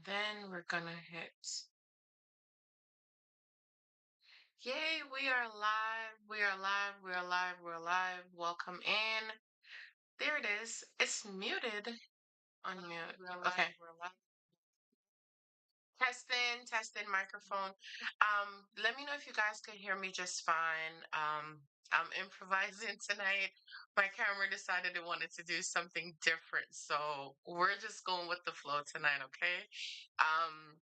Then we're gonna hit. Yay, we are live. We are live. We are live. We're live. Welcome in. There it is. It's muted. Unmute. Okay. Testing microphone. Let me know if you guys can hear me just fine. I'm improvising tonight. My camera decided it wanted to do something different, so we're just going with the flow tonight, okay? Um,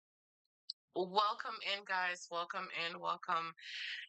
Welcome in, guys. Welcome in. Welcome.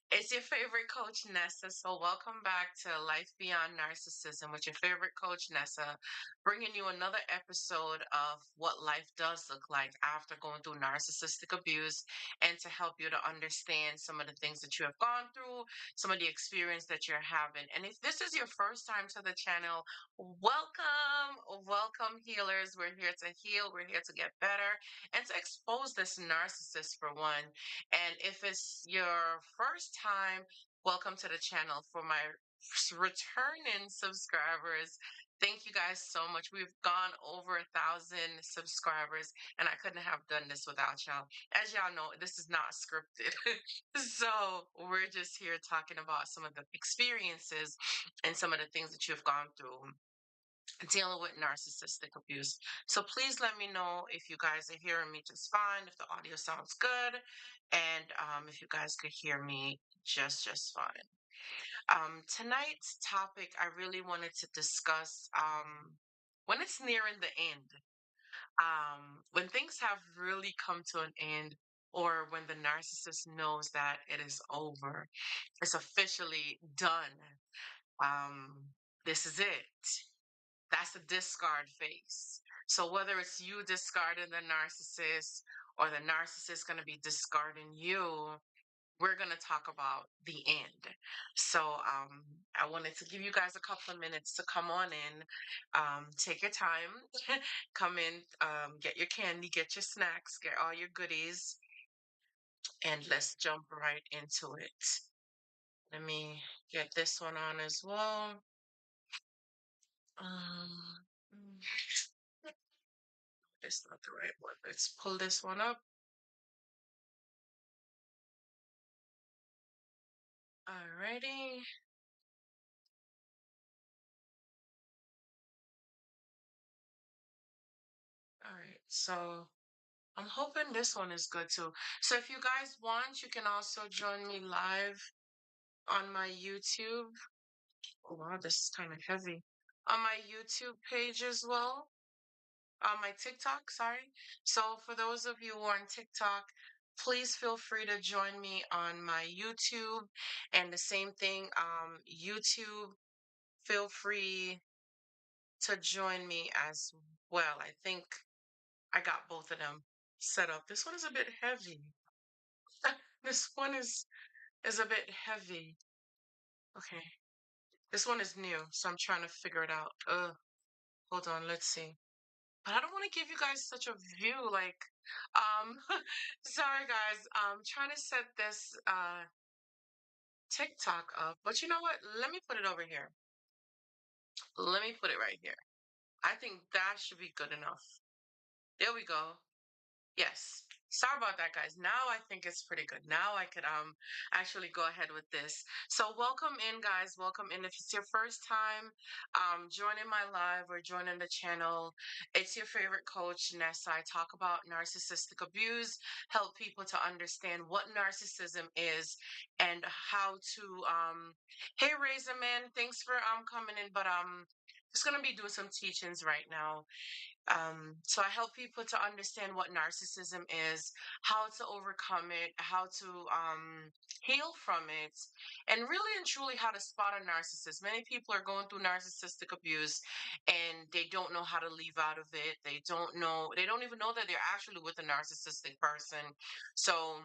It's your favorite coach, Nessa. So, welcome back to Life Beyond Narcissism with your favorite coach, Nessa, bringing you another episode of what life does look like after going through narcissistic abuse and to help you to understand some of the things that you have gone through, some of the experience that you're having. And if this is your first time to the channel, welcome, welcome, healers. We're here to heal, we're here to get better and to expose this narcissist for one. And if it's your first time, welcome to the channel. For my returning subscribers, thank you guys so much. We've gone over 1,000 subscribers, and I couldn't have done this without y'all. As y'all know, this is not scripted. So we're just here talking about some of the experiences and some of the things that you've gone through dealing with narcissistic abuse. So please let me know if you guys are hearing me just fine, if the audio sounds good, and if you guys could hear me just fine. Tonight's topic I really wanted to discuss when it's nearing the end, when things have really come to an end. Or when the narcissist knows that it is over, it's officially done. Um, this is it. That's a discard phase. So whether it's you discarding the narcissist or the narcissist going to be discarding you, we're going to talk about the end. So I wanted to give you guys a couple of minutes to come on in, take your time, come in, get your candy, get your snacks, get all your goodies, and let's jump right into it. Let me get this one on as well. Um, It's not the right one. Let's pull this one up. Alrighty. Alright. So I'm hoping this one is good too. So if you guys want, you can also join me live on my YouTube. Oh, wow, this is kind of heavy. On my YouTube page as well. On my TikTok, sorry. So for those of you who are on TikTok, please feel free to join me on my YouTube. And the same thing, YouTube, feel free to join me as well. I think I got both of them set up. This one is a bit heavy. This one is a bit heavy. Okay. This one is new, so I'm trying to figure it out. Hold on, let's see. But I don't want to give you guys such a view like sorry guys. I'm trying to set this TikTok up. But you know what? Let me put it over here. Let me put it right here. I think that should be good enough. There we go. Yes. Sorry about that, guys. Now I think it's pretty good. Now I could actually go ahead with this. So welcome in, guys. Welcome in. If it's your first time joining my live or joining the channel, it's your favorite coach, Nessa. I talk about narcissistic abuse, help people to understand what narcissism is and how to hey Razor Man, thanks for coming in, but just gonna be doing some teachings right now. So I help people to understand what narcissism is, how to overcome it, how to heal from it, and really and truly how to spot a narcissist. Many people are going through narcissistic abuse and they don't know how to leave out of it. They don't even know that they're actually with a narcissistic person. So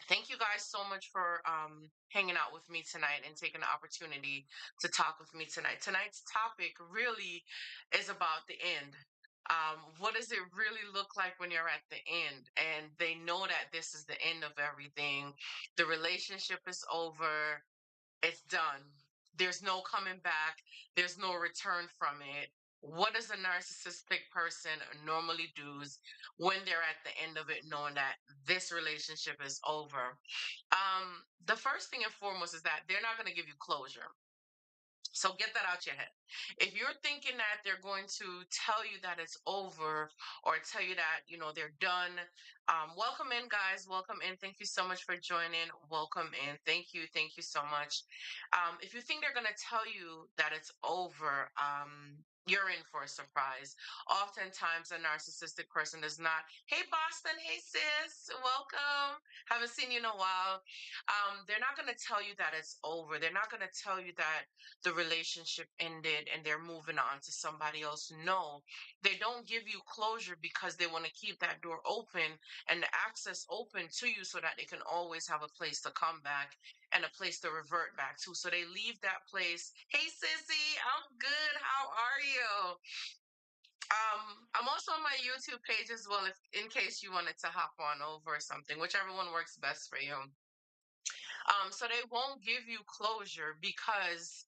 thank you guys so much for hanging out with me tonight and taking the opportunity to talk with me tonight. Tonight's topic really is about the end. What does it really look like when you're at the end? And they know that this is the end of everything. The relationship is over. It's done. There's no coming back. There's no return from it. what does a narcissistic person normally do when they're at the end of it, knowing that this relationship is over? The first thing and foremost is that they're not going to give you closure. So get that out your head. If you're thinking that they're going to tell you that it's over or tell you that, they're done, welcome in, guys. Welcome in. Thank you so much for joining. Welcome in. Thank you. Thank you so much. If you think they're going to tell you that it's over, you're in for a surprise. Oftentimes, a narcissistic person is not, hey, Boston, hey, sis, welcome. Haven't seen you in a while. They're not going to tell you that it's over. They're not going to tell you that the relationship ended and they're moving on to somebody else. No, they don't give you closure because they want to keep that door open and the access open to you so that they can always have a place to come back and a place to revert back to. So they leave that place. Hey, sissy, I'm good. How are you? I'm also on my YouTube page as well, if in case you wanted to hop on over or something, whichever one works best for you. So they won't give you closure because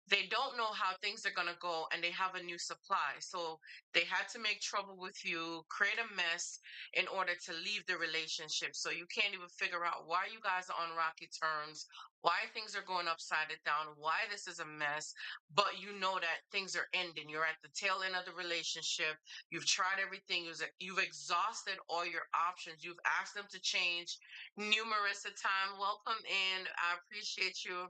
they don't know how things are going to go and they have a new supply. So they had to make trouble with you, create a mess in order to leave the relationship. So you can't even figure out why you guys are on rocky terms, why things are going upside down, why this is a mess. But you know that things are ending. You're at the tail end of the relationship. You've tried everything. You've exhausted all your options. You've asked them to change numerous a time. Welcome in. I appreciate you.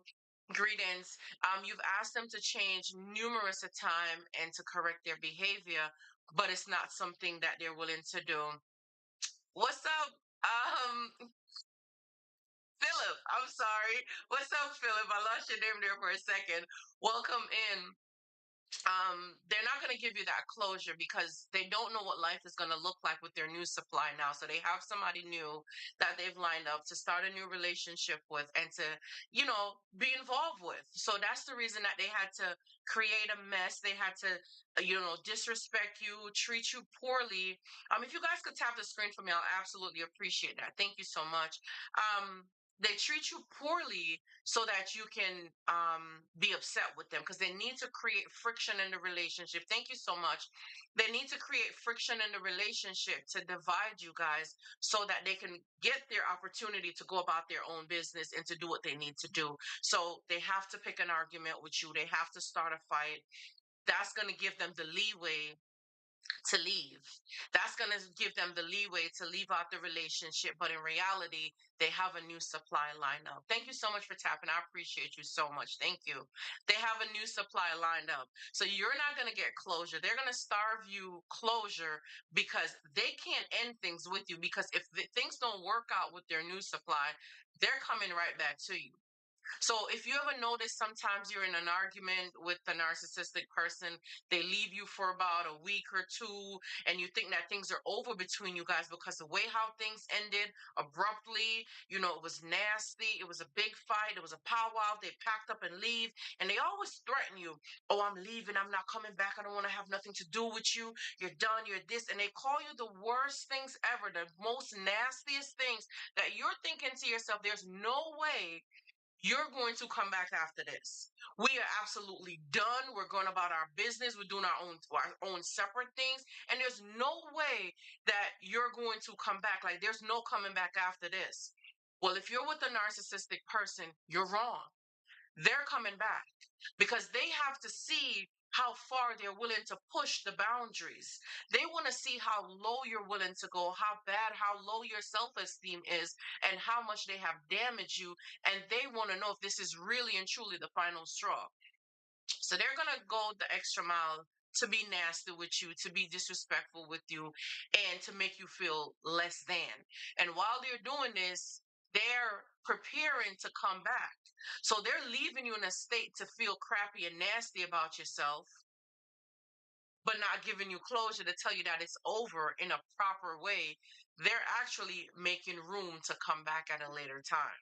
Greetings. You've asked them to change numerous a time and to correct their behavior, but it's not something that they're willing to do. What's up, Philip? I'm sorry. What's up, Philip? I lost your name there for a second. Welcome in. They're not going to give you that closure because they don't know what life is going to look like with their new supply now. So they have somebody new that they've lined up to start a new relationship with and to, be involved with. So that's the reason that they had to create a mess. They had to, disrespect you, treat you poorly. If you guys could tap the screen for me, I'll absolutely appreciate that. Thank you so much. They treat you poorly so that you can be upset with them because they need to create friction in the relationship. Thank you so much. They need to create friction in the relationship to divide you guys so that they can get their opportunity to go about their own business and to do what they need to do. So they have to pick an argument with you. They have to start a fight. That's going to give them the leeway to leave. That's going to give them the leeway to leave out the relationship. But in reality, they have a new supply lined up. Thank you so much for tapping. I appreciate you so much. Thank you. They have a new supply lined up. So you're not going to get closure. They're going to starve you closure because they can't end things with you. Because if things don't work out with their new supply, they're coming right back to you. So if you ever notice sometimes you're in an argument with the narcissistic person, they leave you for about a week or two, and you think that things are over between you guys because the way how things ended abruptly, it was nasty. It was a big fight. It was a powwow. They packed up and leave, and they always threaten you. Oh, I'm leaving. I'm not coming back. I don't want to have nothing to do with you. You're done. You're this. And they call you the worst things ever, the most nastiest things that you're thinking to yourself, there's no way you're going to come back after this. We are absolutely done. We're going about our business. We're doing our own separate things. And there's no way that you're going to come back. Like there's no coming back after this. Well, if you're with a narcissistic person, you're wrong. They're coming back because they have to see how far they're willing to push the boundaries. They want to see how low you're willing to go, how low your self esteem is, and how much they have damaged you. And they want to know if this is really and truly the final straw. So they're going to go the extra mile to be nasty with you, to be disrespectful with you, and to make you feel less than. And while they're doing this, they're preparing to come back. So they're leaving you in a state to feel crappy and nasty about yourself, but not giving you closure to tell you that it's over in a proper way. They're actually making room to come back at a later time.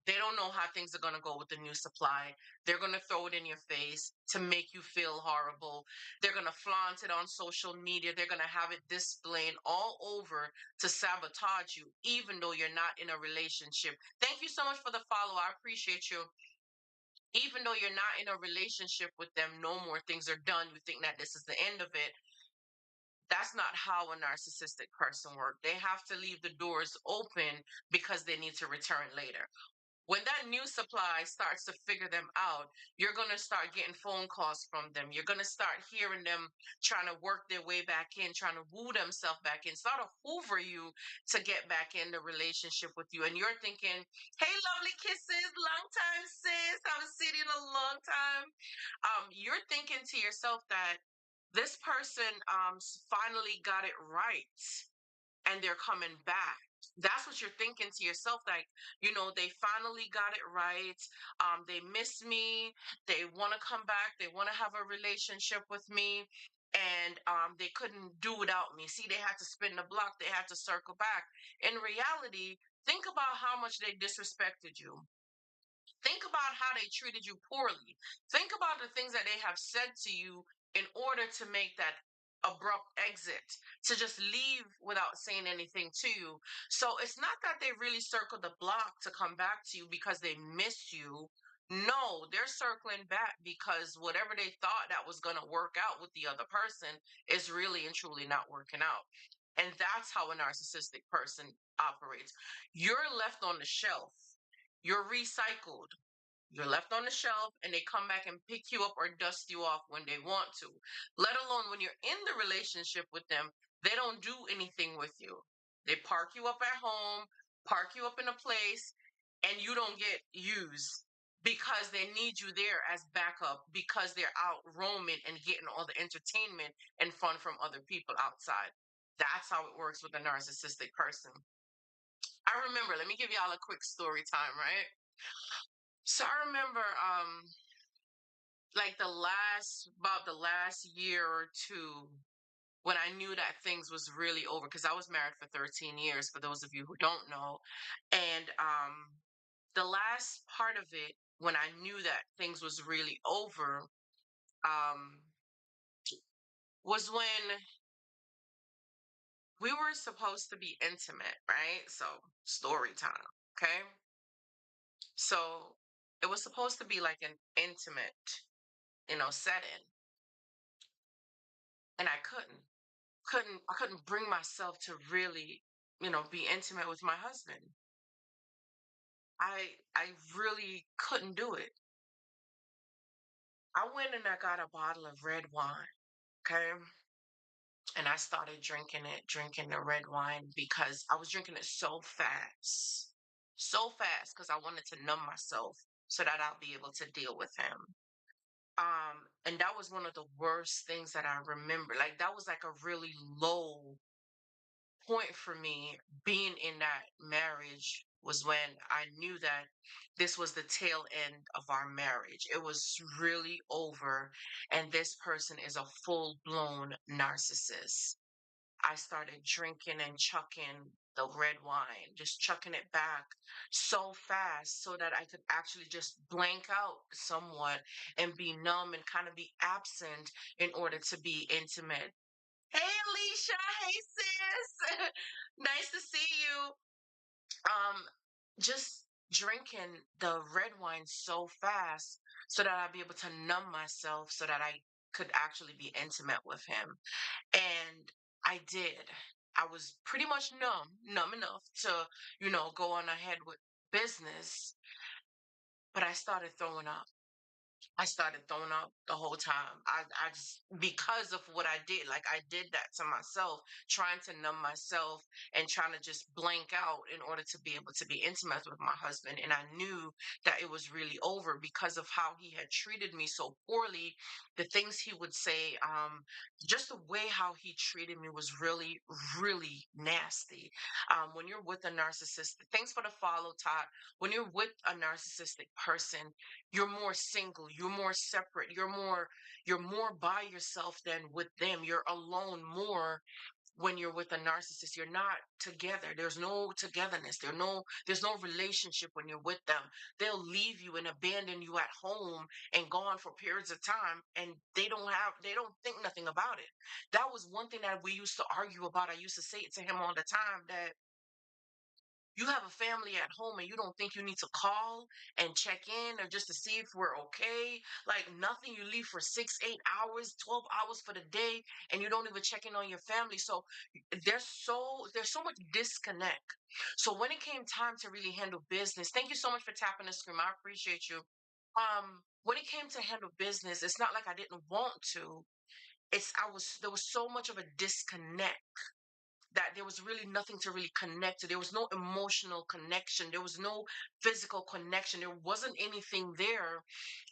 They don't know how things are going to go with the new supply. They're going to throw it in your face to make you feel horrible. They're going to flaunt it on social media. They're going to have it displayed all over to sabotage you, even though you're not in a relationship. Thank you so much for the follow. I appreciate you. even though you're not in a relationship with them no more, things are done, you think that this is the end of it. That's not how a narcissistic person works. They have to leave the doors open because they need to return later. When that new supply starts to figure them out, you're going to start getting phone calls from them. You're going to start hearing them trying to work their way back in, trying to woo themselves back in, start to hoover you to get back in the relationship with you. And you're thinking, hey, lovely kisses, long time sis, haven't seen you in a long time. You're thinking to yourself that this person finally got it right and they're coming back. That's what you're thinking to yourself, like, they finally got it right. They miss me. They want to come back. They want to have a relationship with me. And they couldn't do without me. See, they had to spin the block. They had to circle back. In reality, think about how much they disrespected you. Think about how they treated you poorly. Think about the things that they have said to you in order to make that abrupt exit, to just leave without saying anything to you. So it's not that they really circled the block to come back to you because they miss you. No, they're circling back because whatever they thought that was going to work out with the other person is really and truly not working out. And that's how a narcissistic person operates. You're left on the shelf, you're recycled. You're left on the shelf and they come back and pick you up or dust you off when they want to. Let alone when you're in the relationship with them, they don't do anything with you. They park you up at home, park you up in a place, and you don't get used because they need you there as backup because they're out roaming and getting all the entertainment and fun from other people outside. That's how it works with a narcissistic person. I remember, let me give y'all a quick story time, right? So I remember like about the last year or two when I knew that things was really over because I was married for 13 years for those of you who don't know. And the last part of it when I knew that things was really over um was when we were supposed to be intimate, right? So story time, okay? So it was supposed to be like an intimate, setting, and I couldn't bring myself to really, be intimate with my husband. I really couldn't do it. I went and I got a bottle of red wine, okay? And I started drinking the red wine because I was drinking it so fast because I wanted to numb myself so that I'll be able to deal with him. And that was one of the worst things that I remember. Like that was like a really low point for me being in that marriage was when I knew that this was the tail end of our marriage. It was really over, and this person is a full blown narcissist. I started drinking and chucking the red wine, just chucking it back so fast so that I could actually just blank out somewhat and be numb and kind of be absent in order to be intimate. Hey, Alicia. Hey, sis. Nice to see you. Um, just drinking the red wine so fast so that I'd be able to numb myself so that I could actually be intimate with him. And I did. I was pretty much numb enough to, go on ahead with business, but I started throwing up. I started throwing up the whole time. I just, because of what I did, like I did that to myself, trying to numb myself and trying to just blank out in order to be able to be intimate with my husband. And I knew that it was really over because of how he had treated me so poorly. The things he would say, just the way how he treated me was really, really nasty. When you're with a narcissist, thanks for the follow, Todd. When you're with a narcissistic person, you're more single, you're more separate, you're more by yourself than with them. You're alone more when you're with a narcissist. You're not together. There's no togetherness. There's no relationship when you're with them. They'll leave you and abandon you at home and gone for periods of time, and they don't think nothing about it. That was one thing that we used to argue about. I used to say it to him all the time that you have a family at home and you don't think you need to call and check in or just to see if we're okay? Like nothing, you leave for 6, 8 hours, 12 hours for the day, and you don't even check in on your family. So there's so much disconnect. So when it came time to really handle business, thank you so much for tapping the screen. I appreciate you. When it came to handle business, it's not like I didn't want to. It's I was There was so much of a disconnect that there was really nothing to really connect to. There was no emotional connection. There was no physical connection. There wasn't anything there.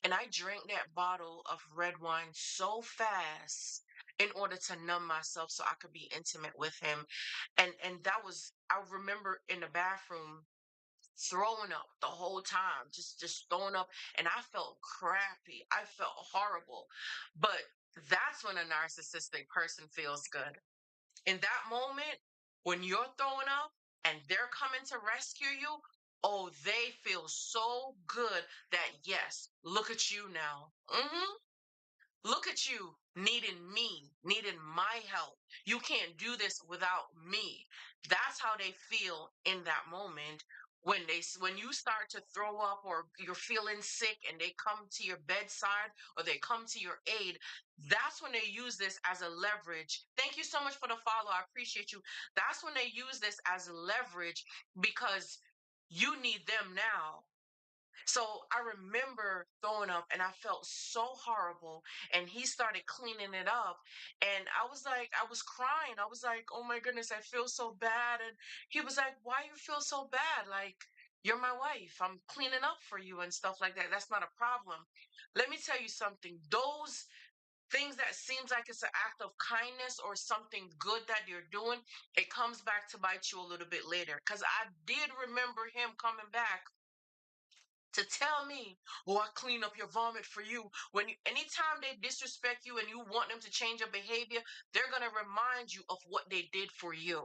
And I drank that bottle of red wine so fast in order to numb myself so I could be intimate with him. And that was, I remember in the bathroom throwing up the whole time, just throwing up, and I felt crappy. I felt horrible. But that's when a narcissistic person feels good. In that moment, when you're throwing up and they're coming to rescue you, oh, they feel so good that yes, look at you now. Look at you needing me, needing my help. You can't do this without me. That's how they feel in that moment when when you start to throw up or you're feeling sick and they come to your bedside or they come to your aid. That's when they use this as a leverage. Thank you so much for the follow. I appreciate you. That's when they use this as leverage because you need them now. So I remember throwing up and I felt so horrible. And he started cleaning it up. And I was like, I was crying. I was like, oh my goodness, I feel so bad. And he was like, why you feel so bad? Like, you're my wife. I'm cleaning up for you and stuff like that. That's not a problem. Let me tell you something. Those things that seems like it's an act of kindness or something good that you're doing, it comes back to bite you a little bit later. Because I did remember him coming back to tell me, oh, I clean up your vomit for you. Anytime they disrespect you and you want them to change your behavior, they're gonna remind you of what they did for you.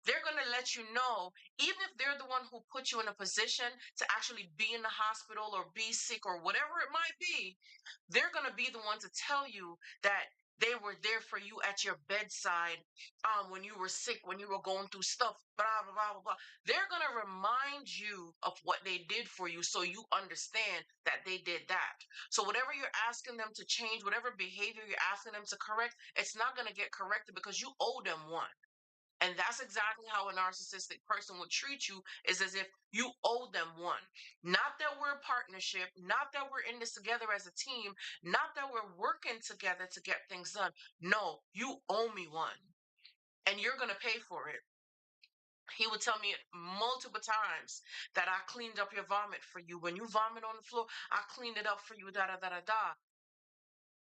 They're going to let you know, even if they're the one who put you in a position to actually be in the hospital or be sick or whatever it might be, they're going to be the one to tell you that they were there for you at your bedside when you were sick, when you were going through stuff, blah, blah, blah, blah, blah. They're going to remind you of what they did for you so you understand that they did that. So, whatever you're asking them to change, whatever behavior you're asking them to correct, it's not going to get corrected because you owe them one. And that's exactly how a narcissistic person would treat you is as if you owe them one. Not that we're a partnership, not that we're in this together as a team, not that we're working together to get things done. No, you owe me one and you're going to pay for it. He would tell me multiple times that I cleaned up your vomit for you. When you vomit on the floor, I cleaned it up for you, da da da da da.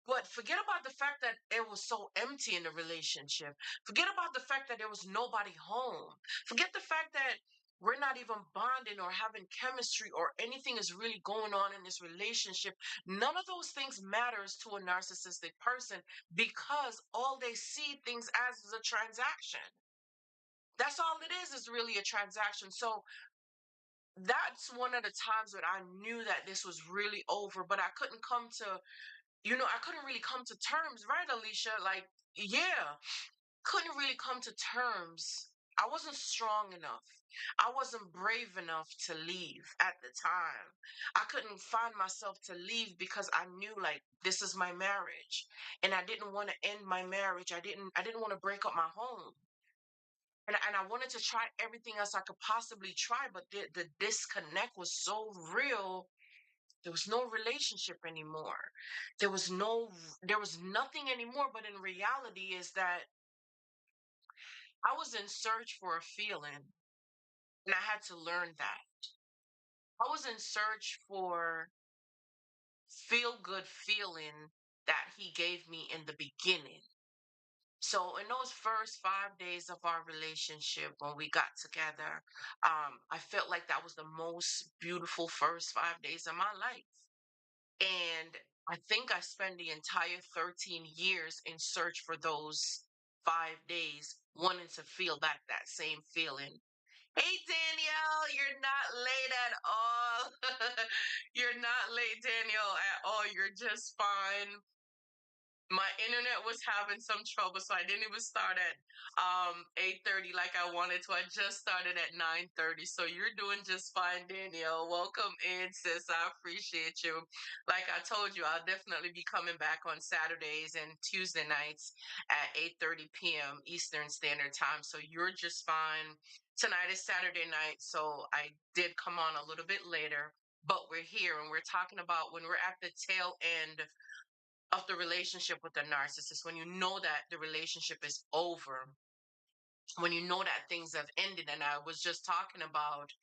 But forget about the fact that it was so empty in the relationship. Forget about the fact that there was nobody home. Forget the fact that we're not even bonding or having chemistry or anything is really going on in this relationship. None of those things matters to a narcissistic person because all they see things as is a transaction. That's all it is really a transaction. So that's one of the times that I knew that this was really over, but I couldn't come to I couldn't really come to terms, right, Alicia? Like, yeah, couldn't really come to terms. I wasn't strong enough. I wasn't brave enough to leave at the time. I couldn't find myself to leave because I knew like this is my marriage and I didn't want to end my marriage. I didn't want to break up my home. And I wanted to try everything else I could possibly try, but the disconnect was so real. There was no relationship anymore. There was no, there was nothing anymore. But in reality, is that I was in search for a feeling and I had to learn that. I was in search for feel good feeling that he gave me in the beginning. So in those first 5 days of our relationship when we got together, I felt like that was the most beautiful first 5 days of my life. And I think I spent the entire 13 years in search for those 5 days, wanting to feel back that same feeling. Hey, Danielle, you're not late at all. You're not late, Danielle, at all. You're just fine. My internet was having some trouble, so I didn't even start at a 8:30 like I wanted to. I just started at 9:30. So you're doing just fine, Danielle. Welcome in, sis. I appreciate you. Like I told you, I'll definitely be coming back on Saturdays and Tuesday nights at 8:30 p.m. Eastern Standard Time. So you're just fine. Tonight is Saturday night, so I did come on a little bit later, but we're here and we're talking about when we're at the tail end of the relationship with the narcissist, when you know that the relationship is over, when you know that things have ended. And I was just talking about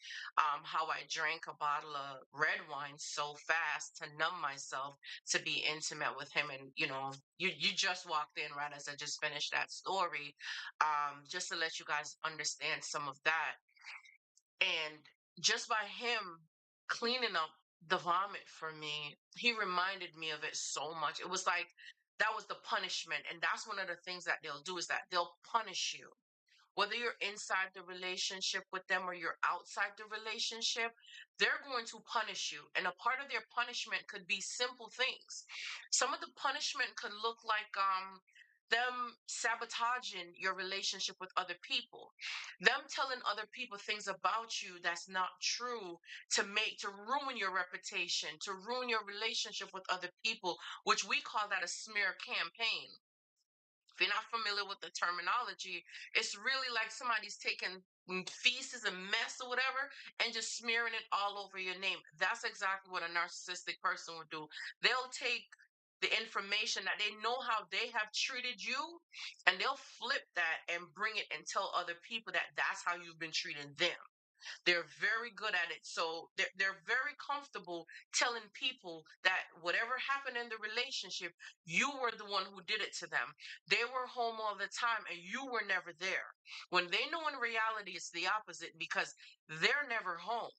how I drank a bottle of red wine so fast to numb myself to be intimate with him. And you just walked in right as I just finished that story, just to let you guys understand some of that. And just by him cleaning up the vomit for me, he reminded me of it so much. It was like that was the punishment. And that's one of the things that they'll do, is that they'll punish you. Whether you're inside the relationship with them or you're outside the relationship, they're going to punish you. And a part of their punishment could be simple things. Some of the punishment could look like them sabotaging your relationship with other people, them telling other people things about you that's not true, to ruin your reputation, to ruin your relationship with other people, which we call that a smear campaign. If you're not familiar with the terminology, it's really like somebody's taking feces and mess or whatever and just smearing it all over your name. That's exactly what a narcissistic person would do. They'll take the information that they know how they have treated you, and they'll flip that and bring it and tell other people that that's how you've been treating them. They're very good at it. So they're very comfortable telling people that whatever happened in the relationship, you were the one who did it to them. They were home all the time and you were never there. When they know in reality it's the opposite, because they're never home.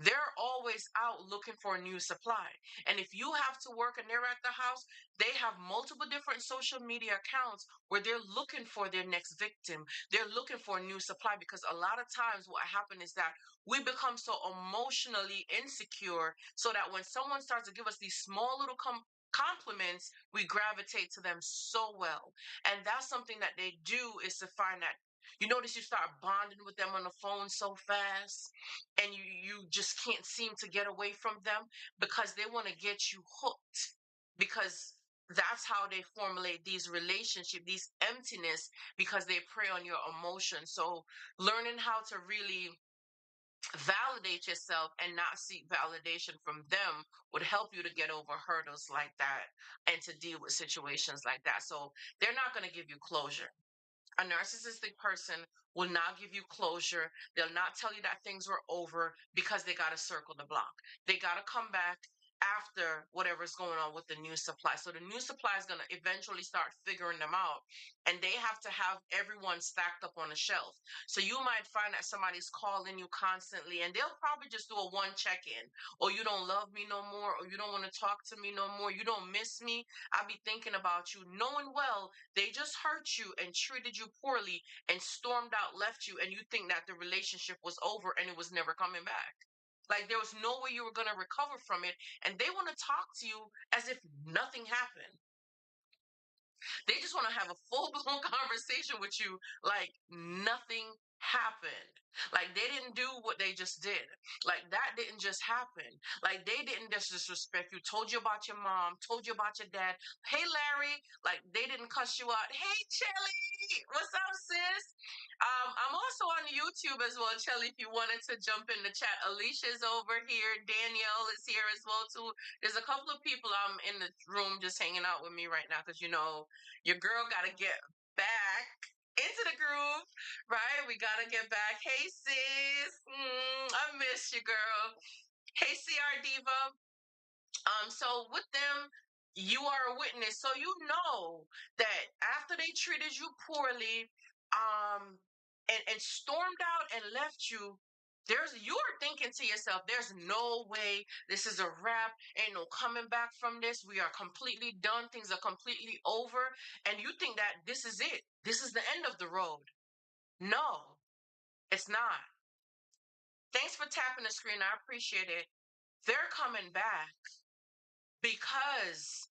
They're always out looking for a new supply. And if you have to work and they're at the house, they have multiple different social media accounts where they're looking for their next victim. They're looking for a new supply, because a lot of times what happens is that we become so emotionally insecure, so that when someone starts to give us these small little compliments, we gravitate to them so well. And that's something that they do, is to find that, notice you start bonding with them on the phone so fast, and you just can't seem to get away from them, because they want to get you hooked, because that's how they formulate these relationships, these emptiness, because they prey on your emotions. So learning how to really validate yourself and not seek validation from them would help you to get over hurdles like that and to deal with situations like that. So they're not going to give you closure. A narcissistic person will not give you closure. They'll not tell you that things were over, because they got to circle the block. They got to come back after whatever's going on with the new supply. So the new supply is going to eventually start figuring them out. And they have to have everyone stacked up on a shelf. So you might find that somebody's calling you constantly, and they'll probably just do a one check in. Or you don't love me no more, or you don't want to talk to me no more, you don't miss me. I'll be thinking about you, knowing well they just hurt you and treated you poorly and stormed out, left you, and you think that the relationship was over and it was never coming back. Like there was no way you were going to recover from it. And they want to talk to you as if nothing happened. They just want to have a full blown conversation with you like nothing happened. Like they didn't do what they just did. Like that didn't just happen. Like they didn't just disrespect you, told you about your mom, told you about your dad. Hey, Larry, like they didn't cuss you out. Hey, Chelly, what's up, sis? I'm also on YouTube as well, Chelly, if you wanted to jump in the chat. Alicia's over here. Danielle is here as well, too. There's a couple of people in the room just hanging out with me right now, because your girl got to get back into the groove, right? We got to get back. Hey, sis. I miss you, girl. Hey, CR Diva. So with them, you are a witness. So you know that after they treated you poorly, and stormed out and left you, you're thinking to yourself, there's no way, this is a wrap, ain't no coming back from this. We are completely done, things are completely over. And you think that this is it. This is the end of the road. No, it's not. Thanks for tapping the screen. I appreciate it. They're coming back because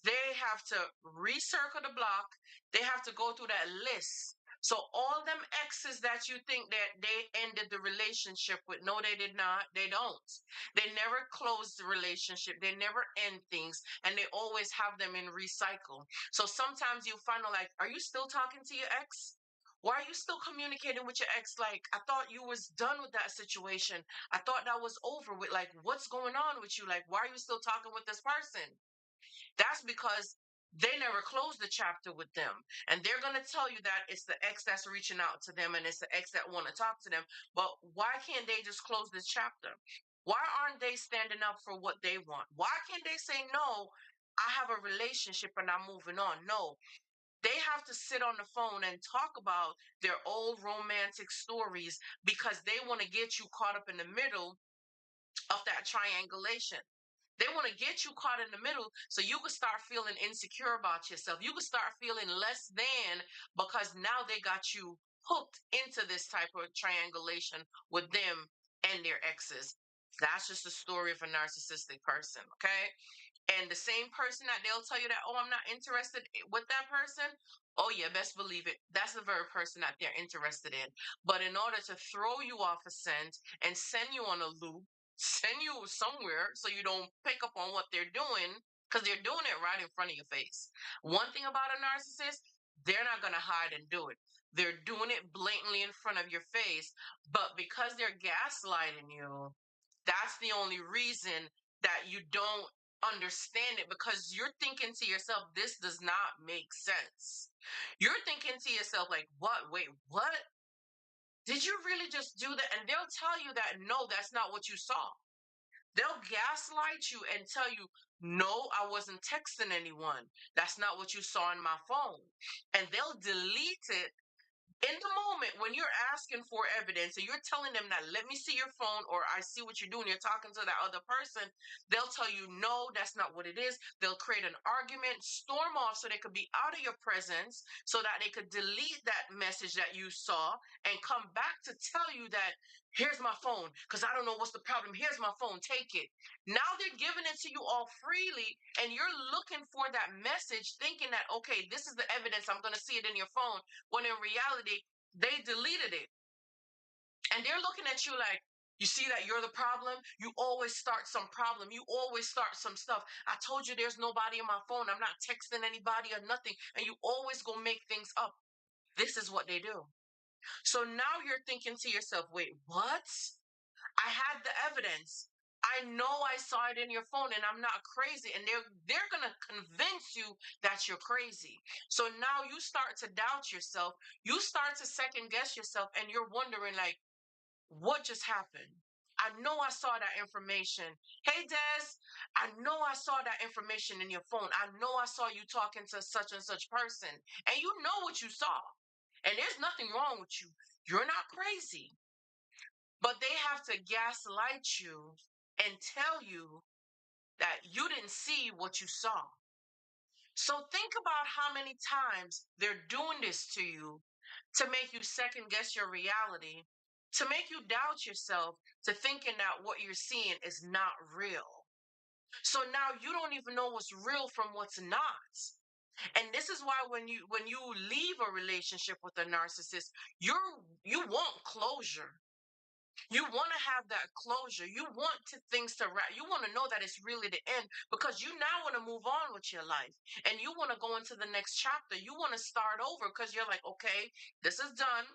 they have to recircle the block. They have to go through that list So all them exes that you think that they ended the relationship with, no, they did not. They don't. They never close the relationship. They never end things, and they always have them in recycle. So sometimes you find out, like, are you still talking to your ex? Why are you still communicating with your ex? Like, I thought you was done with that situation. I thought that was over with. Like, what's going on with you? Like, why are you still talking with this person? That's because they never closed the chapter with them. And they're going to tell you that it's the ex that's reaching out to them and it's the ex that want to talk to them. But why can't they just close this chapter? Why aren't they standing up for what they want? Why can't they say, no, I have a relationship and I'm moving on? No, they have to sit on the phone and talk about their old romantic stories because they want to get you caught up in the middle of that triangulation. They want to get you caught in the middle so you can start feeling insecure about yourself. You can start feeling less than because now they got you hooked into this type of triangulation with them and their exes. That's just the story of a narcissistic person, okay? And the same person that they'll tell you that, oh, I'm not interested with that person. Oh, yeah, best believe it. That's the very person that they're interested in. But in order to throw you off a scent and send you on a loop, send you somewhere so you don't pick up on what they're doing, because they're doing it right in front of your face. One thing about a narcissist, they're not going to hide and do it. They're doing it blatantly in front of your face. But because they're gaslighting you, that's the only reason that you don't understand it, because you're thinking to yourself, this does not make sense. You're thinking to yourself, like, what? Wait, what? Did you really just do that? And they'll tell you that, no, that's not what you saw. They'll gaslight you and tell you, no, I wasn't texting anyone. That's not what you saw in my phone. And they'll delete it in the moment when you're asking for evidence and you're telling them that, let me see your phone, or I see what you're doing, you're talking to that other person, they'll tell you, no, that's not what it is. They'll create an argument, storm off so they could be out of your presence, so that they could delete that message that you saw and come back to tell you that, here's my phone, because I don't know what's the problem. Here's my phone, take it. Now they're giving it to you all freely, and you're looking for that message thinking that, okay, this is the evidence, I'm going to see it in your phone, when in reality, they deleted it. And they're looking at you like, you see that you're the problem? You always start some problem. You always start some stuff. I told you there's nobody on my phone. I'm not texting anybody or nothing. And you always go make things up. This is what they do. So now you're thinking to yourself, wait, what? I had the evidence. I know I saw it in your phone and I'm not crazy. And they're gonna convince you that you're crazy. So now you start to doubt yourself. You start to second guess yourself and you're wondering, like, what just happened? I know I saw that information. Hey Des, I know I saw that information in your phone. I know I saw you talking to such and such person. And you know what you saw. And there's nothing wrong with you. You're not crazy. But they have to gaslight you and tell you that you didn't see what you saw. So think about how many times they're doing this to you to make you second guess your reality, to make you doubt yourself, to thinking that what you're seeing is not real. So now you don't even know what's real from what's not. And this is why when you leave a relationship with a narcissist, you want closure. You want to have that closure. You want things to wrap. You want to know that it's really the end, because you now want to move on with your life and you want to go into the next chapter. You want to start over because you're like, okay, this is done.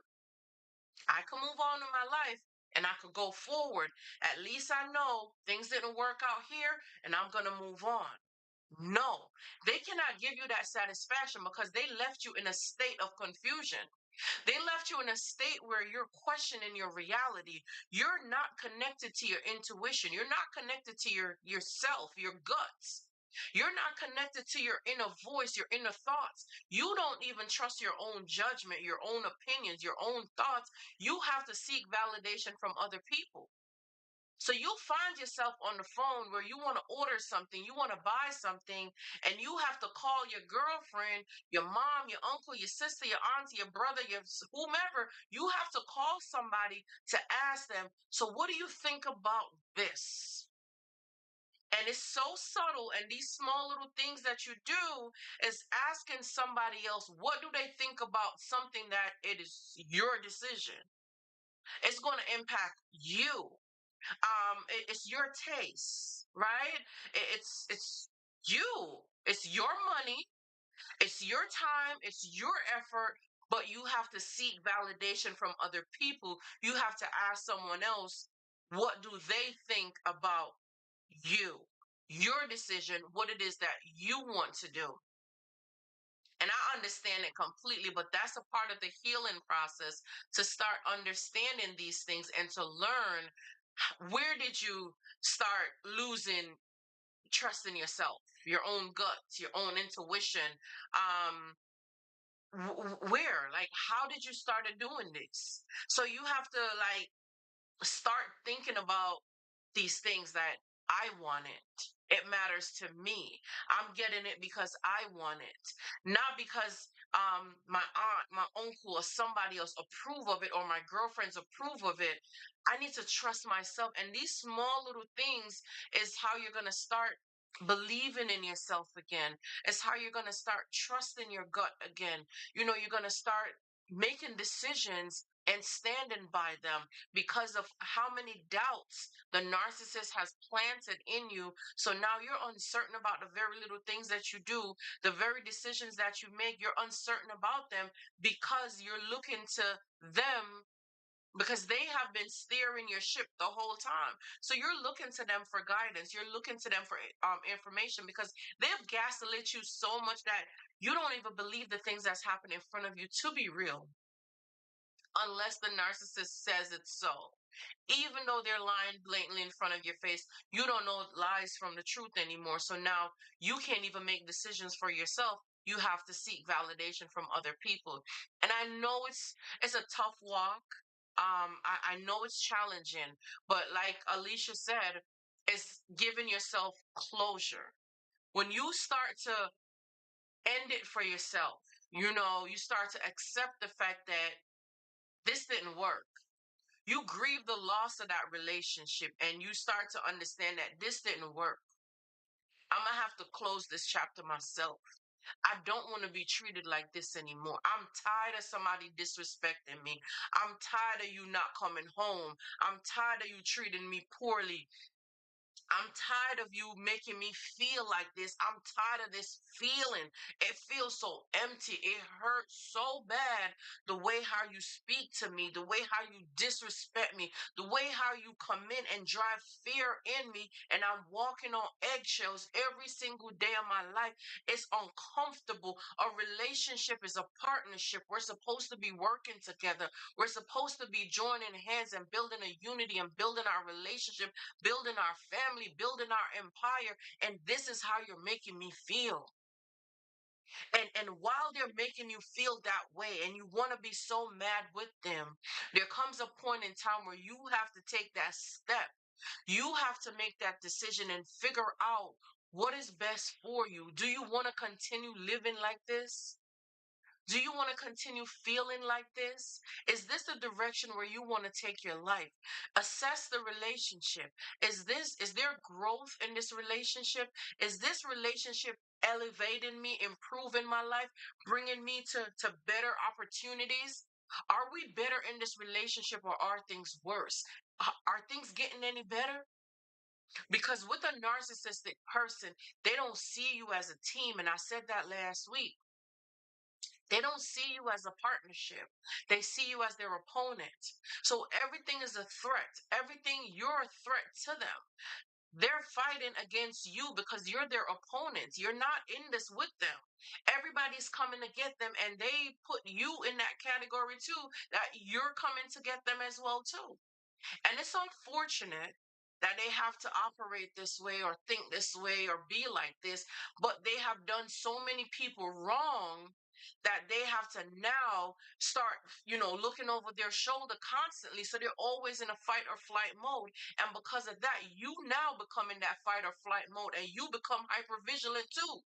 I can move on in my life and I could go forward. At least I know things didn't work out here and I'm going to move on. No, they cannot give you that satisfaction because they left you in a state of confusion. They left you in a state where you're questioning your reality. You're not connected to your intuition. You're not connected to yourself, your guts. You're not connected to your inner voice, your inner thoughts. You don't even trust your own judgment, your own opinions, your own thoughts. You have to seek validation from other people. So you'll find yourself on the phone where you want to order something, you want to buy something, and you have to call your girlfriend, your mom, your uncle, your sister, your auntie, your brother, whomever. You have to call somebody to ask them, so what do you think about this? And it's so subtle. And these small little things that you do is asking somebody else, what do they think about something that it is your decision? It's going to impact you. It's your taste, right? It's you. It's your money. It's your time. It's your effort. But you have to seek validation from other people. You have to ask someone else, what do they think about you, your decision, what it is that you want to do. And I understand it completely, but that's a part of the healing process, to start understanding these things and to learn, where did you start losing trust in yourself, your own guts, your own intuition. Where, like, how did you started doing this? So you have to, like, start thinking about these things that I want it. It matters to me. I'm getting it because I want it, not because my aunt, my uncle, or somebody else approve of it, or my girlfriends approve of it. I need to trust myself, and these small little things is how you're gonna start believing in yourself again. It's how you're gonna start trusting your gut again. You're gonna start making decisions and standing by them, because of how many doubts the narcissist has planted in you. So now you're uncertain about the very little things that you do, the very decisions that you make, you're uncertain about them, because you're looking to them, because they have been steering your ship the whole time. So you're looking to them for guidance. You're looking to them for information, because they've gaslit you so much that you don't even believe the things that's happening in front of you to be real, unless the narcissist says it's so. Even though they're lying blatantly in front of your face, you don't know lies from the truth anymore. So now you can't even make decisions for yourself. You have to seek validation from other people. And I know it's a tough walk. I know it's challenging, but like Alicia said, it's giving yourself closure. When you start to end it for yourself, you start to accept the fact that this didn't work. You grieve the loss of that relationship, and you start to understand that this didn't work. I'm gonna have to close this chapter myself. I don't want to be treated like this anymore. I'm tired of somebody disrespecting me. I'm tired of you not coming home. I'm tired of you treating me poorly. I'm tired of you making me feel like this. I'm tired of this feeling. It feels so empty. It hurts so bad, the way how you speak to me, the way how you disrespect me, the way how you come in and drive fear in me, and I'm walking on eggshells every single day of my life. It's uncomfortable. A relationship is a partnership. We're supposed to be working together. We're supposed to be joining hands and building a unity and building our relationship, building our family, building our empire, and this is how you're making me feel. And while they're making you feel that way and you want to be so mad with them, there comes a point in time where you have to take that step. You have to make that decision and figure out what is best for you. Do you want to continue living like this? Do you want to continue feeling like this? Is this the direction where you want to take your life? Assess the relationship. Is there growth in this relationship? Is this relationship elevating me, improving my life, bringing me to better opportunities? Are we better in this relationship, or are things worse? Are things getting any better? Because with a narcissistic person, they don't see you as a team. And I said that last week. They don't see you as a partnership. They see you as their opponent. So everything is a threat. Everything, you're a threat to them. They're fighting against you because you're their opponent. You're not in this with them. Everybody's coming to get them, and they put you in that category too, that you're coming to get them as well too. And it's unfortunate that they have to operate this way, or think this way, or be like this, but they have done so many people wrong that they have to now start, looking over their shoulder constantly. So they're always in a fight or flight mode. And because of that, you now become in that fight or flight mode, and you become hyper vigilant too.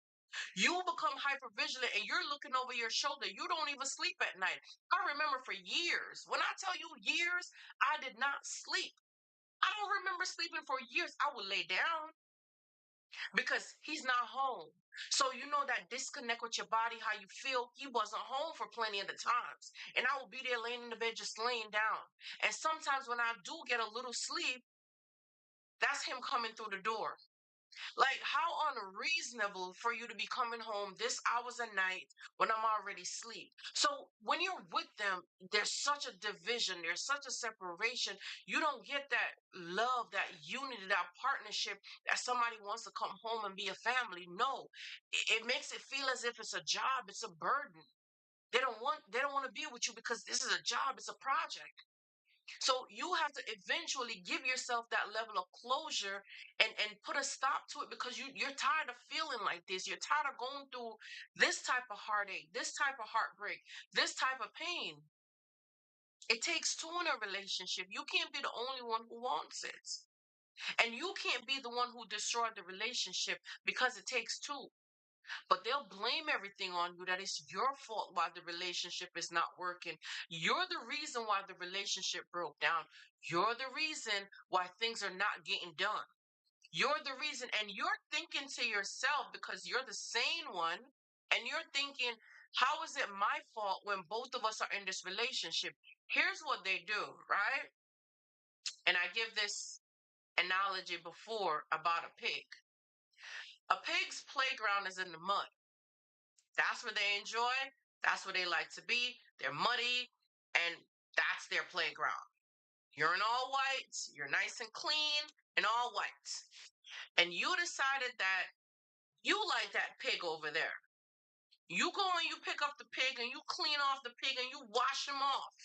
You become hyper vigilant, and you're looking over your shoulder. You don't even sleep at night. I remember for years, when I tell you years, I did not sleep. I don't remember sleeping for years. I would lay down. because he's not home. So you know that disconnect with your body, how you feel. He wasn't home for plenty of the times. And I will be there laying in the bed, just laying down. And sometimes when I do get a little sleep, that's him coming through the door. Like, how unreasonable for you to be coming home this hours a night when I'm already asleep. So when you're with them, there's such a division, there's such a separation. You don't get that love, that unity, that partnership that somebody wants to come home and be a family. No, it makes it feel as if it's a job, it's a burden. They don't want to be with you because this is a job, it's a project. So you have to eventually give yourself that level of closure and put a stop to it because you're tired of feeling like this. You're tired of going through this type of heartache, this type of heartbreak, this type of pain. It takes two in a relationship. You can't be the only one who wants it. And you can't be the one who destroyed the relationship because it takes two. But they'll blame everything on you, that it's your fault why the relationship is not working. You're the reason why the relationship broke down. You're the reason why things are not getting done. You're the reason. And you're thinking to yourself, because you're the sane one, and you're thinking, how is it my fault when both of us are in this relationship? Here's what they do, right? And I give this analogy before about a pig. A pig's playground is in the mud. That's where they enjoy. That's where they like to be. They're muddy, and that's their playground. You're in all white. You're nice and clean and all white. And you decided that you like that pig over there. You go and you pick up the pig and you clean off the pig and you wash him off.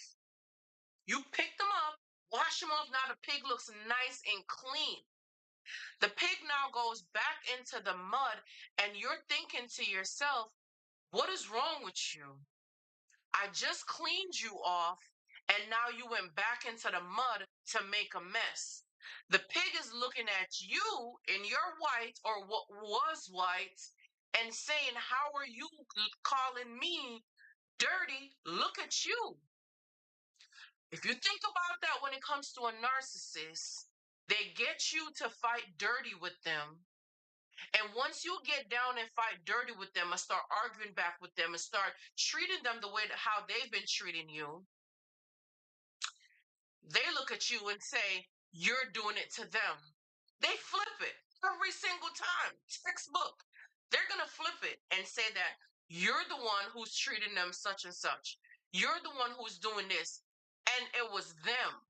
You pick them up, wash them off. Now the pig looks nice and clean. The pig now goes back into the mud, and you're thinking to yourself, what is wrong with you? I just cleaned you off, and now you went back into the mud to make a mess. The pig is looking at you in your white, or what was white, and saying, how are you calling me dirty? Look at you. If you think about that when it comes to a narcissist, they get you to fight dirty with them. And once you get down and fight dirty with them and start arguing back with them and start treating them the way that how they've been treating you, they look at you and say, you're doing it to them. They flip it every single time. Textbook. They're going to flip it and say that you're the one who's treating them such and such. You're the one who's doing this. And it was them.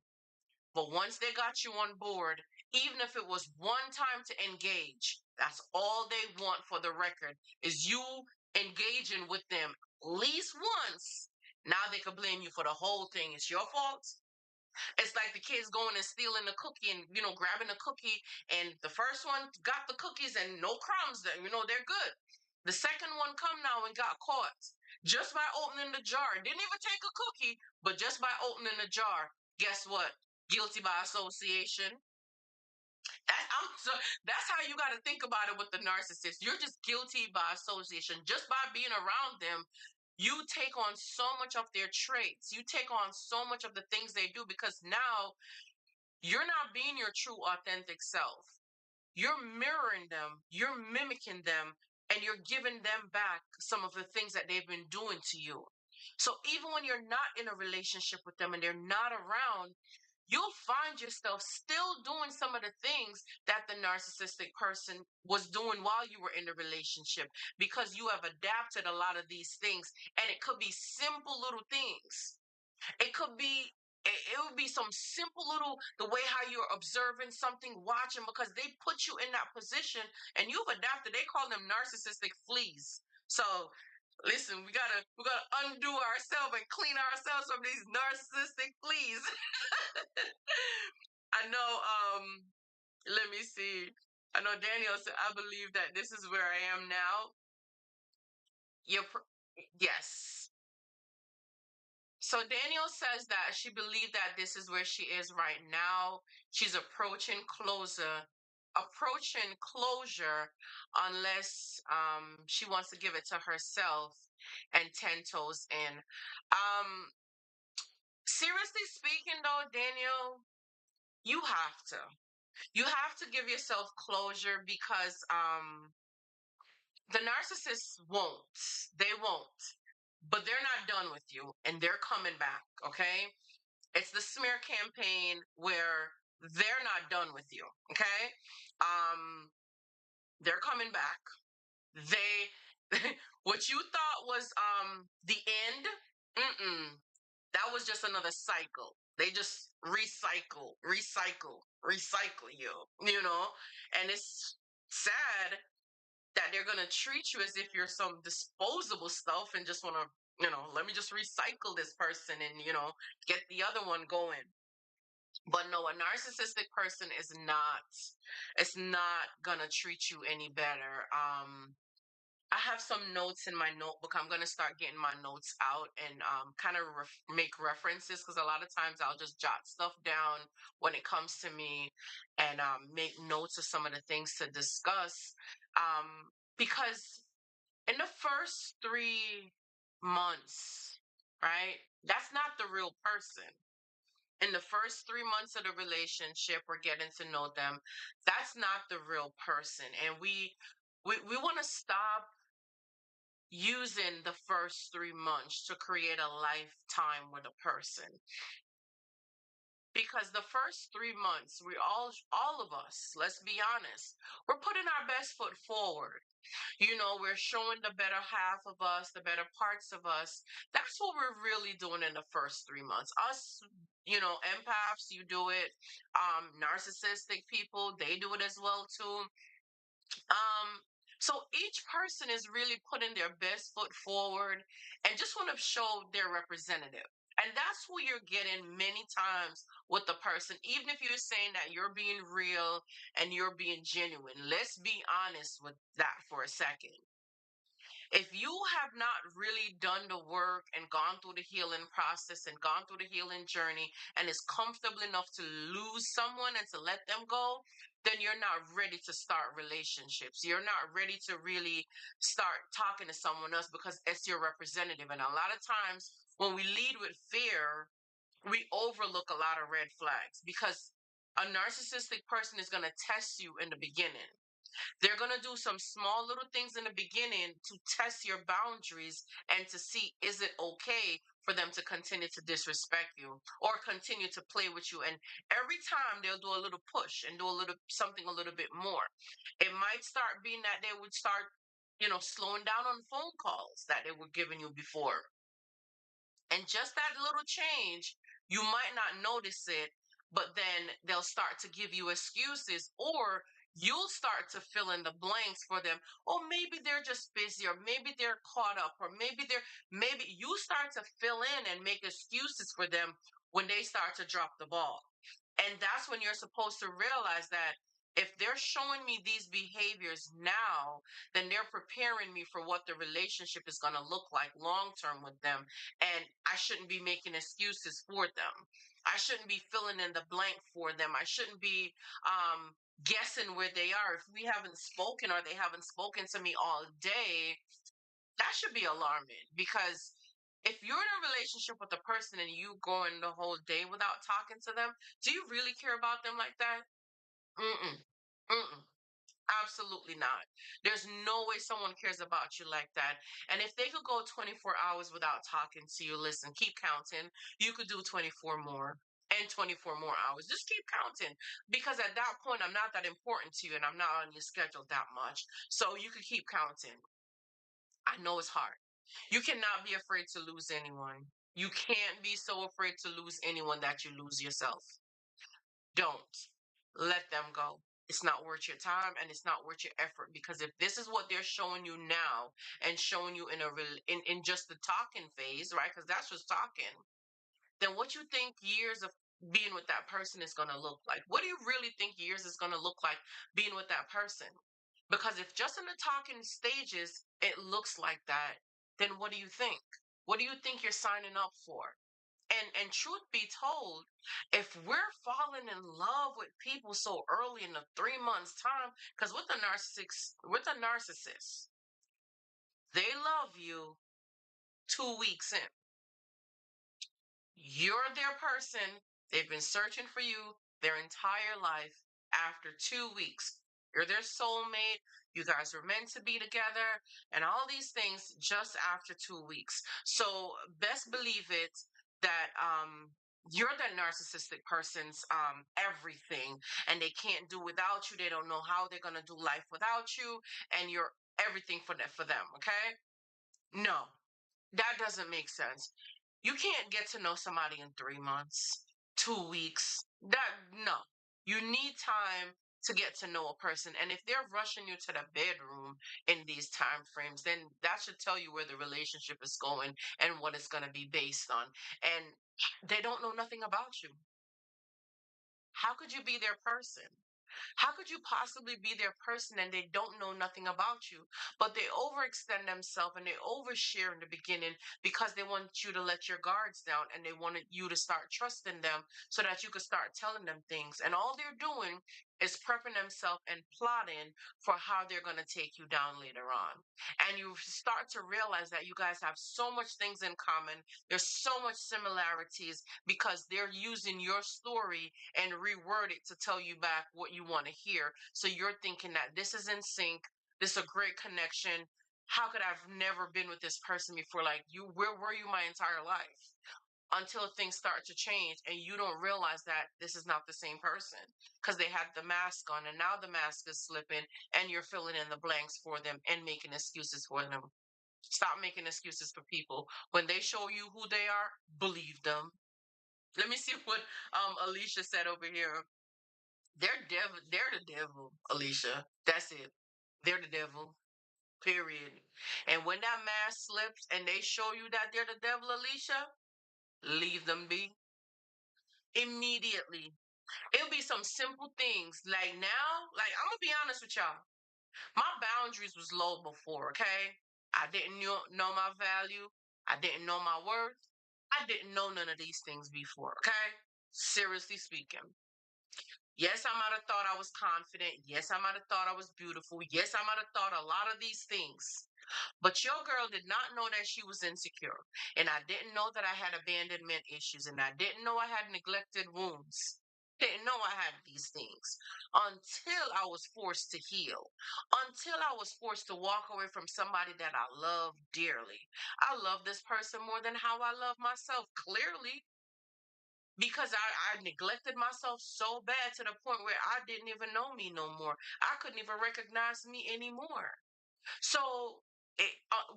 But once they got you on board, even if it was one time to engage, that's all they want for the record is you engaging with them at least once. Now they can blame you for the whole thing. It's your fault. It's like the kids going and stealing the cookie and, grabbing the cookie. And the first one got the cookies and no crumbs. They're good. The second one come now and got caught just by opening the jar. Didn't even take a cookie, but just by opening the jar. Guess what? Guilty by association. So that's how you got to think about it with the narcissist. You're just guilty by association. Just by being around them, you take on so much of their traits. You take on so much of the things they do because now you're not being your true, authentic self. You're mirroring them, you're mimicking them, and you're giving them back some of the things that they've been doing to you. So even when you're not in a relationship with them and they're not around, you'll find yourself still doing some of the things that the narcissistic person was doing while you were in the relationship because you have adapted a lot of these things. And it could be simple little things. It could be, it would be some simple little, the way how you're observing something, watching, because they put you in that position and you've adapted. They call them narcissistic fleas. So listen, we gotta undo ourselves and clean ourselves from these narcissistic fleas. I know, let me see. I know Daniel said, I believe that this is where I am now. Yes. So Daniel says that she believed that this is where she is right now. She's approaching closure unless she wants to give it to herself and 10 toes in. Seriously speaking though, Daniel, you have to. You have to give yourself closure because the narcissists won't. They won't. But they're not done with you and they're coming back, okay? It's the smear campaign where they're not done with you, okay? Um they're coming back. They what you thought was the end, mm-mm, that was just another cycle. They just recycle you, you know? And it's sad that they're gonna treat you as if you're some disposable stuff and just wanna, let me just recycle this person and, get the other one going. But no, a narcissistic person is not, it's not gonna treat you any better. I have some notes in my notebook. I'm gonna start getting my notes out and kind of make references because a lot of times I'll just jot stuff down when it comes to me and make notes of some of the things to discuss. Because in the first 3 months, right? That's not the real person. In the first 3 months of the relationship, we're getting to know them. That's not the real person, and we want to stop using the first 3 months to create a lifetime with a person, because the first 3 months, we all of us, let's be honest, we're putting our best foot forward. We're showing the better half of us, the better parts of us. That's what we're really doing in the first 3 months. Us, empaths, you do it. Narcissistic people, they do it as well too. Um, so each person is really putting their best foot forward and just want to show their representative. And that's who you're getting many times with the person, even if you're saying that you're being real and you're being genuine. Let's be honest with that for a second. If you have not really done the work and gone through the healing process and gone through the healing journey and is comfortable enough to lose someone and to let them go, then you're not ready to start relationships. You're not ready to really start talking to someone else because it's your representative. And a lot of times when we lead with fear, we overlook a lot of red flags because a narcissistic person is going to test you in the beginning. They're going to do some small little things in the beginning to test your boundaries and to see, is it okay for them to continue to disrespect you or continue to play with you. And every time they'll do a little push and do a little something a little bit more. It might start being that they would start, slowing down on phone calls that they were giving you before. And just that little change, you might not notice it, but then they'll start to give you excuses, or you'll start to fill in the blanks for them. Oh, maybe they're just busy, or maybe they're caught up, or maybe you start to fill in and make excuses for them when they start to drop the ball. And that's when you're supposed to realize that if they're showing me these behaviors now, then they're preparing me for what the relationship is going to look like long term with them. And I shouldn't be making excuses for them. I shouldn't be filling in the blank for them. I shouldn't be guessing where they are. If we haven't spoken or they haven't spoken to me all day, that should be alarming, because if you're in a relationship with a person and you going the whole day without talking to them, do you really care about them like that? Mm-mm. Mm-mm. Absolutely not. There's no way someone cares about you like that. And if they could go 24 hours without talking to you, listen, keep counting. You could do 24 more and 24 more hours. Just keep counting, because at that point, I'm not that important to you and I'm not on your schedule that much. So you could keep counting. I know it's hard. You cannot be afraid to lose anyone. You can't be so afraid to lose anyone that you lose yourself. Don't let them go. It's not worth your time and it's not worth your effort, because if this is what they're showing you now and showing you in just the talking phase, right? Because that's just talking. Then what you think years of being with that person is going to look like? What do you really think years is going to look like being with that person? Because if just in the talking stages it looks like that, then what do you think? What do you think you're signing up for? And truth be told, if we're falling in love with people so early in the 3 months time, because with a narcissist, they love you 2 weeks in. You're their person. They've been searching for you their entire life. after 2 weeks. You're their soulmate. You guys were meant to be together, and all these things just after 2 weeks. So best believe it that you're that narcissistic person's everything, and they can't do without you. They don't know how they're gonna do life without you, and you're everything for them. Okay? No, that doesn't make sense. You can't get to know somebody in 3 months, 2 weeks. That no. You need time to get to know a person. And if they're rushing you to the bedroom in these time frames, then that should tell you where the relationship is going and what it's going to be based on. And they don't know nothing about you. How could you be their person? How could you possibly be their person and they don't know nothing about you? But they overextend themselves and they overshare in the beginning because they want you to let your guards down and they wanted you to start trusting them so that you could start telling them things. And all they're doing is prepping themselves and plotting for how they're going to take you down later on. And you start to realize that you guys have so much things in common. There's so much similarities because they're using your story and reword it to tell you back what you want to hear. So you're thinking that this is in sync. This is a great connection. How could I've never been with this person before? Like you, where were you my entire life? Until things start to change and you don't realize that this is not the same person because they had the mask on and now the mask is slipping and you're filling in the blanks for them and making excuses for them. Stop making excuses for people. When they show you who they are, believe them. Let me see what Alicia said over here. They're the devil, Alicia. That's it. They're the devil. Period. And when that mask slips and they show you that they're the devil, Alicia, leave them be immediately. It'll be some simple things. Like now, like I'm gonna be honest with y'all. My boundaries was low before, okay? I didn't know my value. I didn't know my worth. I didn't know none of these things before, okay? Seriously speaking. Yes, I might have thought I was confident. Yes, I might have thought I was beautiful. Yes, I might have thought a lot of these things. But your girl did not know that she was insecure. And I didn't know that I had abandonment issues. And I didn't know I had neglected wounds. Didn't know I had these things until I was forced to heal, until I was forced to walk away from somebody that I love dearly. I love this person more than how I love myself, clearly, because I neglected myself so bad to the point where I didn't even know me no more. I couldn't even recognize me anymore. So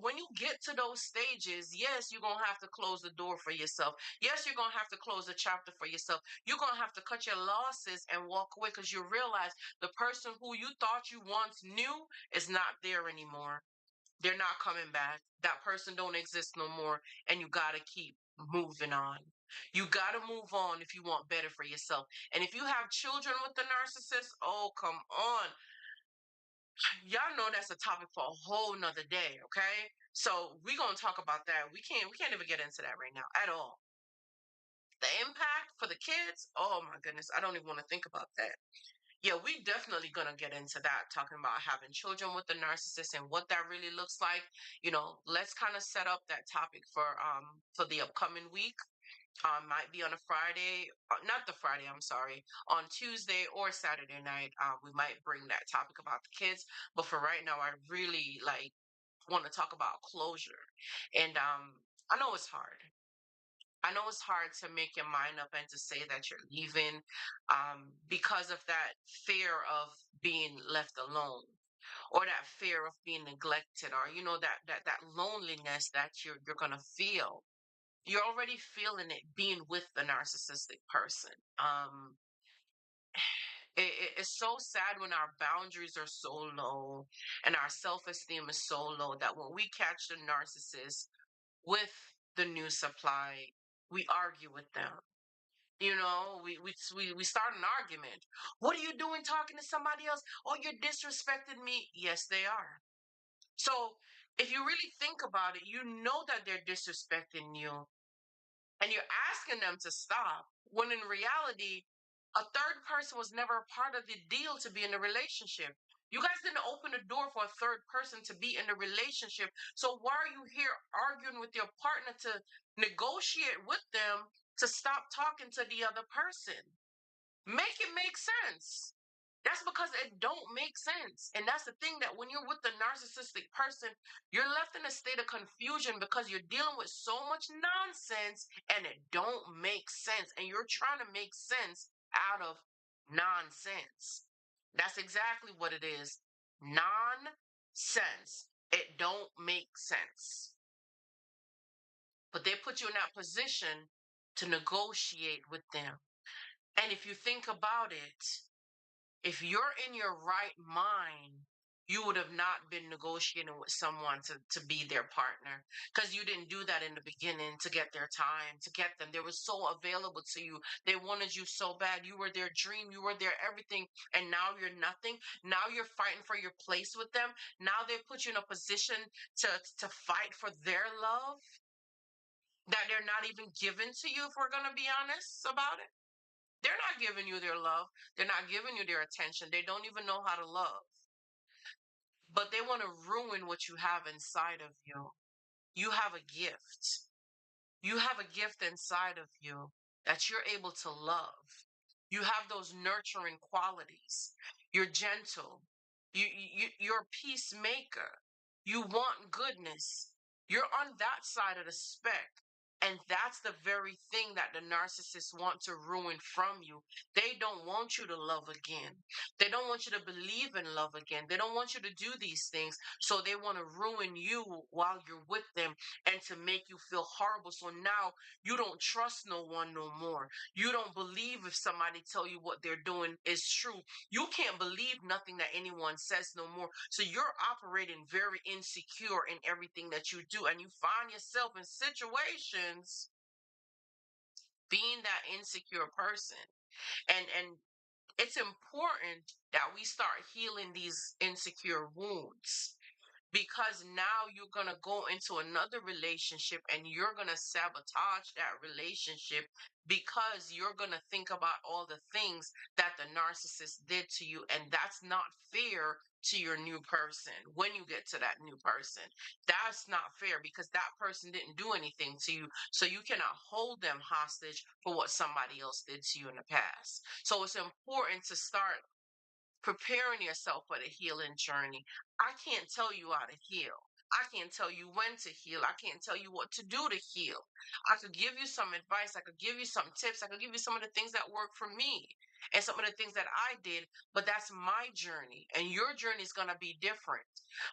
when you get to those stages, yes, you're going to have to close the door for yourself. Yes, you're going to have to close the chapter for yourself. You're going to have to cut your losses and walk away because you realize the person who you thought you once knew is not there anymore. They're not coming back. That person don't exist no more. And you got to keep moving on. You got to move on if you want better for yourself. And if you have children with the narcissist, oh, come on. Y'all know that's a topic for a whole nother day, okay? So we're gonna talk about that. We can't even get into that right now at all. The impact for the kids, oh my goodness, I don't even want to think about that. Yeah, we definitely gonna get into that, talking about having children with the narcissist and what that really looks like. Let's kind of set up that topic for the upcoming week. Might be on a Friday, not the Friday, I'm sorry, on Tuesday or Saturday night. We might bring that topic about the kids. But for right now, I really like want to talk about closure. And I know it's hard. I know it's hard to make your mind up and to say that you're leaving because of that fear of being left alone or that fear of being neglected or that loneliness that you're going to feel. You're already feeling it being with the narcissistic person. It's so sad when our boundaries are so low and our self-esteem is so low that when we catch the narcissist with the new supply, we argue with them. We start an argument. What are you doing talking to somebody else? Oh, you're disrespecting me. Yes, they are. So if you really think about it, you know that they're disrespecting you and you're asking them to stop when in reality a third person was never a part of the deal to be in a relationship. You guys didn't open the door for a third person to be in a relationship. So why are you here arguing with your partner to negotiate with them to stop talking to the other person? Make it make sense. That's because it don't make sense. And that's the thing, that when you're with the narcissistic person, you're left in a state of confusion because you're dealing with so much nonsense and it don't make sense. And you're trying to make sense out of nonsense. That's exactly what it is. Nonsense. It don't make sense. But they put you in that position to negotiate with them. And if you think about it, if you're in your right mind, you would have not been negotiating with someone to be their partner, because you didn't do that in the beginning to get their time, to get them. They were so available to you. They wanted you so bad. You were their dream. You were their everything. And now you're nothing. Now you're fighting for your place with them. Now they put you in a position to fight for their love that they're not even given to you, if we're going to be honest about it. They're not giving you their love. They're not giving you their attention. They don't even know how to love. But they want to ruin what you have inside of you. You have a gift. You have a gift inside of you that you're able to love. You have those nurturing qualities. You're gentle. You're a peacemaker. You want goodness. You're on that side of the spec. And that's the very thing that the narcissists want to ruin from you. They don't want you to love again. They don't want you to believe in love again. They don't want you to do these things. So they want to ruin you while you're with them and to make you feel horrible. So now you don't trust no one no more. You don't believe if somebody tell you what they're doing is true. You can't believe nothing that anyone says no more. So you're operating very insecure in everything that you do. And you find yourself in situations being that insecure person. And it's important that we start healing these insecure wounds, because now you're going to go into another relationship and you're going to sabotage that relationship because you're going to think about all the things that the narcissist did to you, and that's not fair to your new person. When you get to that new person, that's not fair because that person didn't do anything to you, so you cannot hold them hostage for what somebody else did to you in the past. So it's important to start preparing yourself for the healing journey. I can't tell you how to heal. I can't tell you when to heal. I can't tell you what to do to heal. I could give you some advice. I could give you some tips. I could give you some of the things that work for me and some of the things that I did, but that's my journey. And your journey is going to be different.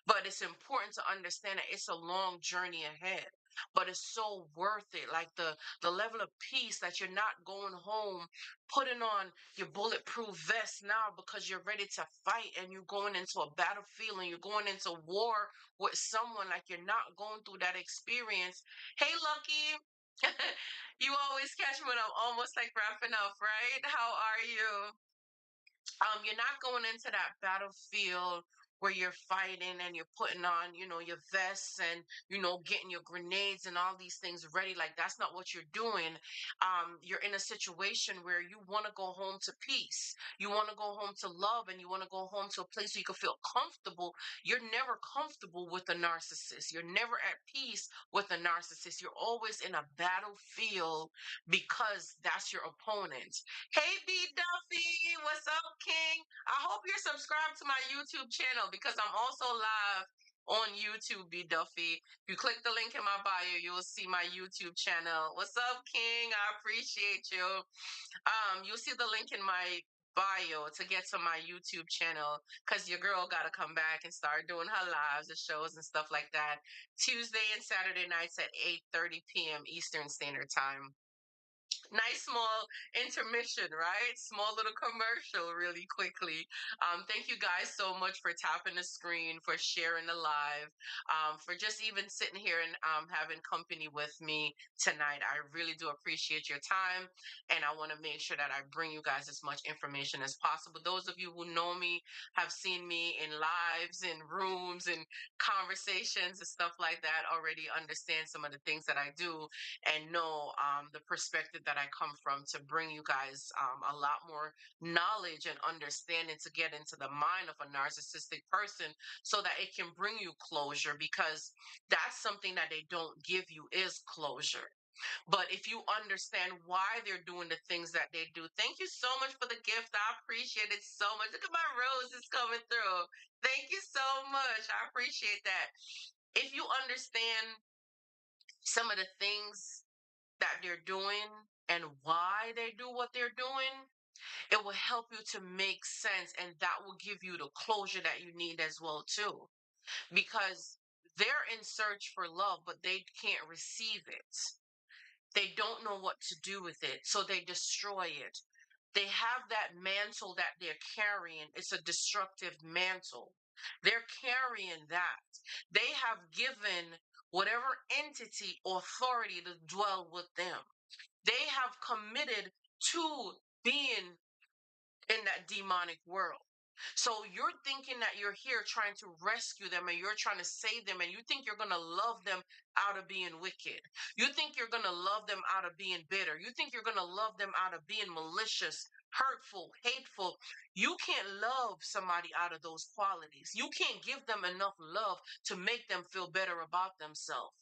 But it's important to understand that it's a long journey ahead. But it's so worth it. Like the level of peace that you're not going home putting on your bulletproof vest now because you're ready to fight and you're going into a battlefield and you're going into war with someone, like you're not going through that experience. Hey, Lucky. You always catch me when I'm almost like wrapping up, right? How are you? You're not going into that battlefield where you're fighting and you're putting on, your vests and, getting your grenades and all these things ready. Like, that's not what you're doing. You're in a situation where you want to go home to peace. You want to go home to love, and you want to go home to a place where you can feel comfortable. You're never comfortable with a narcissist. You're never at peace with a narcissist. You're always in a battlefield because that's your opponent. Hey, B Duffy, what's up, King? I hope you're subscribed to my YouTube channel because I'm also live on YouTube, B Duffy. If you click the link in my bio, you'll see my YouTube channel. What's up, King? I appreciate you. You'll see the link in my bio to get to my YouTube channel, because your girl got to come back and start doing her lives and shows and stuff like that. Tuesday and Saturday nights at 8:30 p.m. Eastern Standard Time. Nice small intermission, right? Small little commercial really quickly. Thank you guys so much for tapping the screen, for sharing the live, for just even sitting here and having company with me tonight. I really do appreciate your time, and I want to make sure that I bring you guys as much information as possible. Those of you who know me, have seen me in lives, in rooms, and conversations and stuff like that, already understand some of the things that I do and know the perspective that I come from, to bring you guys a lot more knowledge and understanding to get into the mind of a narcissistic person, so that it can bring you closure, because that's something that they don't give you, is closure. But if you understand why they're doing the things that they do, thank you so much for the gift. I appreciate it so much. Look at my roses coming through. Thank you so much. I appreciate that. If you understand some of the things that they're doing and why they do what they're doing, it will help you to make sense, and that will give you the closure that you need as well too, because they're in search for love but they can't receive it. They don't know what to do with it, so they destroy it. They have that mantle that they're carrying. It's a destructive mantle. They're carrying that. They have given whatever entity authority to dwell with them. They have committed to being in that demonic world. So you're thinking that you're here trying to rescue them and you're trying to save them, and you think you're going to love them out of being wicked. You think you're going to love them out of being bitter. You think you're going to love them out of being malicious, hurtful, hateful. You can't love somebody out of those qualities. You can't give them enough love to make them feel better about themselves.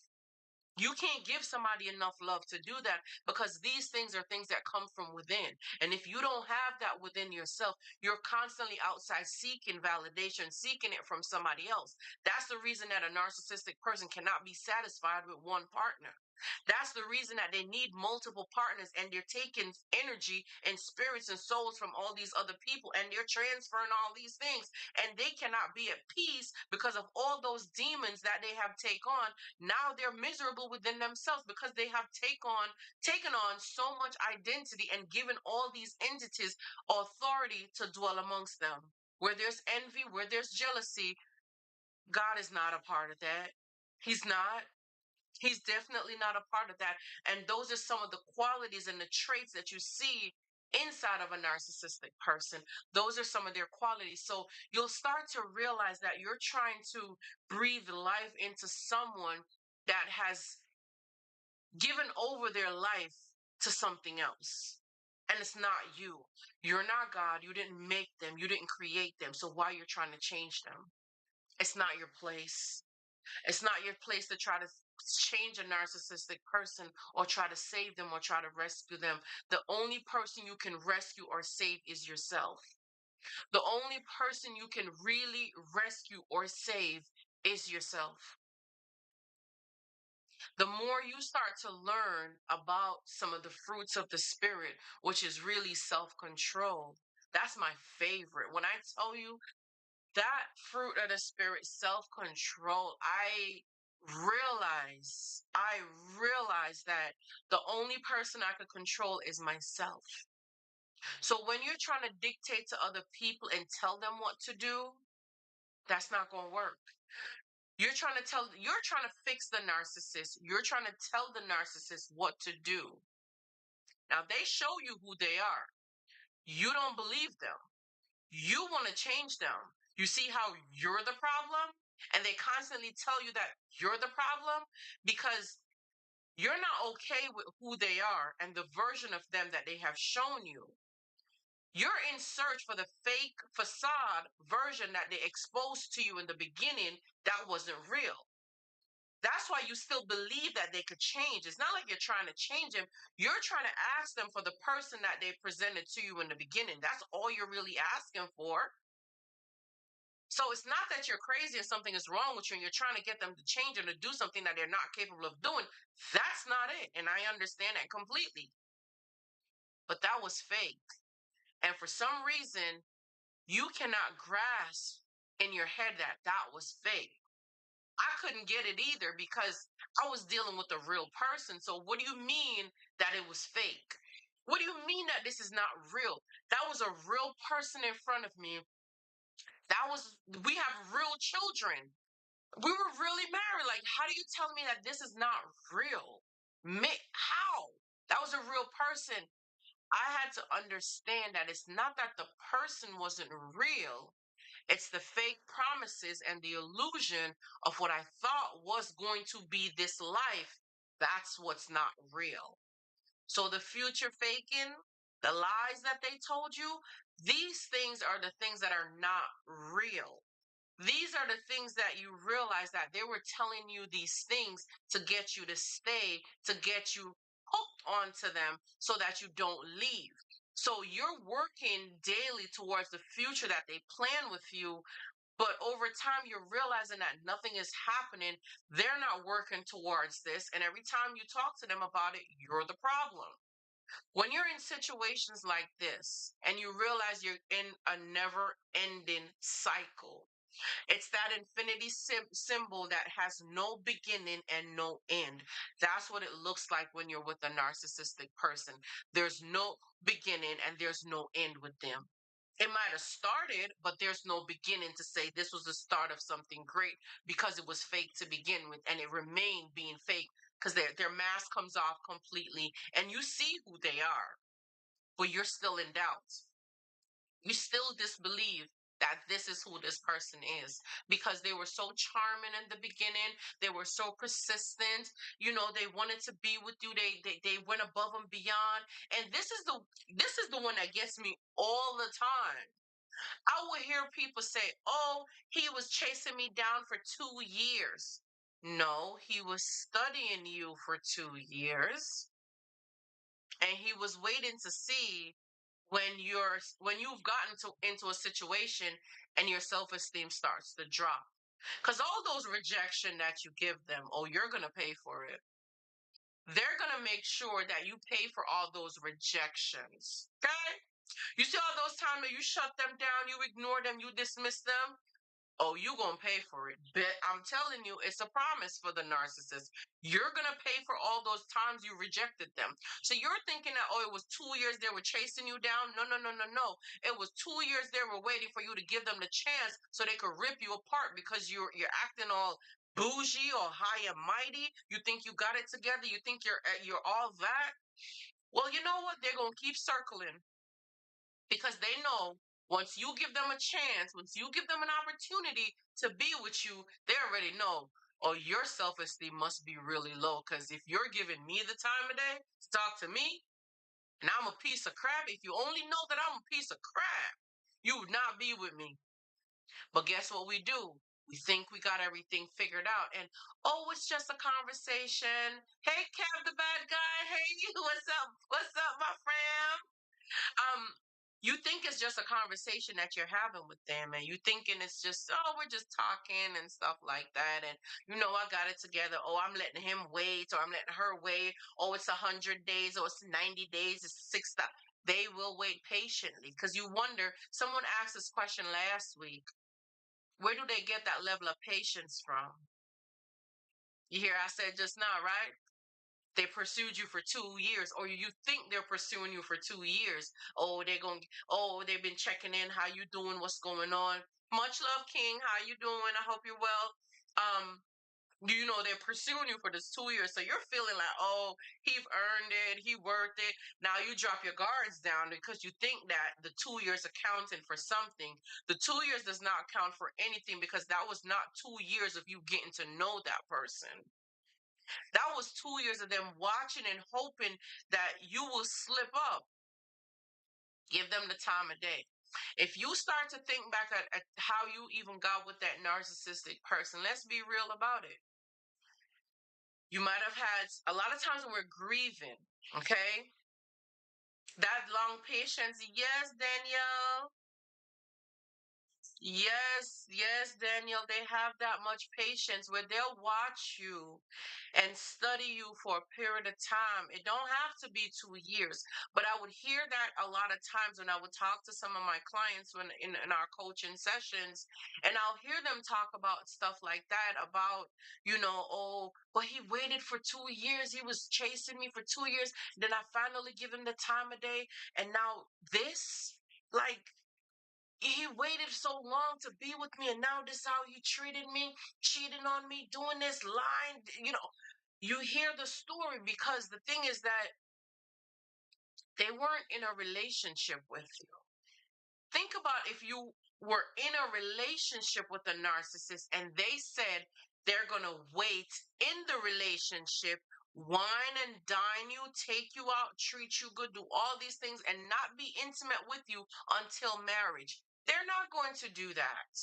You can't give somebody enough love to do that, because these things are things that come from within. And if you don't have that within yourself, you're constantly outside seeking validation, seeking it from somebody else. That's the reason that a narcissistic person cannot be satisfied with one partner. That's the reason that they need multiple partners, and they're taking energy and spirits and souls from all these other people, and they're transferring all these things, and they cannot be at peace because of all those demons that they have taken on. Now they're miserable within themselves because they have taken on so much identity and given all these entities authority to dwell amongst them. Where there's envy, where there's jealousy, God is not a part of that. He's not. He's definitely not a part of that. And those are some of the qualities and the traits that you see inside of a narcissistic person. Those are some of their qualities. So you'll start to realize that you're trying to breathe life into someone that has given over their life to something else. And it's not you. You're not God. You didn't make them. You didn't create them. So why you're trying to change them? It's not your place. It's not your place to try to change a narcissistic person or try to save them or try to rescue them. The only person you can rescue or save is yourself. The only person you can really rescue or save is yourself. The more you start to learn about some of the fruits of the spirit, which is really self control, that's my favorite. When I tell you that fruit of the spirit, self control, I realize that the only person I could control is myself. So when you're trying to dictate to other people and tell them what to do, that's not going to work. You're trying to fix the narcissist. You're trying to tell the narcissist what to do. Now they show you who they are. You don't believe them. You want to change them. You see how you're the problem? And they constantly tell you that you're the problem because you're not okay with who they are and the version of them that they have shown you. You're in search for the fake facade version that they exposed to you in the beginning that wasn't real. That's why you still believe that they could change. It's not like you're trying to change them. You're trying to ask them for the person that they presented to you in the beginning. That's all you're really asking for. So it's not that you're crazy and something is wrong with you and you're trying to get them to change and to do something that they're not capable of doing. That's not it. And I understand that completely. But that was fake. And for some reason, you cannot grasp in your head that that was fake. I couldn't get it either because I was dealing with a real person. So what do you mean that it was fake? What do you mean that this is not real? That was a real person in front of me. We have real children. We were really married. Like, how do you tell me that this is not real? How? That was a real person. I had to understand that it's not that the person wasn't real. It's the fake promises and the illusion of what I thought was going to be this life. That's what's not real. So the future faking, the lies that they told you, these things are the things that are not real. These are the things that you realize that they were telling you these things to get you to stay, to get you onto them so that you don't leave. So you're working daily towards the future that they plan with you, but over time you're realizing that nothing is happening. They're not working towards this, and every time you talk to them about it, you're the problem. When you're in situations like this and you realize you're in a never ending cycle, it's that infinity symbol that has no beginning and no end. That's what it looks like when you're with a narcissistic person. There's no beginning and there's no end with them. It might have started, but there's no beginning to say this was the start of something great, because it was fake to begin with and it remained being fake because their mask comes off completely and you see who they are, but you're still in doubt. You still disbelieve that this is who this person is, because they were so charming in the beginning. They were so persistent. They wanted to be with you. They went above and beyond. And this is the one that gets me all the time. I will hear people say, "Oh, he was chasing me down for 2 years." No, he was studying you for 2 years, and he was waiting to see when you've gotten into a situation and your self-esteem starts to drop, because all those rejection that you give them, oh, you're going to pay for it. They're going to make sure that you pay for all those rejections. Okay, you see all those times that you shut them down, you ignore them, you dismiss them. Oh, you gonna pay for it. But I'm telling you, it's a promise for the narcissist. You're gonna pay for all those times you rejected them. So you're thinking that, oh, it was 2 years they were chasing you down. No, no, no, no, no. It was 2 years they were waiting for you to give them the chance so they could rip you apart, because you're acting all bougie or high and mighty. You think you got it together. You think you're all that. Well, you know what? They're gonna keep circling, because they know once you give them a chance, once you give them an opportunity to be with you, they already know, oh, your self esteem must be really low. Because if you're giving me the time of day to talk to me and I'm a piece of crap, if you only know that I'm a piece of crap, you would not be with me. But guess what we do? We think we got everything figured out. And oh, it's just a conversation. Hey, Kev, the bad guy. Hey, what's up? What's up, my friend? um you think it's just a conversation that you're having with them, and you thinking it's just, oh, we're just talking and stuff like that, and I got it together. Oh, I'm letting him wait, or I'm letting her wait. Oh, it's 100 days, or it's 90 days, it's six. They will wait patiently, because you wonder. Someone asked this question last week: where do they get that level of patience from? You hear I said just now, right? They pursued you for 2 years, or you think they're pursuing you for 2 years. Oh, they've been checking in. How you doing? What's going on? Much love, King. How you doing? I hope you're well. Um, they're pursuing you for this 2 years. So you're feeling like, oh, he earned it, he worth it. Now you drop your guards down because you think that the 2 years accounting for something. The 2 years does not count for anything, because that was not 2 years of you getting to know that person. That was 2 years of them watching and hoping that you will slip up. Give them the time of day. If you start to think back at how you even got with that narcissistic person, let's be real about it. You might have had a lot of times when we're grieving, okay? That long patience. Yes, Danielle. Yes, yes, Daniel, they have that much patience where they'll watch you and study you for a period of time. It don't have to be 2 years, but I would hear that a lot of times when I would talk to some of my clients when in our coaching sessions, and I'll hear them talk about stuff like that about, oh, but he waited for 2 years. He was chasing me for 2 years. Then I finally give him the time of day. And now this, like, he waited so long to be with me, and now this is how he treated me, cheating on me, doing this, lying. You hear the story, because the thing is that they weren't in a relationship with you. Think about if you were in a relationship with a narcissist and they said they're going to wait in the relationship, wine and dine you, take you out, treat you good, do all these things, and not be intimate with you until marriage. They're not going to do that.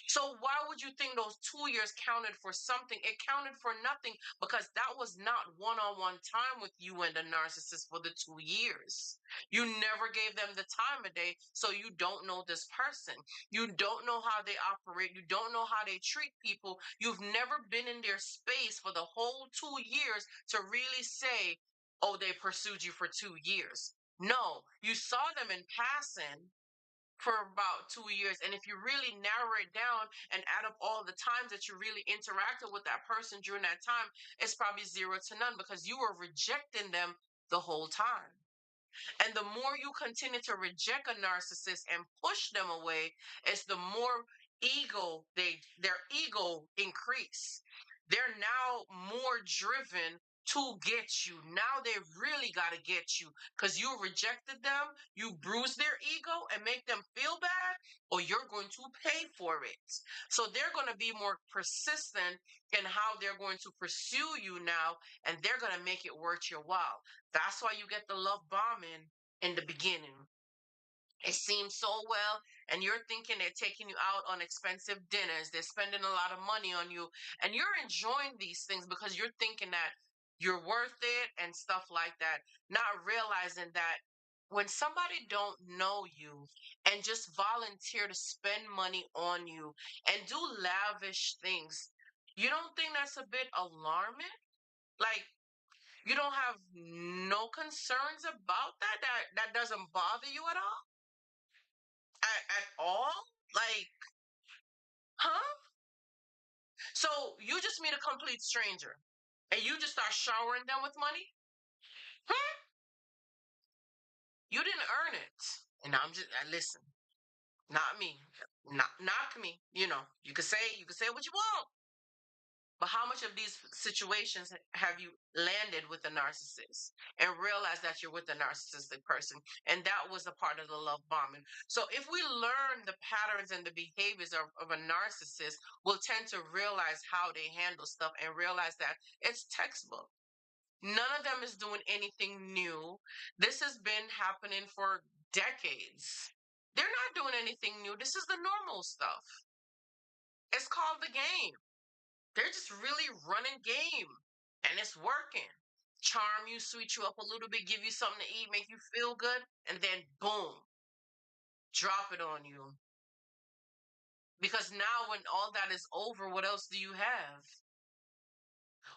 So why would you think those 2 years counted for something? It counted for nothing because that was not one-on-one time with you and the narcissist for the 2 years. You never gave them the time of day, so you don't know this person. You don't know how they operate. You don't know how they treat people. You've never been in their space for the whole 2 years to really say, oh, they pursued you for 2 years. No, you saw them in passing for about 2 years. And if you really narrow it down and add up all the times that you really interacted with that person during that time, it's probably zero to none because you were rejecting them the whole time. And the more you continue to reject a narcissist and push them away, it's the more their ego increase. They're now more driven to get you. Now they really got to get you because you rejected them, you bruise their ego and make them feel bad, or you're going to pay for it. So they're going to be more persistent in how they're going to pursue you now, and they're going to make it worth your while. That's why you get the love bombing in the beginning. It seems so well, and you're thinking they're taking you out on expensive dinners, they're spending a lot of money on you, and you're enjoying these things because you're thinking that you're worth it and stuff like that, not realizing that when somebody don't know you and just volunteer to spend money on you and do lavish things, you don't think that's a bit alarming? Like, you don't have no concerns about that doesn't bother you at all? At all? Like, huh? So you just meet a complete stranger and you just start showering them with money? Huh? You didn't earn it. And I'm just listen, not me. Not knock me. You can say what you want. But how much of these situations have you landed with a narcissist and realized that you're with a narcissistic person? And that was a part of the love bombing. So if we learn the patterns and the behaviors of a narcissist, we'll tend to realize how they handle stuff and realize that it's textbook. None of them is doing anything new. This has been happening for decades. They're not doing anything new. This is the normal stuff. It's called the game. They're just really running game and it's working. Charm you, sweet you up a little bit, give you something to eat, make you feel good, and then boom, drop it on you. Because now, when all that is over, what else do you have?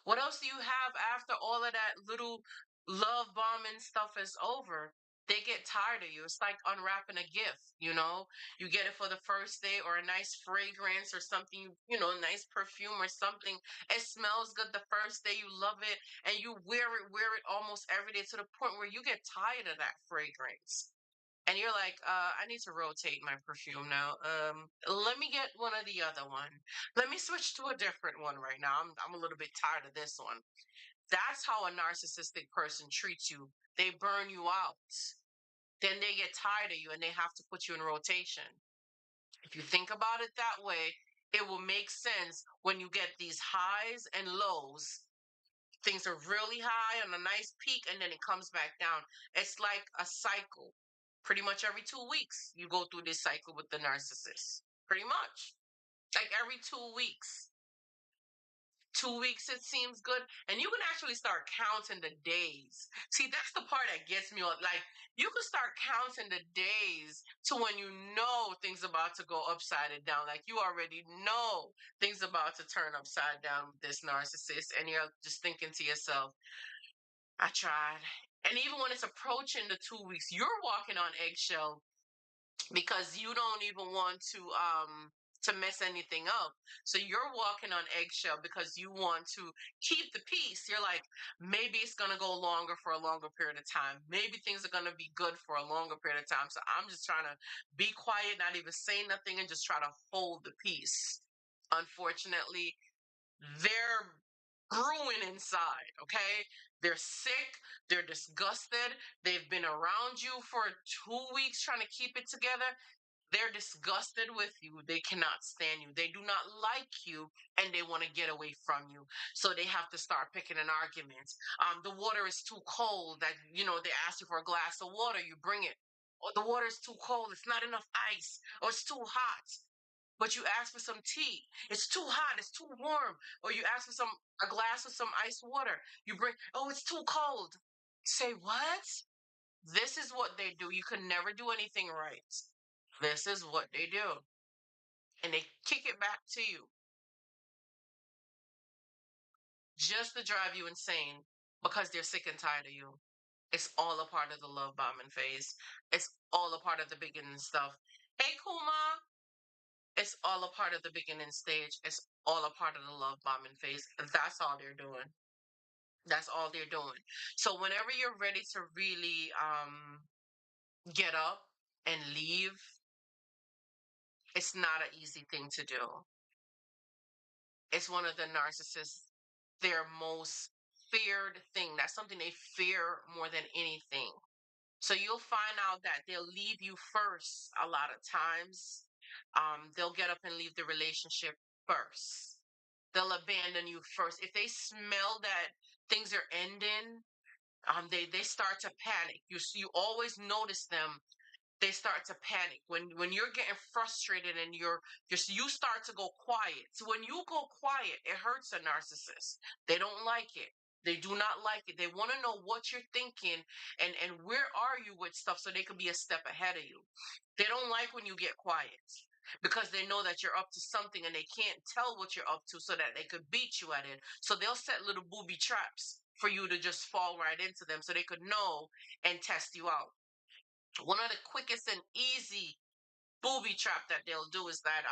What else do you have after all of that little love bombing stuff is over? They get tired of you. It's like unwrapping a gift, you know? You get it for the first day or a nice fragrance or something, nice perfume or something. It smells good the first day. You love it and you wear it almost every day to the point where you get tired of that fragrance. And you're like, I need to rotate my perfume now. Let me get one of the other one. Let me switch to a different one right now. I'm a little bit tired of this one. That's how a narcissistic person treats you. They burn you out. Then they get tired of you and they have to put you in rotation. If you think about it that way, it will make sense when you get these highs and lows. Things are really high on a nice peak and then it comes back down. It's like a cycle. Pretty much every 2 weeks, you go through this cycle with the narcissist. Pretty much. Like every 2 weeks. 2 weeks, it seems good. And you can actually start counting the days. See, that's the part that gets me on. Like, you can start counting the days to when you know things about to go upside and down. Like, you already know things about to turn upside down with this narcissist. And you're just thinking to yourself, I tried. And even when it's approaching the 2 weeks, you're walking on eggshell because you don't even want to mess anything up. So you're walking on eggshell because you want to keep the peace. You're like, maybe it's gonna go longer for a longer period of time. Maybe things are gonna be good for a longer period of time. So I'm just trying to be quiet, not even say nothing, and just try to hold the peace. Unfortunately, they're brewing inside, okay? They're sick, they're disgusted, they've been around you for 2 weeks trying to keep it together. They're disgusted with you. They cannot stand you. They do not like you and they want to get away from you. So they have to start picking an argument. The water is too cold that, they ask you for a glass of water. You bring it. Or the water is too cold. It's not enough ice. Or it's too hot. but you ask for some tea. It's too hot, it's too warm. Or you ask for a glass of some ice water. You bring, oh, it's too cold. Say what? This is what they do. You can never do anything right. This is what they do. And they kick it back to you just to drive you insane because they're sick and tired of you. It's all a part of the love bombing phase. It's all a part of the beginning stuff. Hey, Kuma. It's all a part of the beginning stage. It's all a part of the love bombing phase. That's all they're doing. That's all they're doing. So whenever you're ready to really get up and leave, it's not an easy thing to do. It's one of the narcissists, their most feared thing. That's something they fear more than anything. So you'll find out that they'll leave you first a lot of times. They'll get up and leave the relationship first. They'll abandon you first. If they smell that things are ending, they start to panic. You always notice them. They start to panic when you're getting frustrated and you start to go quiet. So when you go quiet, it hurts a narcissist. They don't like it. They do not like it. They want to know what you're thinking and where are you with stuff so they could be a step ahead of you. They don't like when you get quiet because they know that you're up to something and they can't tell what you're up to so that they could beat you at it. So they'll set little booby traps for you to just fall right into them so they could know and test you out. One of the quickest and easy booby trap that they'll do is that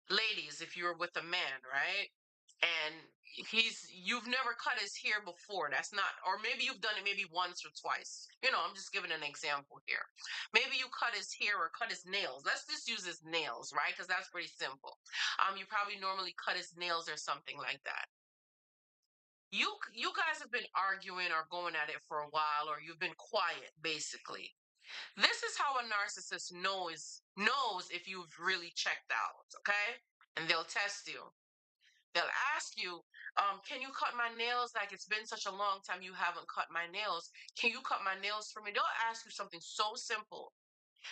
ladies, if you're with a man, right? And you've never cut his hair before. That's not, or maybe you've done it maybe once or twice. I'm just giving an example here. Maybe you cut his hair or cut his nails. Let's just use his nails, right? Because that's pretty simple. You probably normally cut his nails or something like that. You guys have been arguing or going at it for a while, or you've been quiet, basically. This is how a narcissist knows if you've really checked out, okay? And they'll test you. They'll ask you, can you cut my nails? Like it's been such a long time you haven't cut my nails. Can you cut my nails for me? They'll ask you something so simple.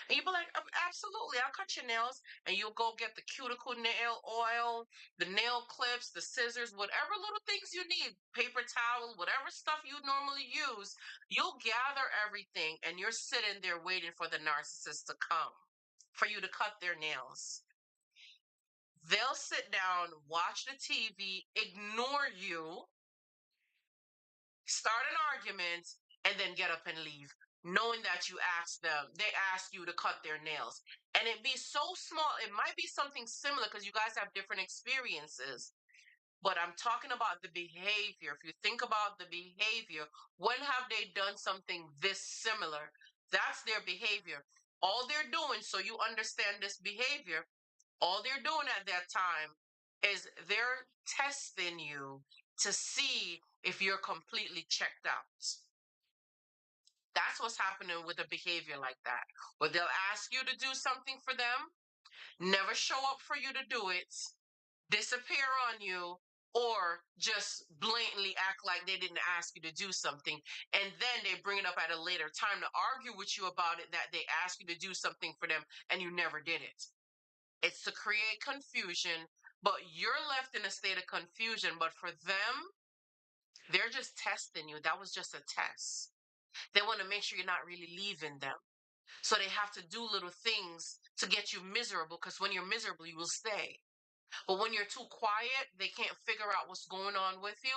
And you'll be like, absolutely, I'll cut your nails. And you'll go get the cuticle nail oil, the nail clips, the scissors, whatever little things you need, paper towel, whatever stuff you normally use. You'll gather everything and you're sitting there waiting for the narcissist to come for you to cut their nails. They'll sit down, watch the TV, ignore you, start an argument, and then get up and leave, knowing that they asked you to cut their nails. And it be so small, it might be something similar because you guys have different experiences. But I'm talking about the behavior. If you think about the behavior, when have they done something this similar? That's their behavior. All they're doing, so you understand this behavior, all they're doing at that time is they're testing you to see if you're completely checked out. That's what's happening with a behavior like that, where they'll ask you to do something for them, never show up for you to do it, disappear on you, or just blatantly act like they didn't ask you to do something. And then they bring it up at a later time to argue with you about it that they asked you to do something for them and you never did it. It's to create confusion, but you're left in a state of confusion. But for them, they're just testing you. That was just a test. They want to make sure you're not really leaving them. So they have to do little things to get you miserable because when you're miserable, you will stay. But when you're too quiet, they can't figure out what's going on with you.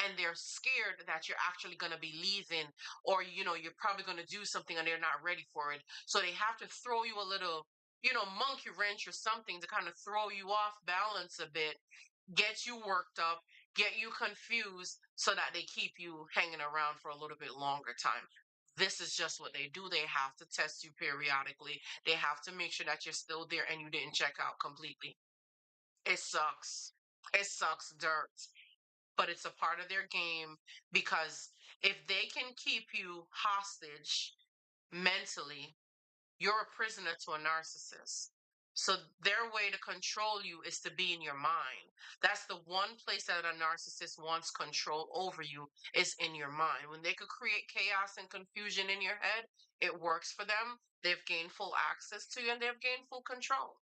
And they're scared that you're actually going to be leaving or, you're probably going to do something and they're not ready for it. So they have to throw you a little, monkey wrench or something to kind of throw you off balance a bit, get you worked up, get you confused so that they keep you hanging around for a little bit longer time. This is just what they do. They have to test you periodically. They have to make sure that you're still there and you didn't check out completely. It sucks. It sucks dirt, but it's a part of their game because if they can keep you hostage mentally, you're a prisoner to a narcissist. So their way to control you is to be in your mind. That's the one place that a narcissist wants control over you is in your mind. When they could create chaos and confusion in your head, it works for them. They've gained full access to you and they've gained full control.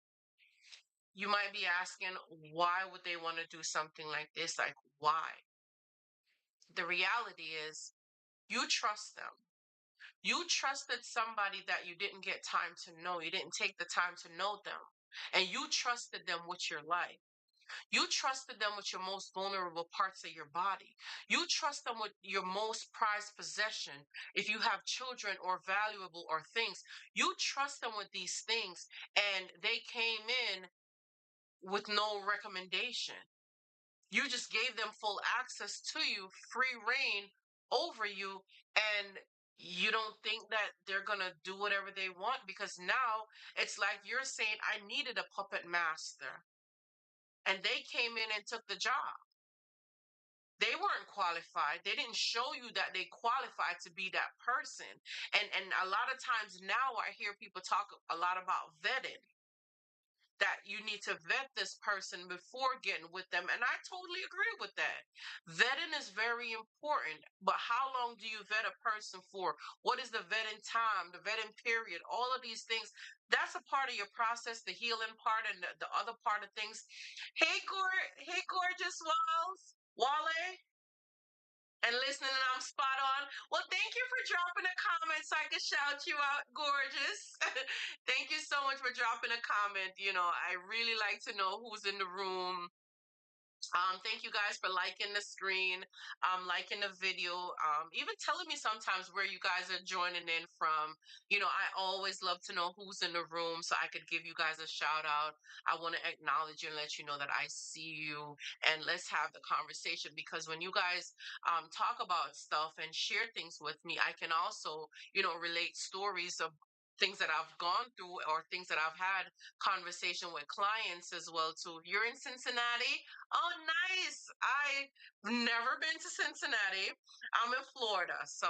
You might be asking, why would they want to do something like this? Like, why? The reality is, you trust them. You trusted somebody that you didn't get time to know. You didn't take the time to know them. And you trusted them with your life. You trusted them with your most vulnerable parts of your body. You trust them with your most prized possession. If you have children or valuable or things, you trust them with these things. And they came in with no recommendation. You just gave them full access to you, free reign over you, and you don't think that they're going to do whatever they want, because now it's like you're saying, I needed a puppet master, and they came in and took the job. They weren't qualified. They didn't show you that they qualified to be that person. And a lot of times now I hear people talk a lot about vetting, that you need to vet this person before getting with them. And I totally agree with that. Vetting is very important. But how long do you vet a person for? What is the vetting time, the vetting period? All of these things, that's a part of your process, the healing part, and the other part of things. Hey, gorgeous Walls. Wale, and listening, and I'm spot on. Well, thank you for dropping a comment so I can shout you out, gorgeous. Thank you so much for dropping a comment. I really like to know who's in the room. Thank you guys for liking the screen, liking the video, even telling me sometimes where you guys are joining in from. I always love to know who's in the room so I could give you guys a shout out. I want to acknowledge you and let you know that I see you, and let's have the conversation, because when you guys talk about stuff and share things with me, I can also, relate stories of things that I've gone through or things that I've had conversation with clients as well too. You're in Cincinnati. Oh, nice. I've never been to Cincinnati. I'm in Florida. So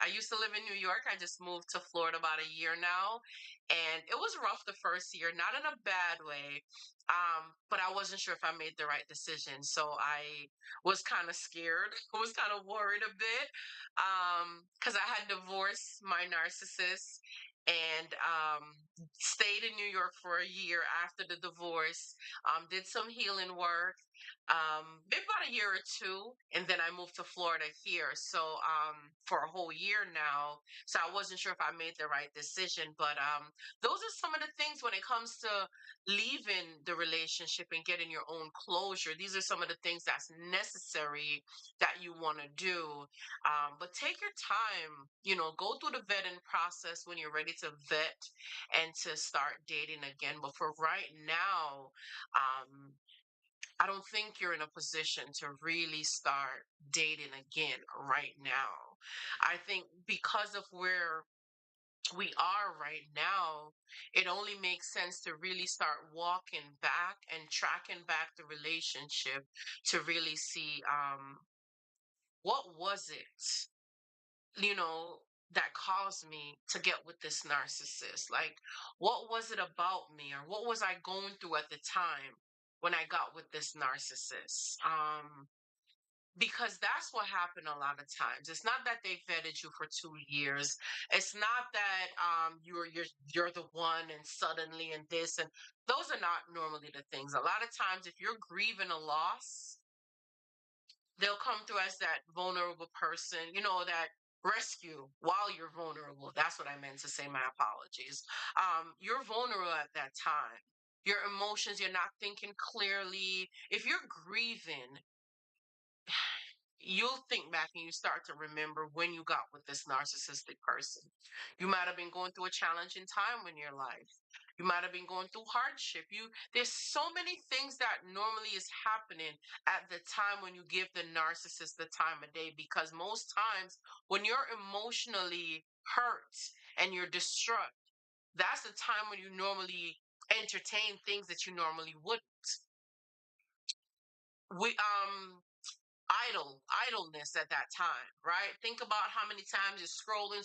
I used to live in New York. I just moved to Florida about a year now. And it was rough the first year, not in a bad way. But I wasn't sure if I made the right decision. So I was kind of scared. I was kind of worried a bit. Because I had divorced my narcissist and stayed in New York for a year after the divorce, did some healing work, maybe about a year or two, and then I moved to Florida here. So for a whole year now. So I wasn't sure if I made the right decision, but those are some of the things when it comes to leaving the relationship and getting your own closure. These are some of the things that's necessary that you want to do. But take your time, go through the vetting process when you're ready to vet and to start dating again. But for right now, um, I don't think you're in a position to really start dating again right now. I think because of where we are right now, it only makes sense to really start walking back and tracking back the relationship to really see what was it, you know, that caused me to get with this narcissist? Like, what was it about me, or what was I going through at the time when I got with this narcissist? Because that's what happened a lot of times. It's not that they vetted you for 2 years. It's not that you're the one and suddenly and this and those are not normally the things. A lot of times, if you're grieving a loss, they'll come through as that vulnerable person, that rescue while you're vulnerable. That's what I meant to say. My apologies. You're vulnerable at that time. Your emotions, you're not thinking clearly. If you're grieving, you'll think back and you start to remember when you got with this narcissistic person. You might have been going through a challenging time in your life. You might have been going through hardship. There's so many things that normally is happening at the time when you give the narcissist the time of day, because most times when you're emotionally hurt and you're distraught, that's the time when you normally entertain things that you normally wouldn't. We idleness at that time, right? Think about how many times you're scrolling,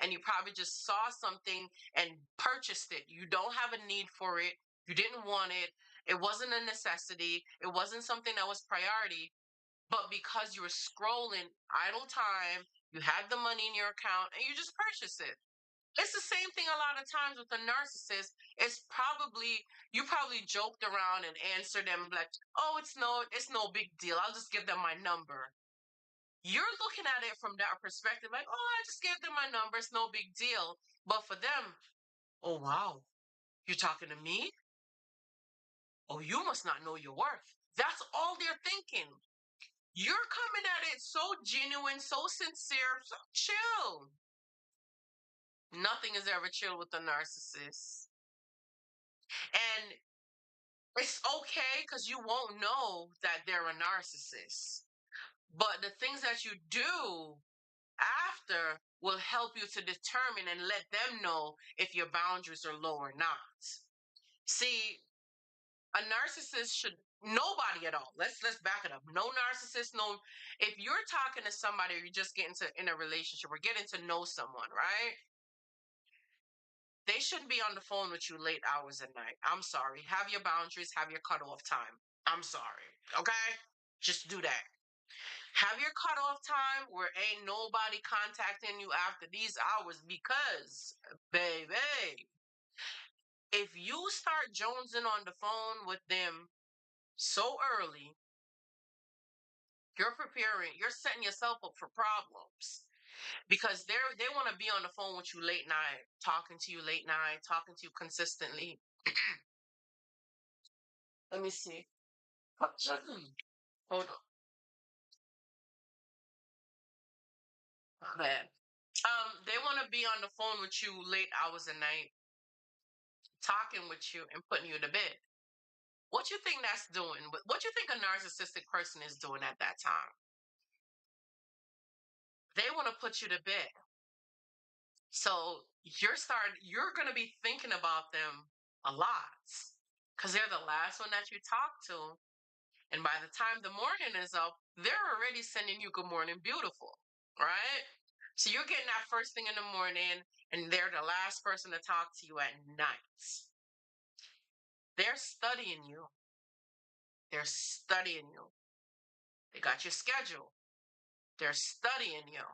and you probably just saw something and purchased it. You don't have a need for it. You didn't want it. It wasn't a necessity. It wasn't something that was priority. But because you were scrolling idle time, you had the money in your account and you just purchased it. It's the same thing a lot of times with a narcissist. It's probably you probably joked around and answered them like, "Oh, it's no big deal. I'll just give them my number." You're looking at it from that perspective, like, "Oh, I just gave them my number. It's no big deal." But for them, "Oh wow, you're talking to me? Oh, you must not know your worth." That's all they're thinking. You're coming at it so genuine, so sincere, so chill. Nothing is ever chill with a narcissist. And it's okay because you won't know that they're a narcissist. But the things that you do after will help you to determine and let them know if your boundaries are low or not. See, a narcissist should nobody at all. Let's back it up. No narcissist, no if you're talking to somebody or you're just getting to in a relationship or getting to know someone, right? They shouldn't be on the phone with you late hours at night. I'm sorry. Have your boundaries, have your cutoff time. I'm sorry. Okay? Just do that. Have your cutoff time where ain't nobody contacting you after these hours because, baby, if you start jonesing on the phone with them so early, you're setting yourself up for problems because they want to be on the phone with you late night, talking to you late night, talking to you consistently. Let me see. Hold on, man. They want to be on the phone with you late hours of night, talking with you and putting you to bed. What you think that's doing? What you think a narcissistic person is doing at that time? They want to put you to bed. So you're gonna be thinking about them a lot because they're the last one that you talk to. And by the time the morning is up, they're already sending you good morning, beautiful, right? So you're getting that first thing in the morning, and they're the last person to talk to you at night. They're studying you. They're studying you. They got your schedule. They're studying you.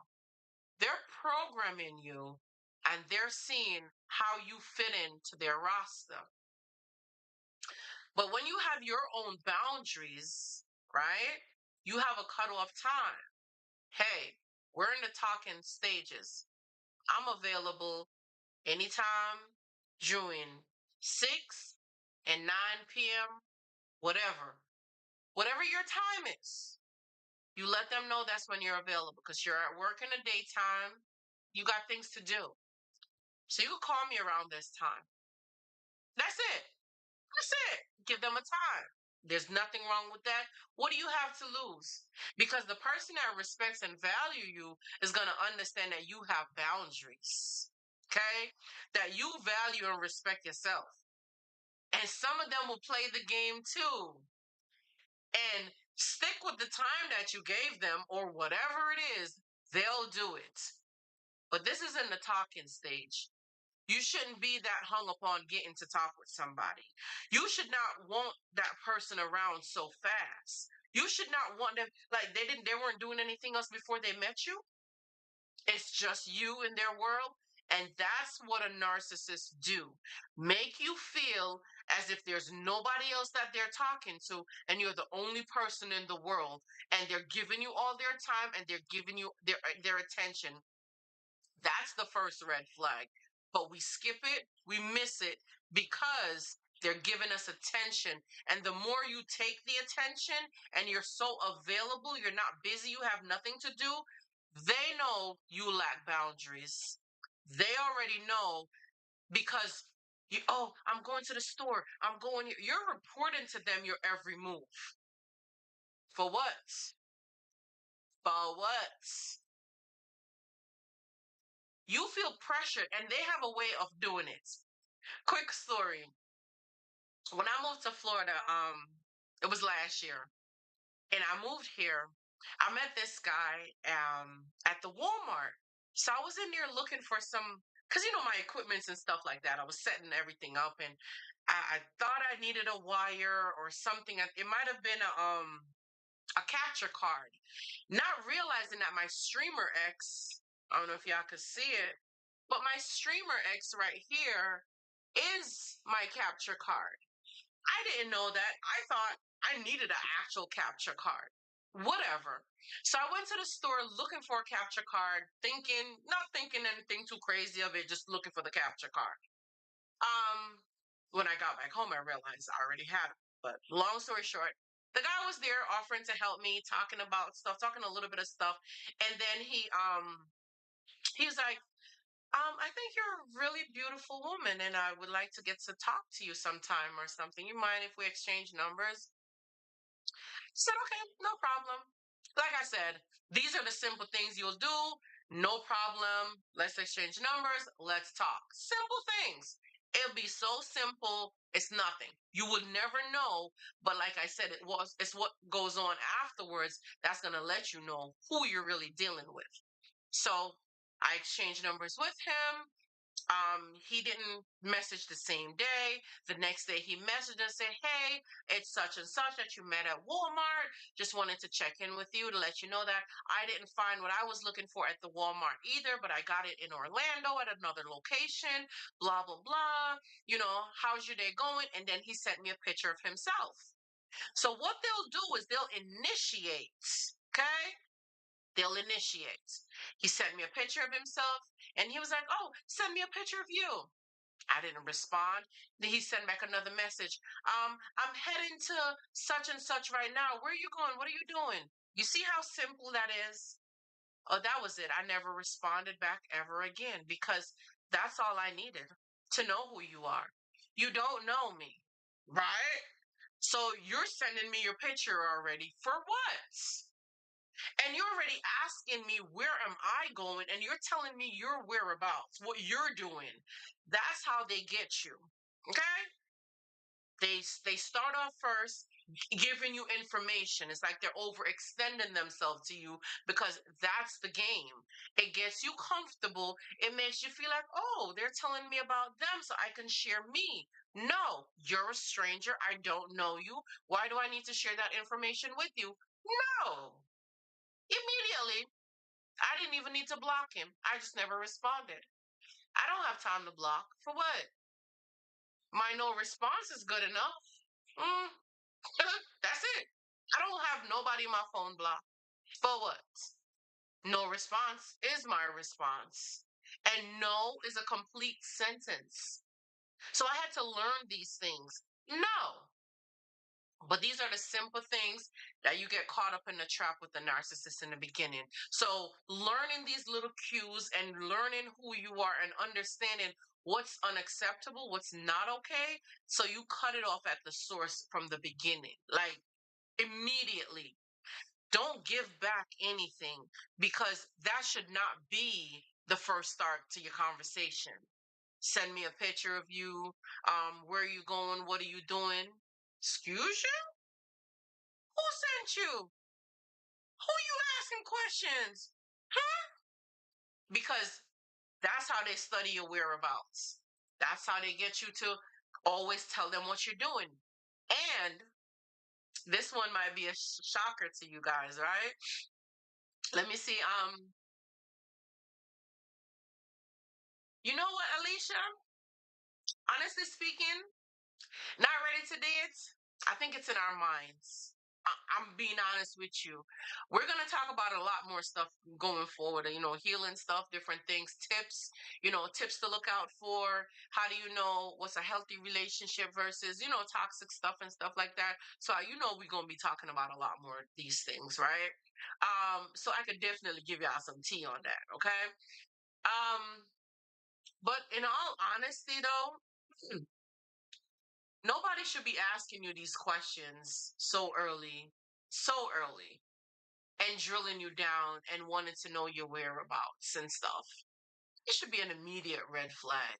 They're programming you, and they're seeing how you fit into their roster. But when you have your own boundaries, right? You have a cutoff time. Hey, we're in the talking stages. I'm available anytime during 6 and 9 p.m., whatever. Whatever your time is, you let them know that's when you're available because you're at work in the daytime. You got things to do. So you can call me around this time. That's it. That's it. Give them a time. There's nothing wrong with that. What do you have to lose? Because the person that respects and value you is going to understand that you have boundaries. Okay? That you value and respect yourself. And some of them will play the game too and stick with the time that you gave them or whatever it is, they'll do it. But this is in the talking stage. You shouldn't be that hung upon getting to talk with somebody. You should not want that person around so fast. You should not want them like they weren't doing anything else before they met you. It's just you in their world. And that's what a narcissist do. Make you feel as if there's nobody else that they're talking to and you're the only person in the world and they're giving you all their time and they're giving you their attention. That's the first red flag. But we skip it, we miss it because they're giving us attention. And the more you take the attention and you're so available, you're not busy, you have nothing to do, they know you lack boundaries. They already know because oh, I'm going to the store. I'm going here. You're reporting to them your every move. For what? For what? You feel pressured and they have a way of doing it. Quick story. When I moved to Florida, it was last year, and I moved here. I met this guy at the Walmart. So I was in there looking for some, because my equipments and stuff like that. I was setting everything up, and I thought I needed a wire or something. It might have been a capture card. Not realizing that my streamer X, I don't know if y'all could see it. But my streamer X right here is my capture card. I didn't know that. I thought I needed an actual capture card. Whatever. So I went to the store looking for a capture card, not thinking anything too crazy of it, just looking for the capture card. Um, when I got back home, I realized I already had it. But long story short, the guy was there offering to help me, talking about stuff, talking a little bit of stuff, and then he was like, I think you're a really beautiful woman, and I would like to get to talk to you sometime or something. You mind if we exchange numbers? I said, okay, no problem. Like I said, these are the simple things you'll do. No problem. Let's exchange numbers. Let's talk. Simple things. It'll be so simple. It's nothing. You would never know. But like I said, it's what goes on afterwards that's gonna let you know who you're really dealing with. So I exchanged numbers with him. He didn't message the same day. The next day he messaged and said, hey, it's such and such that you met at Walmart. Just wanted to check in with you to let you know that I didn't find what I was looking for at the Walmart either, but I got it in Orlando at another location, blah, blah, blah. How's your day going? And then he sent me a picture of himself. So what they'll do is they'll initiate, okay? They'll initiate. He sent me a picture of himself and he was like, oh, send me a picture of you. I didn't respond. Then he sent back another message. I'm heading to such and such right now. Where are you going? What are you doing? You see how simple that is? Oh, that was it. I never responded back ever again because that's all I needed to know who you are. You don't know me, right? So you're sending me your picture already for what? And you're already asking me where am I going, and you're telling me your whereabouts, what you're doing. That's how they get you. Okay? They start off first giving you information. It's like they're overextending themselves to you because that's the game. It gets you comfortable. It makes you feel like, oh, they're telling me about them so I can share me. No, you're a stranger. I don't know you. Why do I need to share that information with you? No. Immediately, I didn't even need to block him. I just never responded. I don't have time to block. For what? My no response is good enough. Mm, that's it. I don't have nobody in my phone blocked. For what? No response is my response. And no is a complete sentence. So I had to learn these things. No. But these are the simple things that you get caught up in the trap with the narcissist in the beginning. So, learning these little cues and learning who you are and understanding what's unacceptable, what's not okay. So, you cut it off at the source from the beginning, like immediately. Don't give back anything because that should not be the first start to your conversation. Send me a picture of you. Where are you going? What are you doing? Excuse you? Who sent you? Who you asking questions? Huh? Because that's how they study your whereabouts. That's how they get you to always tell them what you're doing. And this one might be a shocker to you guys, right? Let me see. You know what, Alicia? Honestly speaking, not ready to dance. I think it's in our minds. I'm being honest with you. We're going to talk about a lot more stuff going forward, healing stuff, different things, tips, tips to look out for. How do you know what's a healthy relationship versus, toxic stuff and stuff like that? So, we're going to be talking about a lot more of these things, right? So I could definitely give y'all some tea on that, okay? Um, but in all honesty, though, nobody should be asking you these questions so early, and drilling you down and wanting to know your whereabouts and stuff. It should be an immediate red flag.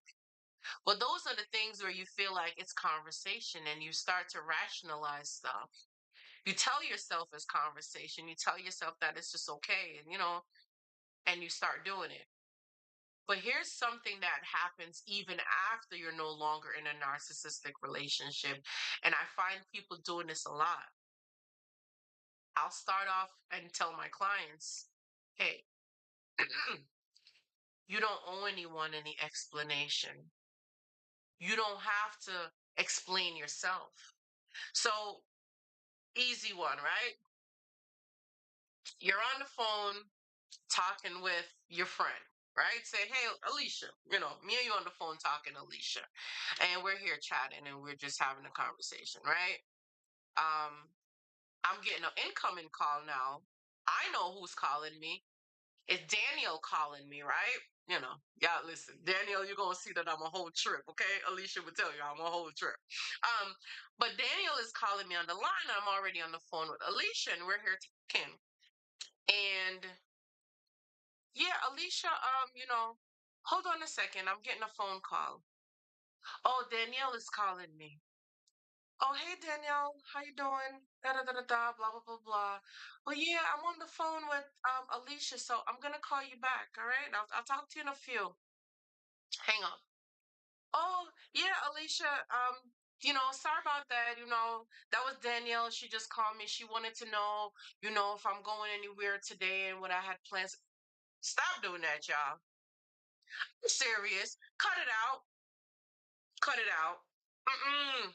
But those are the things where you feel like it's conversation and you start to rationalize stuff. You tell yourself it's conversation. You tell yourself that it's just okay, and you start doing it. But here's something that happens even after you're no longer in a narcissistic relationship. And I find people doing this a lot. I'll start off and tell my clients, hey, You don't owe anyone any explanation. You don't have to explain yourself. So, easy one, right? You're on the phone talking with your friend, right? Say, hey, Alicia, me and you on the phone talking, Alicia, and we're here chatting and we're just having a conversation, right? Um, I'm getting an incoming call now. I know who's calling me. It's Daniel calling me, right? Yeah, listen, Daniel, you're gonna see that I'm a whole trip, okay? Alicia would tell you I'm a whole trip. Um, but Daniel is calling me on the line. I'm already on the phone with Alicia, and we're here talking. And yeah, Alicia, hold on a second. I'm getting a phone call. Oh, Danielle is calling me. Oh, hey Danielle, how you doing? Da da da da da, blah blah blah blah. Well, yeah, I'm on the phone with Alicia, so I'm gonna call you back. All right, I'll talk to you in a few. Hang on. Oh, yeah, Alicia. Sorry about that. That was Danielle. She just called me. She wanted to know, if I'm going anywhere today and what I had plans. Stop doing that, y'all. Serious. Cut it out. Cut it out. Mm-mm.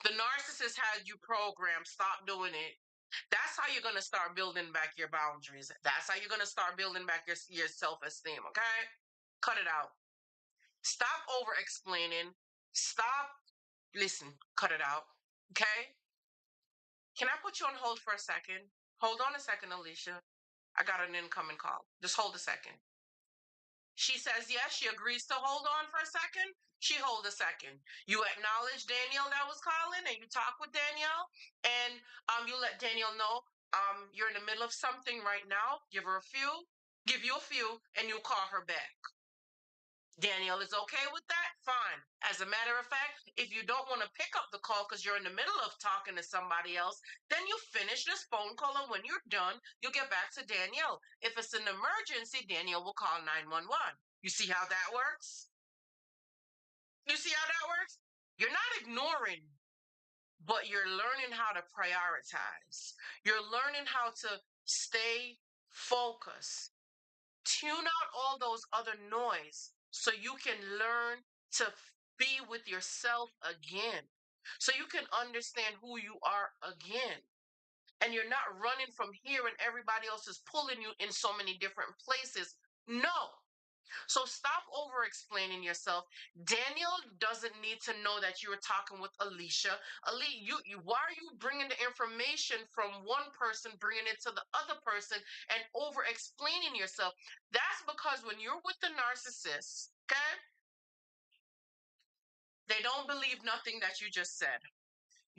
The narcissist had you programmed. Stop doing it. That's how you're gonna start building back your boundaries. That's how you're gonna start building back your self esteem. Okay, cut it out. Stop over explaining. Stop. Listen. Cut it out. Okay. Can I put you on hold for a second? Hold on a second, Alicia. I got an incoming call. Just hold a second. She says yes. She agrees to hold on for a second. She hold a second. You acknowledge Danielle that was calling, and you talk with Danielle, and you let Danielle know you're in the middle of something right now. Give you a few, and you call her back. Danielle is okay with that? Fine. As a matter of fact, if you don't want to pick up the call because you're in the middle of talking to somebody else, then you finish this phone call, and when you're done, you'll get back to Danielle. If it's an emergency, Danielle will call 911. You see how that works? You see how that works? You're not ignoring, but you're learning how to prioritize. You're learning how to stay focused. Tune out all those other noise so you can learn to be with yourself again. So you can understand who you are again. And you're not running from here and everybody else is pulling you in so many different places. No. So stop over explaining yourself. Daniel doesn't need to know that you were talking with Alicia. Why are you bringing the information from one person, bringing it to the other person, and over explaining yourself? That's because when you're with the narcissist, okay, they don't believe nothing that you just said.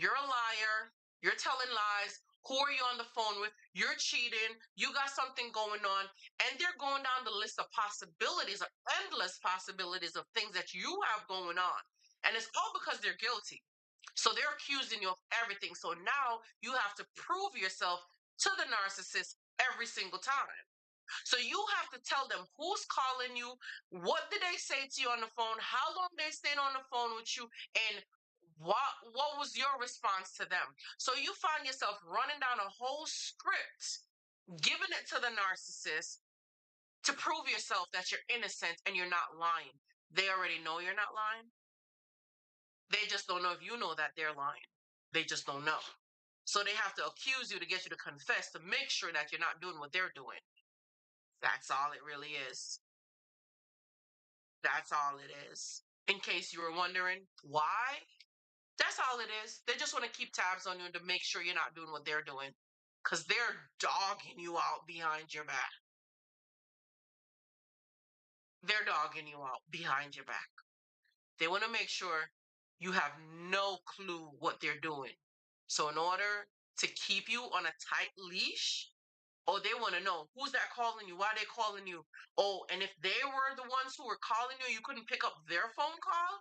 You're a liar. You're telling lies. Who are you on the phone with? You're cheating. You got something going on. And they're going down the list of possibilities, of endless possibilities of things that you have going on. And it's all because they're guilty. So they're accusing you of everything. So now you have to prove yourself to the narcissist every single time. So you have to tell them who's calling you, what did they say to you on the phone, how long they stayed on the phone with you, and what was your response to them. So you find yourself running down a whole script, giving it to the narcissist to prove yourself that you're innocent and you're not lying. They already know you're not lying. They just don't know if you know that they're lying. They just don't know. So they have to accuse you to get you to confess to make sure that you're not doing what they're doing. That's all it really is. That's all it is. In case you were wondering why, that's all it is. They just want to keep tabs on you to make sure you're not doing what they're doing because they're dogging you out behind your back. They're dogging you out behind your back. They want to make sure you have no clue what they're doing. So, in order to keep you on a tight leash, oh, they want to know who's that calling you? Why are they calling you? Oh, and if they were the ones who were calling you, you couldn't pick up their phone call.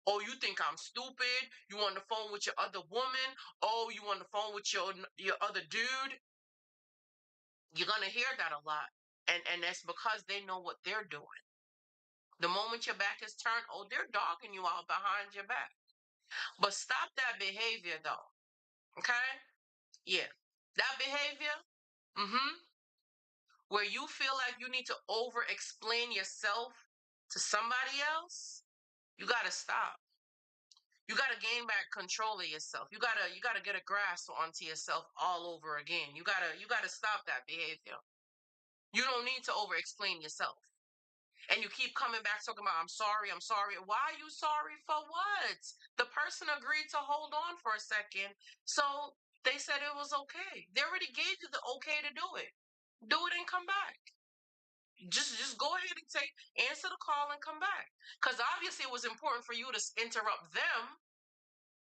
Oh, you think I'm stupid? You on the phone with your other woman? Oh, you on the phone with your other dude? You're gonna hear that a lot, and that's because they know what they're doing. The moment your back is turned, oh, they're dogging you out behind your back. But stop that behavior, though. Okay? Yeah, that behavior. Mm-hmm. Where you feel like you need to over explain yourself to somebody else, you got to stop. You got to gain back control of yourself. You got to get a grasp onto yourself all over again. You got to stop that behavior. You don't need to over explain yourself. And you keep coming back talking about, I'm sorry, I'm sorry. Why are you sorry for what? The person agreed to hold on for a second. So they said it was okay. They already gave you the okay to do it. Do it and come back. Just go ahead and answer the call and come back. Because obviously it was important for you to interrupt them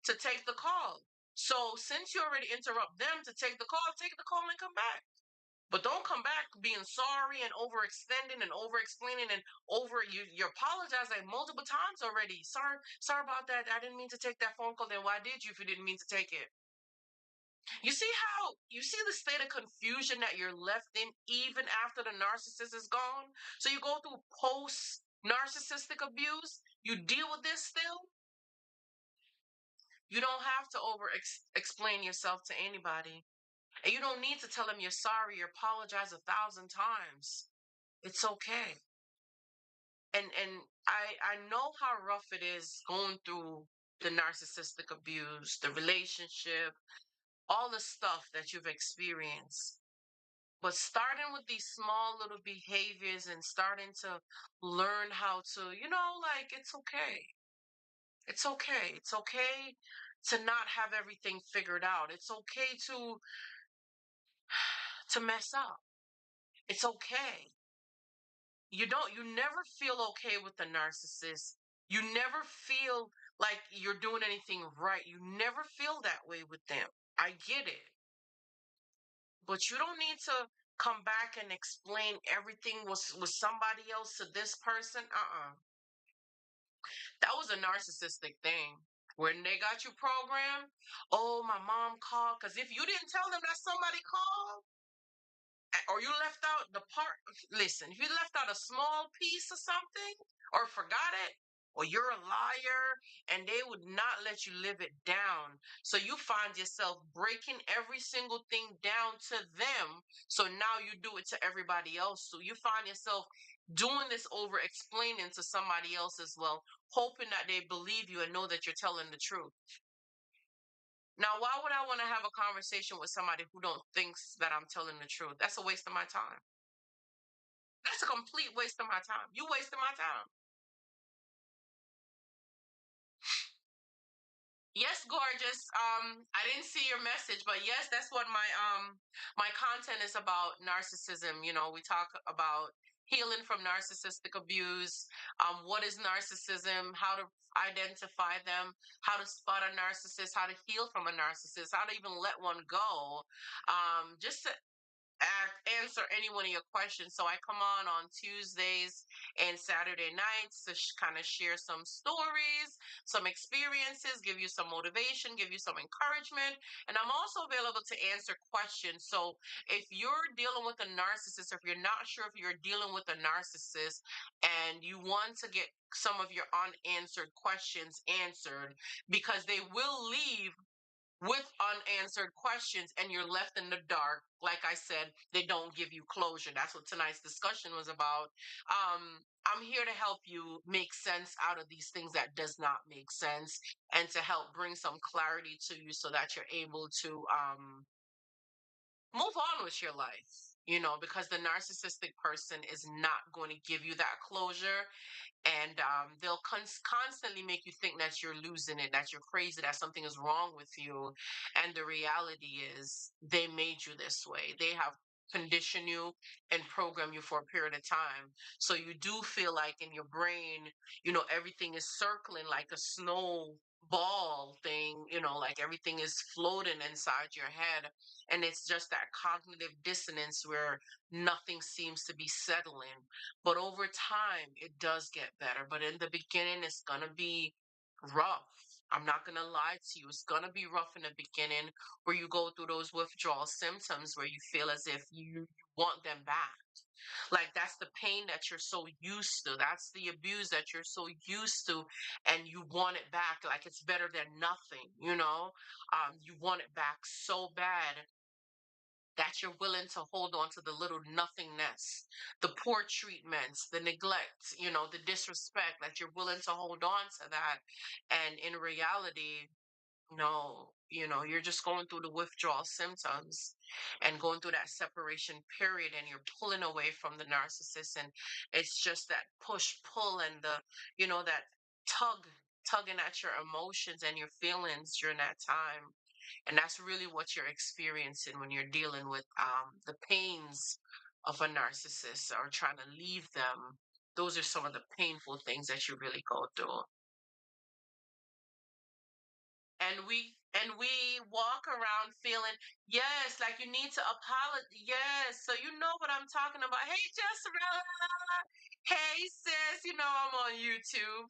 to take the call. So since you already interrupt them to take the call and come back. But don't come back being sorry and overextending and over explaining and over you apologize like multiple times already. Sorry about that. I didn't mean to take that phone call. Then why did you if you didn't mean to take it? You see the state of confusion that you're left in even after the narcissist is gone? So you go through post narcissistic abuse, you deal with this still. You don't have to over explain yourself to anybody. And you don't need to tell them you're sorry or apologize 1,000 times. It's okay. And I know how rough it is going through the narcissistic abuse, the relationship, all the stuff that you've experienced. But starting with these small little behaviors and starting to learn how to, like it's okay. It's okay. It's okay to not have everything figured out. It's okay to mess up. It's okay. You never feel okay with the narcissist. You never feel like you're doing anything right. You never feel that way with them. I get it. But you don't need to come back and explain everything was somebody else to this person. That was a narcissistic thing. When they got you programmed, oh, my mom called. Because if you didn't tell them that somebody called, or you left out the part, listen, if you left out a small piece of something or forgot it, or you're a liar, and they would not let you live it down. So you find yourself breaking every single thing down to them. So now you do it to everybody else. So you find yourself doing this over explaining to somebody else as well, hoping that they believe you and know that you're telling the truth. Now, why would I want to have a conversation with somebody who don't thinks that I'm telling the truth? That's a waste of my time. That's a complete waste of my time. You wasted my time. Yes, gorgeous. I didn't see your message, but yes, that's what my content is about. Narcissism. We talk about healing from narcissistic abuse. What is narcissism? How to identify them? How to spot a narcissist? How to heal from a narcissist? How to even let one go? Just to answer any one of your questions. So I come on Tuesdays and Saturday nights to kind of share some stories, some experiences, give you some motivation, give you some encouragement. And I'm also available to answer questions. So if you're dealing with a narcissist, or if you're not sure if you're dealing with a narcissist and you want to get some of your unanswered questions answered, because they will leave with unanswered questions and you're left in the dark. Like I said, they don't give you closure. That's what tonight's discussion was about. I'm here to help you make sense out of these things that does not make sense, and to help bring some clarity to you so that you're able to move on with your life. Because the narcissistic person is not going to give you that closure, and they'll constantly make you think that you're losing it, that you're crazy, that something is wrong with you. And the reality is, they made you this way. They have conditioned you and programmed you for a period of time. So you do feel like in your brain, everything is circling like a snowball thing, like everything is floating inside your head. And it's just that cognitive dissonance where nothing seems to be settling. But over time, it does get better. But in the beginning, it's going to be rough. I'm not going to lie to you. It's going to be rough in the beginning, where you go through those withdrawal symptoms where you feel as if you want them back. Like that's the pain that you're so used to. That's the abuse that you're so used to, and you want it back. Like it's better than nothing, you want it back so bad. that you're willing to hold on to the little nothingness, the poor treatments, the neglect, the disrespect, that you're willing to hold on to that. And in reality, no, you're just going through the withdrawal symptoms and going through that separation period, and you're pulling away from the narcissist. And it's just that push pull, and that tug tugging at your emotions and your feelings during that time. And that's really what you're experiencing when you're dealing with the pains of a narcissist or trying to leave them. Those are some of the painful things that you really go through. And we walk around feeling, yes, like you need to apologize. Yes, so you know what I'm talking about. Hey, Jessica. Hey, sis. I'm on YouTube.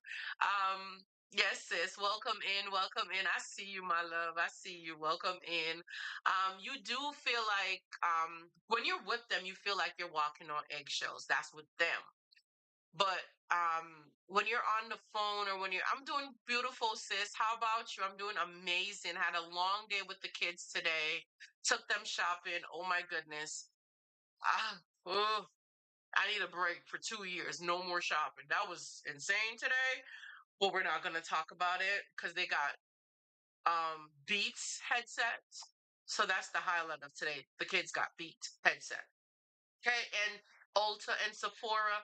Yes, sis. Welcome in. Welcome in. I see you, my love. I see you. Welcome in. You do feel like when you're with them, you feel like you're walking on eggshells. That's with them. But when you're on the phone, or I'm doing beautiful, sis. How about you? I'm doing amazing. Had a long day with the kids today. Took them shopping. Oh my goodness. Ah, oh, I need a break for 2 years. No more shopping. That was insane today. But we're not gonna talk about it because they got Beats headsets. So that's the highlight of today. The kids got Beats headset. Okay, and Ulta and Sephora.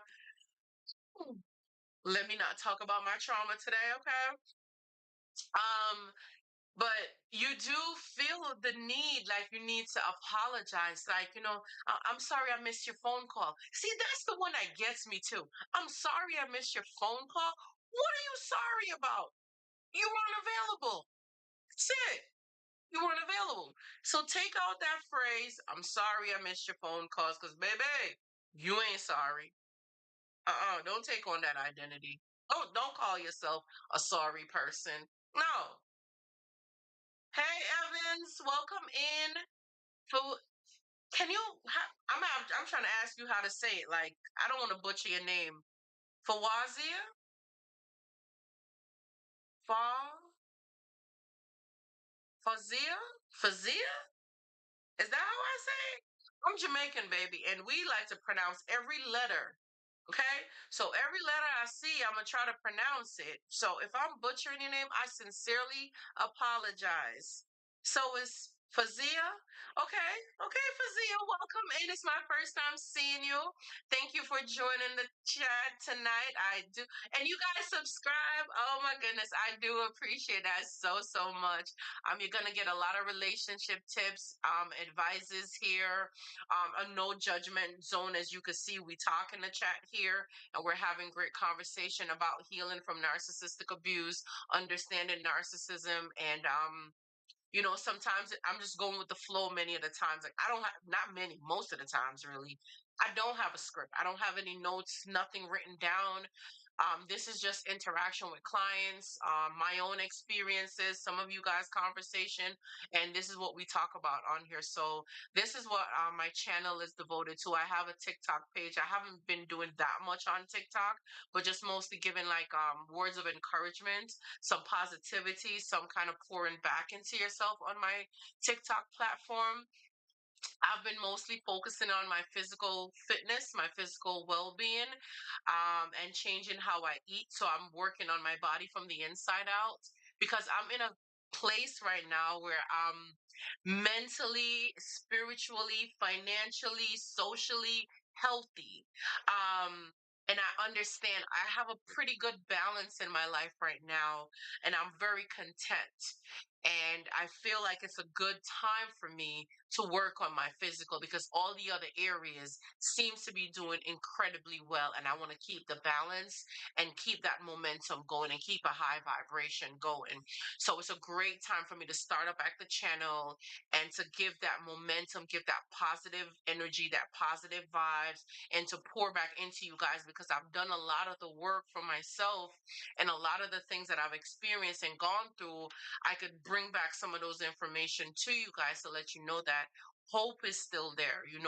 Let me not talk about my trauma today, okay? Um, but you do feel the need, like you need to apologize. Like, I'm sorry I missed your phone call. See, that's the one that gets me too. I'm sorry I missed your phone call. What are you sorry about? You weren't available. That's it. You weren't available. So take out that phrase, I'm sorry I missed your phone calls, because baby, you ain't sorry. Don't take on that identity. Don't call yourself a sorry person. No. Hey Evans, welcome in. So can you? I'm trying to ask you how to say it. Like I don't want to butcher your name. Fawazia, Fa, Fazia, Fazia. Is that how I say it? I'm Jamaican, baby, and we like to pronounce every letter. Okay? So every letter I see, I'm going to try to pronounce it. So if I'm butchering your name, I sincerely apologize. So it's Fazia? Okay. Okay, Fazia, welcome in. It's my first time seeing you. Thank you for joining the chat tonight. I do. And you guys subscribe. Oh my goodness. I do appreciate that so, so much. You're going to get a lot of relationship tips, advices here, a no judgment zone. As you can see, we talk in the chat here, and we're having great conversation about healing from narcissistic abuse, understanding narcissism, and sometimes I'm just going with the flow many of the times. Like I don't have, not many, most of the times really, I don't have a script. I don't have any notes, nothing written down. This is just interaction with clients, my own experiences, some of you guys' conversation, and this is what we talk about on here. So this is what my channel is devoted to. I have a TikTok page. I haven't been doing that much on TikTok, but just mostly giving like words of encouragement, some positivity, some kind of pouring back into yourself on my TikTok platform. I've been mostly focusing on my physical fitness, my physical well being, and changing how I eat. So I'm working on my body from the inside out because I'm in a place right now where I'm mentally, spiritually, financially, socially healthy. And I understand I have a pretty good balance in my life right now, and I'm very content. And I feel like it's a good time for me to work on my physical because all the other areas seems to be doing incredibly well, and I want to keep the balance and keep that momentum going and keep a high vibration going. So it's a great time for me to start up at the channel and to give that momentum, give that positive energy, that positive vibes, and to pour back into you guys because I've done a lot of the work for myself, and a lot of the things that I've experienced and gone through, I could bring back some of those information to you guys to let you know that hope is still there. You're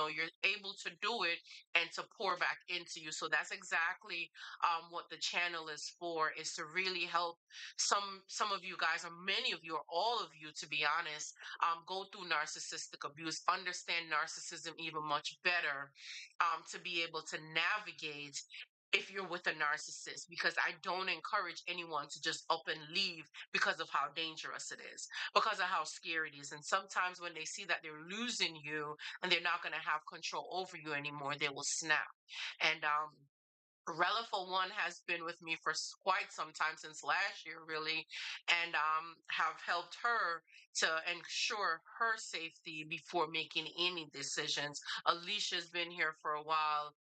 able to do it and to pour back into you. So that's exactly what the channel is for, is to really help some of you guys, or many of you, or all of you, to be honest, go through narcissistic abuse, understand narcissism even much better, to be able to navigate if you're with a narcissist, because I don't encourage anyone to just up and leave because of how dangerous it is, because of how scary it is. And sometimes when they see that they're losing you and they're not going to have control over you anymore, they will snap. And Rella, for one, has been with me for quite some time, since last year, really, and have helped her to ensure her safety before making any decisions. Alicia's been here for a while,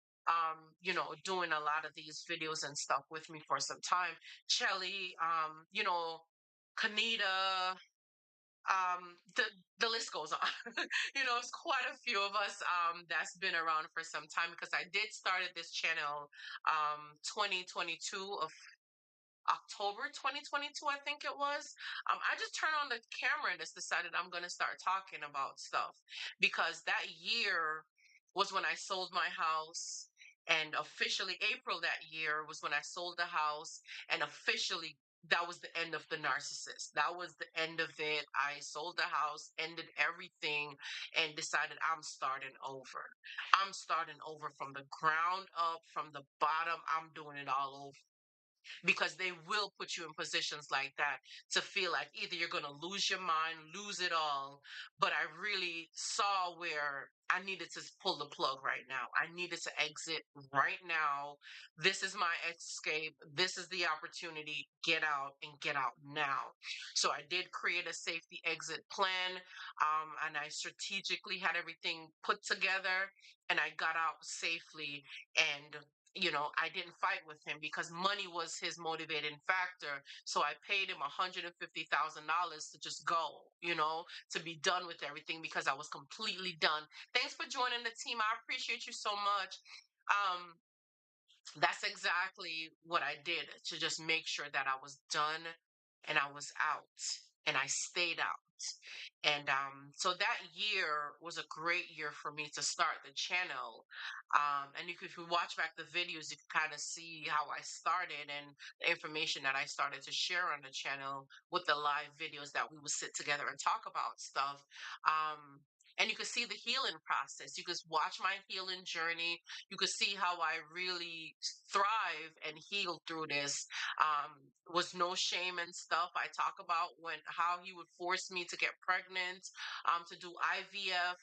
doing a lot of these videos and stuff with me for some time. Shelly, Kanita, the list goes on. It's quite a few of us that's been around for some time, because I did started this channel 2022 of October 2022, I think it was. I just turned on the camera and just decided I'm going to start talking about stuff, because that year was when I sold my house. And officially, April that year was when I sold the house. And officially, that was the end of the narcissist. That was the end of it. I sold the house, ended everything, and decided I'm starting over. I'm starting over from the ground up, from the bottom. I'm doing it all over, because they will put you in positions like that to feel like either you're going to lose your mind, lose it all. But I really saw where I needed to pull the plug right now. I needed to exit right now. This is my escape. This is the opportunity. Get out, and get out now. So I did create a safety exit plan, and I strategically had everything put together, and I got out safely. And I didn't fight with him, because money was his motivating factor. So I paid him $150,000 to just go, to be done with everything, because I was completely done. Thanks for joining the team. I appreciate you so much. Um, that's exactly what I did, to just make sure that I was done and I was out, and I stayed out. And so that year was a great year for me to start the channel. And if you watch back the videos, you can kind of see how I started, and the information that I started to share on the channel with the live videos that we would sit together and talk about stuff. And you could see the healing process. You could watch my healing journey. You could see how I really thrive and heal through this. Was no shame and stuff. I talk about how he would force me to get pregnant, to do IVF.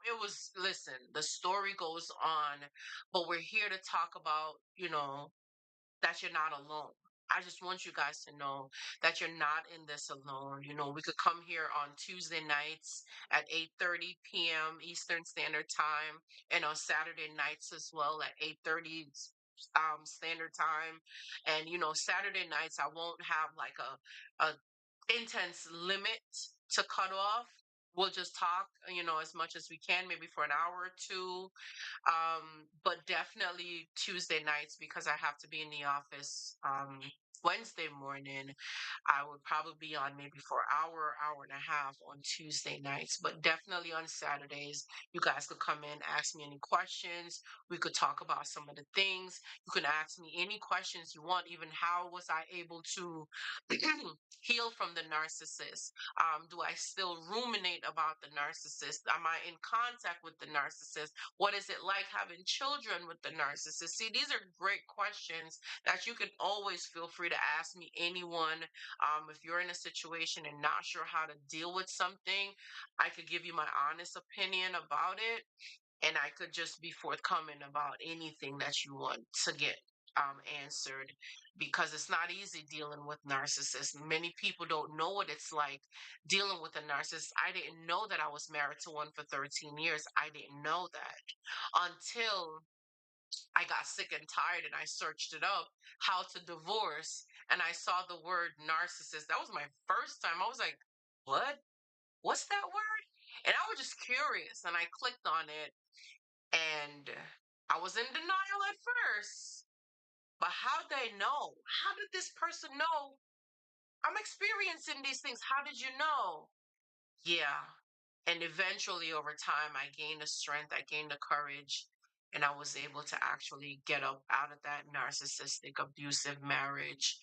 It was, listen, the story goes on, but we're here to talk about, that you're not alone. I just want you guys to know that you're not in this alone. We could come here on Tuesday nights at 8:30 p.m. Eastern Standard Time, and on Saturday nights as well at 8:30 Standard Time. And Saturday nights I won't have like a intense limit to cut off. We'll just talk, as much as we can, maybe for an hour or two, but definitely Tuesday nights, because I have to be in the office Wednesday morning. I would probably be on maybe for an hour, hour and a half on Tuesday nights, but definitely on Saturdays, you guys could come in, ask me any questions. We could talk about some of the things. You can ask me any questions you want, even how was I able to heal from the narcissist? Do I still ruminate about the narcissist? Am I in contact with the narcissist? What is it like having children with the narcissist? See, these are great questions that you can always feel free to ask me, anyone. If you're in a situation and not sure how to deal with something, I could give you my honest opinion about it, and I could just be forthcoming about anything that you want to get answered, because it's not easy dealing with narcissists. Many people don't know what it's like dealing with a narcissist. I didn't know that I was married to one for 13 years. I didn't know that until I got sick and tired and I searched it up, how to divorce, and I saw the word narcissist. That was my first time. I was like, what? What's that word? And I was just curious, and I clicked on it, and I was in denial at first. But how they know? How did this person know I'm experiencing these things? How did you know? Yeah. And eventually, over time, I gained the strength, I gained the courage, and I was able to actually get up out of that narcissistic, abusive marriage,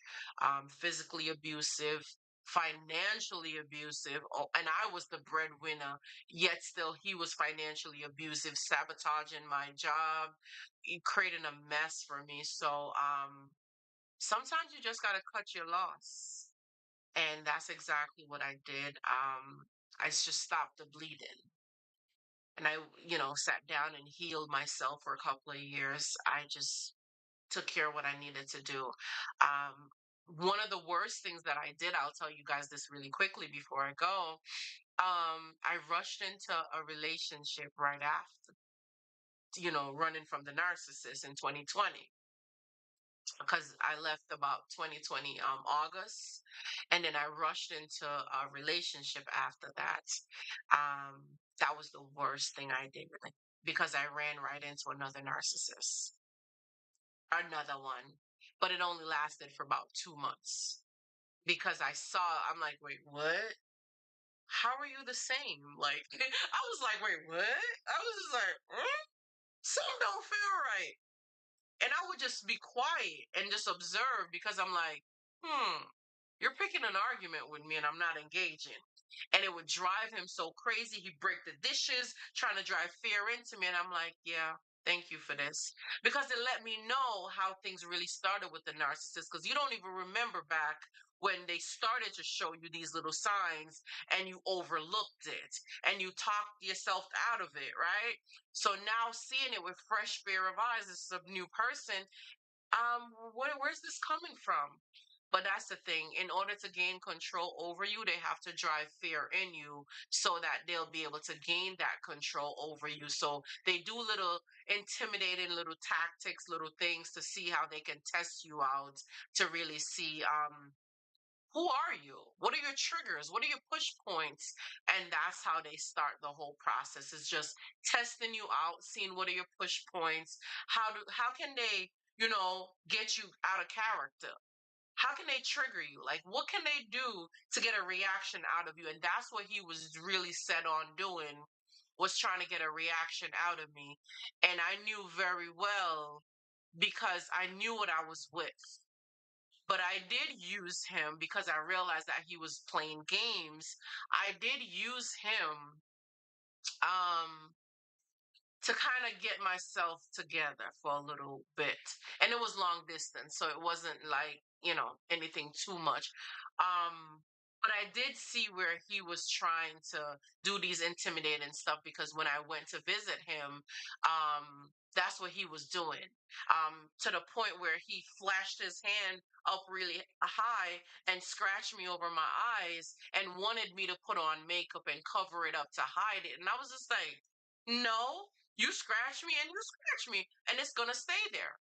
physically abusive, financially abusive. Oh, and I was the breadwinner, yet still he was financially abusive, sabotaging my job, creating a mess for me. So, sometimes you just got to cut your loss. And that's exactly what I did. I just stopped the bleeding. And I, sat down and healed myself for a couple of years. I just took care of what I needed to do. Um, One of the worst things that I did, I'll tell you guys this really quickly before I go. I rushed into a relationship right after, running from the narcissist in 2020, because I left about 2020 August, and then I rushed into a relationship after that. That was the worst thing I did, because I ran right into another narcissist, another one, but it only lasted for about 2 months, because I'm like, wait, what? How are you the same? Like, I was like, wait, what? I was just like, something don't feel right. And I would just be quiet and just observe, because I'm like, you're picking an argument with me and I'm not engaging. And it would drive him so crazy. He'd break the dishes, trying to drive fear into me. And I'm like, yeah, thank you for this. Because it let me know how things really started with the narcissist. Because you don't even remember back when they started to show you these little signs and you overlooked it and you talked yourself out of it, right? So now seeing it with fresh pair of eyes, this is a new person. Where's this coming from? But that's the thing. In order to gain control over you, they have to drive fear in you so that they'll be able to gain that control over you. So they do little intimidating little tactics, little things to see how they can test you out, to really see who are you? What are your triggers? What are your push points? And that's how they start the whole process. Is just testing you out, seeing what are your push points. How can they, get you out of character? How can they trigger you? Like, what can they do to get a reaction out of you? And that's what he was really set on doing, was trying to get a reaction out of me. And I knew very well, because I knew what I was with. But I did use him because I realized that he was playing games. I did use him um to kind of get myself together for a little bit. And it was long distance, so it wasn't like, anything too much. But I did see where he was trying to do these intimidating stuff, because when I went to visit him, that's what he was doing. To the point where he flashed his hand up really high and scratched me over my eyes and wanted me to put on makeup and cover it up to hide it. And I was just like, no, you scratch me and you scratch me, and it's going to stay there.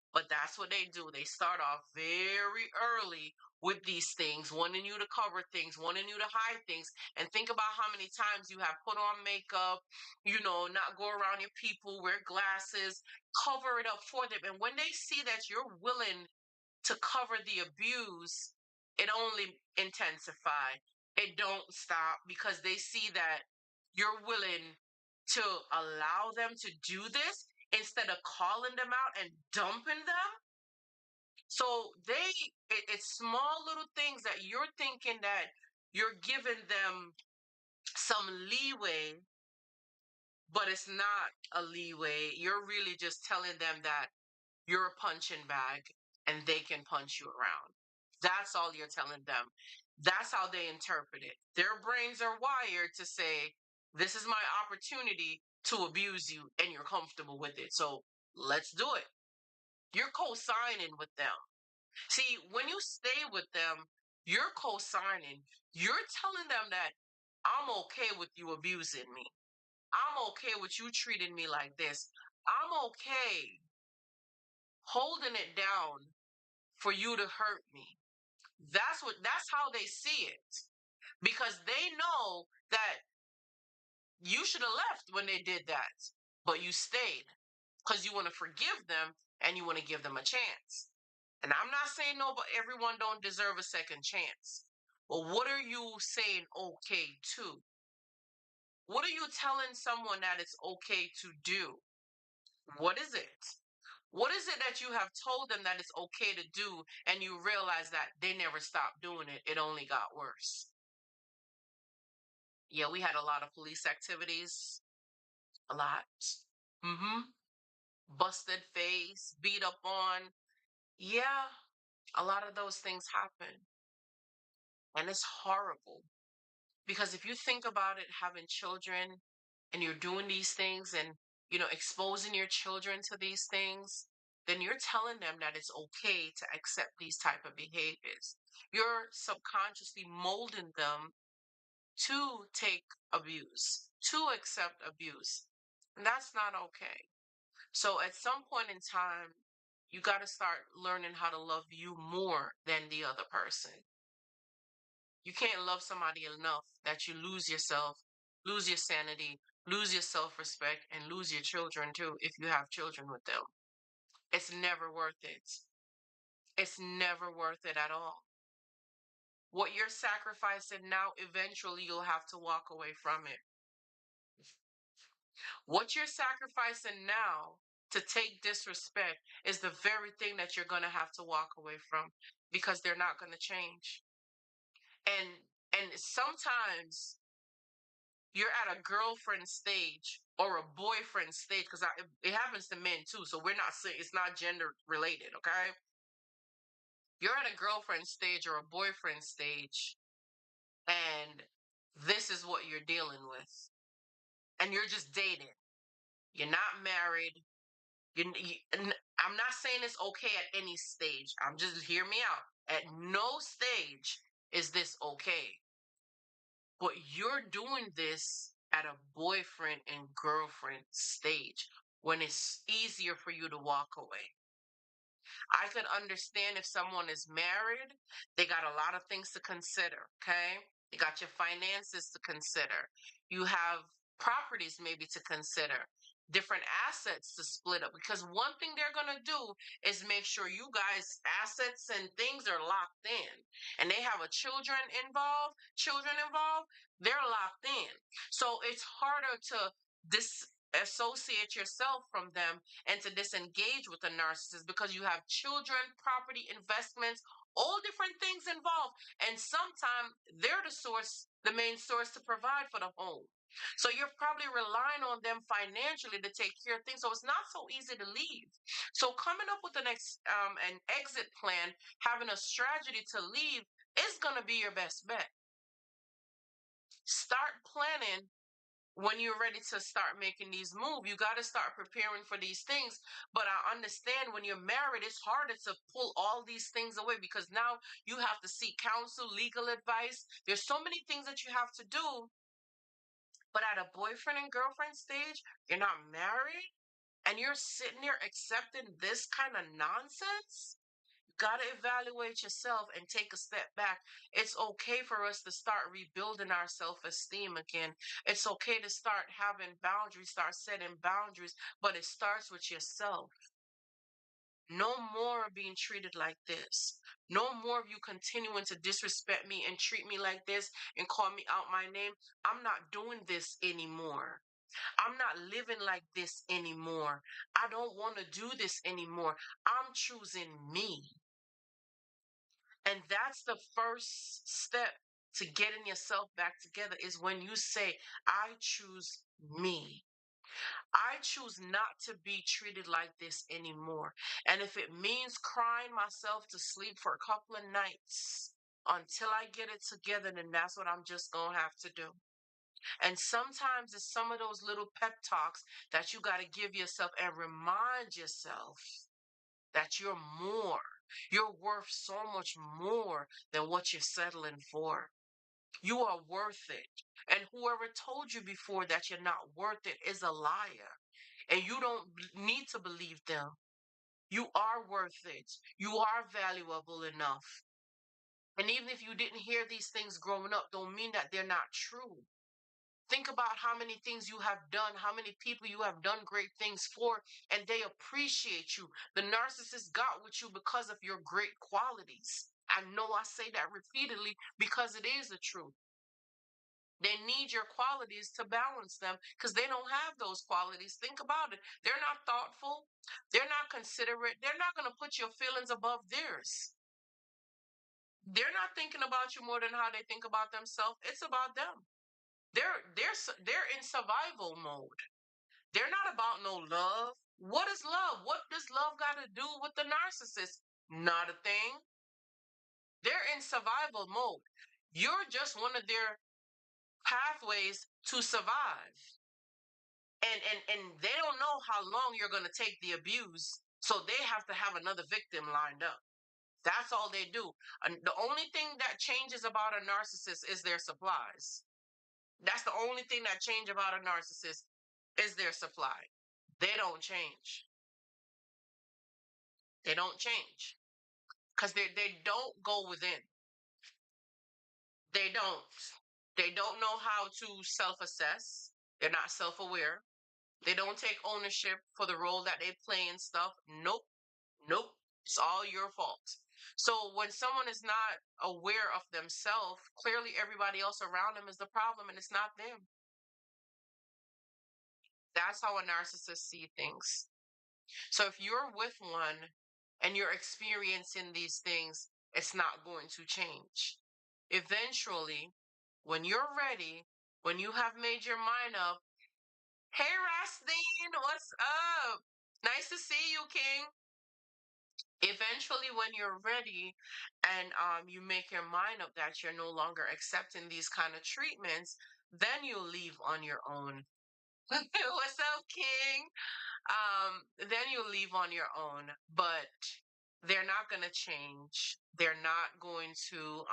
But that's what they do. They start off very early with these things, wanting you to cover things, wanting you to hide things. And think about how many times you have put on makeup, not go around your people, wear glasses, cover it up for them. And when they see that you're willing to cover the abuse, it only intensify. It don't stop, because they see that you're willing to allow them to do this instead of calling them out and dumping them. So it's small little things that you're thinking that you're giving them some leeway, but it's not a leeway. You're really just telling them that you're a punching bag and they can punch you around. That's all you're telling them. That's how they interpret it. Their brains are wired to say, this is my opportunity to abuse you and you're comfortable with it. So let's do it. You're co signing with them. See, when you stay with them, you're co signing. You're telling them that I'm okay with you abusing me. I'm okay with you treating me like this. I'm okay holding it down for you to hurt me. That's how they see it. Because they know that you should have left when they did that, but you stayed because you want to forgive them and you want to give them a chance. And I'm not saying no, but everyone don't deserve a second chance. But what are you saying okay to? What are you telling someone that it's okay to do? What is it? What is it that you have told them that it's okay to do and you realize that they never stopped doing it? It only got worse. Yeah, we had a lot of police activities. A lot. Mm-hmm. Busted face, beat up on. Yeah, a lot of those things happen. And it's horrible. Because if you think about it, having children and you're doing these things and, exposing your children to these things, then you're telling them that it's okay to accept these type of behaviors. You're subconsciously molding them to take abuse, to accept abuse. And that's not okay. So at some point in time, you got to start learning how to love you more than the other person. You can't love somebody enough that you lose yourself, lose your sanity, lose your self respect, and lose your children too if you have children with them. It's never worth it. It's never worth it at all. What you're sacrificing now, eventually you'll have to walk away from it. What you're sacrificing now to take disrespect is the very thing that you're going to have to walk away from because they're not going to change. And sometimes you're at a girlfriend stage or a boyfriend stage because it happens to men too. So we're not saying it's not gender related. Okay, you're at a girlfriend stage or a boyfriend stage, and this is what you're dealing with, and you're just dating. You're not married. I'm not saying it's okay at any stage. I'm just hear me out. At no stage is this okay. But you're doing this at a boyfriend and girlfriend stage when it's easier for you to walk away. I could understand if someone is married, they got a lot of things to consider, okay? You got your finances to consider. You have properties maybe to consider, different assets to split up because one thing they're going to do is make sure you guys assets and things are locked in. And they have children involved, they're locked in. So it's harder to disassociate yourself from them and to disengage with a narcissist because you have children, property, investments, all different things involved. And sometimes they're the main source to provide for the home. So you're probably relying on them financially to take care of things. So it's not so easy to leave. So coming up with an exit plan, having a strategy to leave is going to be your best bet. Start planning when you're ready to start making these moves. You got to start preparing for these things. But I understand when you're married, it's harder to pull all these things away because now you have to seek counsel, legal advice. There's so many things that you have to do. But at a boyfriend and girlfriend stage, you're not married and you're sitting there accepting this kind of nonsense. Got to evaluate yourself and take a step back. It's okay for us to start rebuilding our self-esteem again. It's okay to start having boundaries, start setting boundaries, but it starts with yourself. No more of being treated like this. No more of you continuing to disrespect me and treat me like this and call me out my name. I'm not doing this anymore. I'm not living like this anymore. I don't want to do this anymore. I'm choosing me. And that's the first step to getting yourself back together is when you say, I choose me. I choose not to be treated like this anymore. And if it means crying myself to sleep for a couple of nights until I get it together, then that's what I'm just going to have to do. And sometimes it's some of those little pep talks that you got to give yourself and remind yourself that you're more. You're worth so much more than what you're settling for. You are worth it. And whoever told you before that you're not worth it is a liar. And you don't need to believe them. You are worth it. You are valuable enough. And even if you didn't hear these things growing up, don't mean that they're not true. Think about how many things you have done, how many people you have done great things for, and they appreciate you. The narcissist got with you because of your great qualities. I know I say that repeatedly because it is the truth. They need your qualities to balance them because they don't have those qualities. Think about it. They're not thoughtful. They're not considerate. They're not going to put your feelings above theirs. They're not thinking about you more than how they think about themselves. It's about them. They're in survival mode. They're not about no love. What is love? What does love got to do with the narcissist? Not a thing. They're in survival mode. You're just one of their pathways to survive. And they don't know how long you're going to take the abuse, so they have to have another victim lined up. That's all they do. And the only thing that changes about a narcissist is their supplies. That's the only thing that changes about a narcissist is their supply. They don't change. They don't change because they don't go within. They don't. They don't know how to self-assess. They're not self-aware. They don't take ownership for the role that they play and stuff. Nope. Nope. It's all your fault. So when someone is not aware of themselves, clearly everybody else around them is the problem and it's not them. That's how a narcissist sees things. So if you're with one and you're experiencing these things, it's not going to change. Eventually, when you're ready, when you have made your mind up, hey Rastine, what's up? Nice to see you, King. Eventually, when you're ready and you make your mind up that you're no longer accepting these kind of treatments, then you'll leave on your own. What's up, King? Then you'll leave on your own, but they're not going to change. They're not going to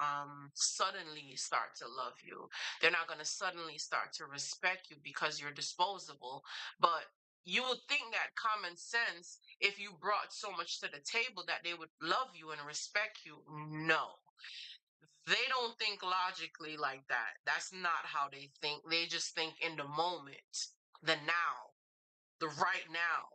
suddenly start to love you. They're not going to suddenly start to respect you because you're disposable. But you would think that common sense, if you brought so much to the table, that they would love you and respect you. No, they don't think logically like that. That's not how they think. They just think in the moment, the now, the right now.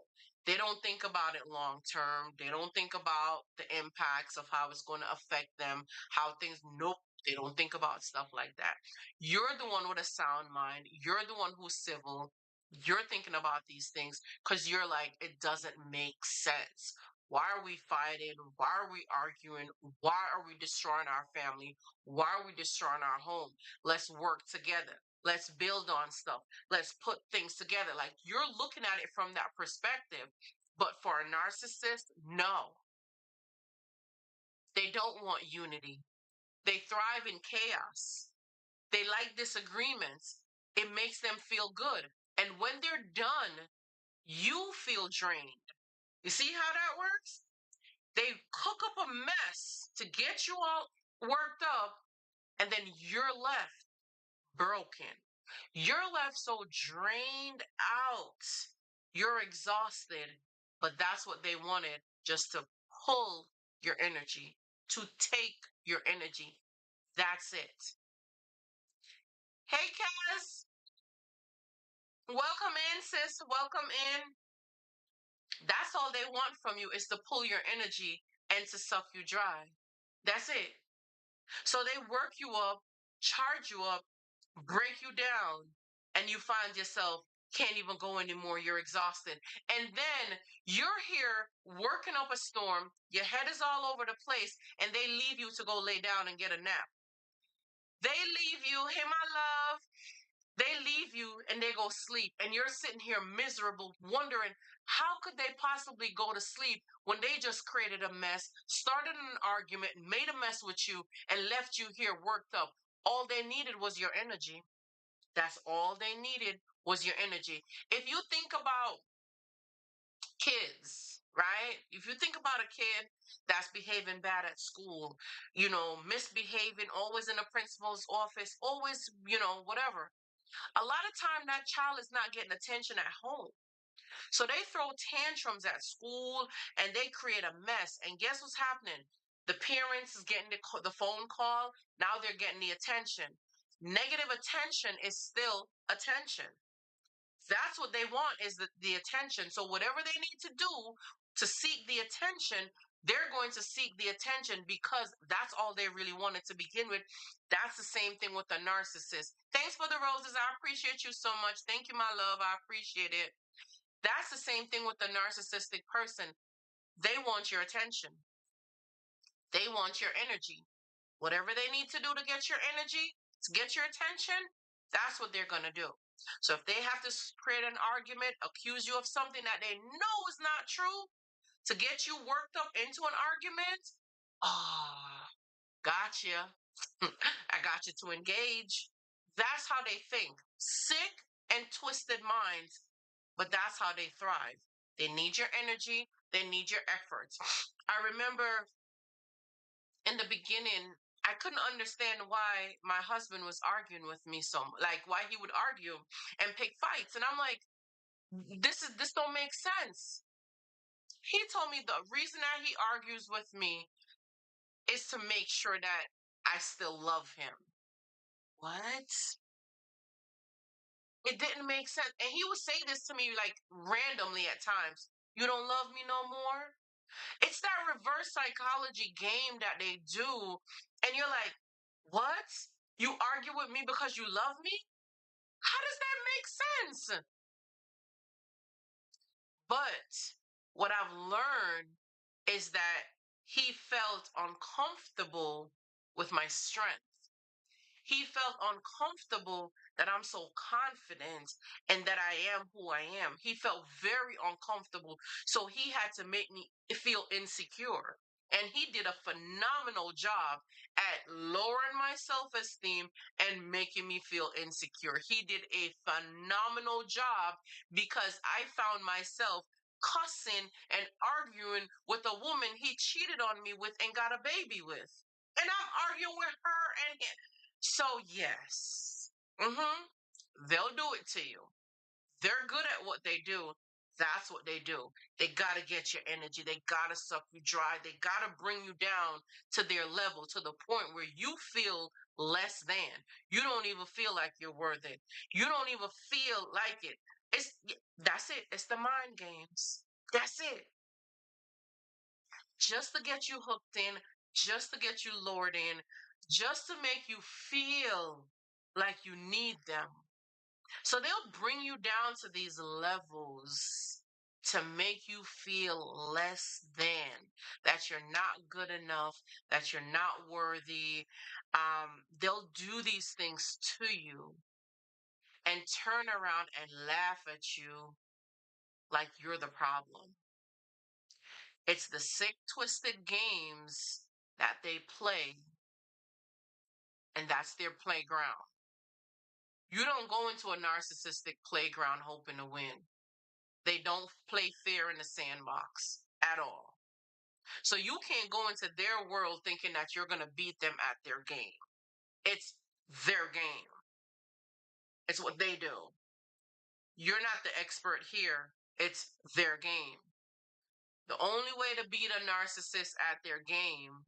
They don't think about it long term. They don't think about the impacts of how it's going to affect them, how things, nope. They don't think about stuff like that. You're the one with a sound mind. You're the one who's civil. You're thinking about these things because you're like, it doesn't make sense. Why are we fighting? Why are we arguing? Why are we destroying our family? Why are we destroying our home? Let's work together. Let's build on stuff. Let's put things together. Like you're looking at it from that perspective. But for a narcissist, no, they don't want unity. They thrive in chaos. They like disagreements. It makes them feel good. And when they're done, you feel drained. You see how that works? They cook up a mess to get you all worked up, and then you're left broken. You're left so drained out. You're exhausted, but that's what they wanted, just to pull your energy, to take your energy. That's it. Hey, Cass, welcome in, sis. Welcome in. That's all they want from you is to pull your energy and to suck you dry. That's it. So they work you up, charge you up, break you down, and you find yourself can't even go anymore. You're exhausted. And then you're here working up a storm. Your head is all over the place, and they leave you to go lay down and get a nap. They leave you, hey, my love. They leave you and they go sleep, and you're sitting here miserable, wondering how could they possibly go to sleep when they just created a mess, started an argument, made a mess with you, and left you here worked up. All they needed was your energy. That's all they needed was your energy. If you think about kids, right? If you think about a kid that's behaving bad at school, misbehaving, always in the principal's office, always, whatever. A lot of time that child is not getting attention at home. So they throw tantrums at school and they create a mess. And guess what's happening? The parents is getting the phone call. Now they're getting the attention. Negative attention is still attention. That's what they want is the attention. So whatever they need to do to seek the attention, They're going to seek the attention because that's all they really wanted to begin with. That's the same thing with the narcissist. Thanks for the roses. I appreciate you so much. Thank you, my love. I appreciate it. That's the same thing with the narcissistic person. They want your attention, they want your energy. Whatever they need to do to get your energy, to get your attention, that's what they're going to do. So if they have to create an argument, accuse you of something that they know is not true, to get you worked up into an argument, ah, gotcha. I got you to engage. That's how they think. Sick and twisted minds, but that's how they thrive. They need your energy, they need your efforts. I remember in the beginning, I couldn't understand why my husband was arguing with me so like why he would argue and pick fights. And I'm like, this don't make sense. He told me the reason that he argues with me is to make sure that I still love him. What? It didn't make sense. And he would say this to me like randomly at times. You don't love me no more? It's that reverse psychology game that they do. And you're like, what? You argue with me because you love me? How does that make sense? But what I've learned is that he felt uncomfortable with my strength. He felt uncomfortable that I'm so confident and that I am who I am. He felt very uncomfortable. So he had to make me feel insecure. And he did a phenomenal job at lowering my self esteem and making me feel insecure. He did a phenomenal job because I found myself cussing and arguing with a woman he cheated on me with and got a baby with. And I'm arguing with her and him. So yes, they'll do it to you. They're good at what they do. That's what they do. They gotta get your energy. They gotta suck you dry. They gotta bring you down to their level, to the point where you feel less than. You don't even feel like you're worth it. You don't even feel like it. That's it. It's the mind games. That's it. Just to get you hooked in, just to get you lured in, just to make you feel like you need them. So they'll bring you down to these levels to make you feel less than, that you're not good enough, that you're not worthy. They'll do these things to you and turn around and laugh at you like you're the problem. It's the sick, twisted games that they play, and that's their playground. You don't go into a narcissistic playground hoping to win. They don't play fair in the sandbox at all. So you can't go into their world thinking that you're going to beat them at their game. It's their game, it's what they do. You're not the expert here, it's their game. The only way to beat a narcissist at their game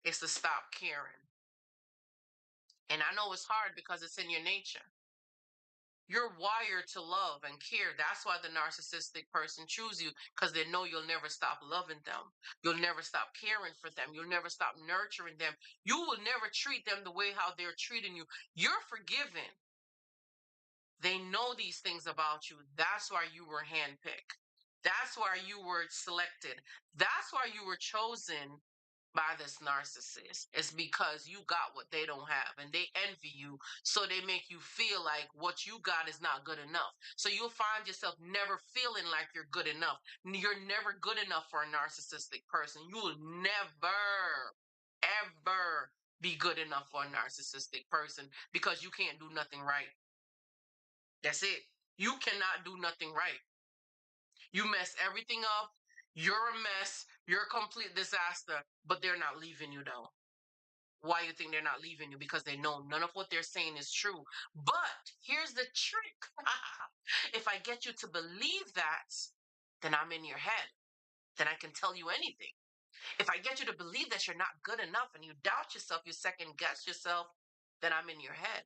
is to stop caring. And I know it's hard because it's in your nature. You're wired to love and care. That's why the narcissistic person chooses you, because they know you'll never stop loving them. You'll never stop caring for them. You'll never stop nurturing them. You will never treat them the way how they're treating you. You're forgiven. They know these things about you. That's why you were handpicked. That's why you were selected. That's why you were chosen by this narcissist. It's because you got what they don't have and they envy you. So they make you feel like what you got is not good enough. So you'll find yourself never feeling like you're good enough. You're never good enough for a narcissistic person. You will never, ever be good enough for a narcissistic person because you can't do nothing right. That's it. You cannot do nothing right. You mess everything up. You're a mess. You're a complete disaster, but they're not leaving you though. Why you think they're not leaving you? Because they know none of what they're saying is true. But here's the trick. If I get you to believe that, then I'm in your head. Then I can tell you anything. If I get you to believe that you're not good enough and you doubt yourself, you second guess yourself, then I'm in your head.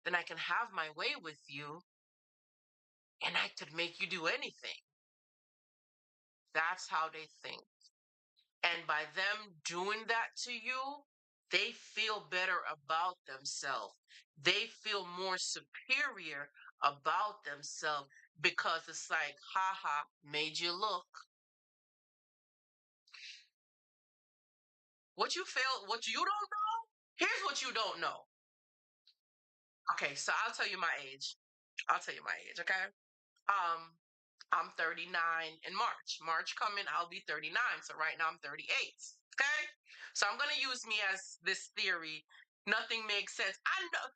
Then I can have my way with you and I could make you do anything. That's how they think. And by them doing that to you, they feel better about themselves. They feel more superior about themselves because it's like, haha, made you look. What you feel, what you don't know, here's what you don't know. Okay, so I'll tell you my age. I'll tell you my age, okay? Um, I'm 39 in March. March coming, I'll be 39. So right now I'm 38. Okay? So I'm gonna use me as this theory. Nothing makes sense. I know.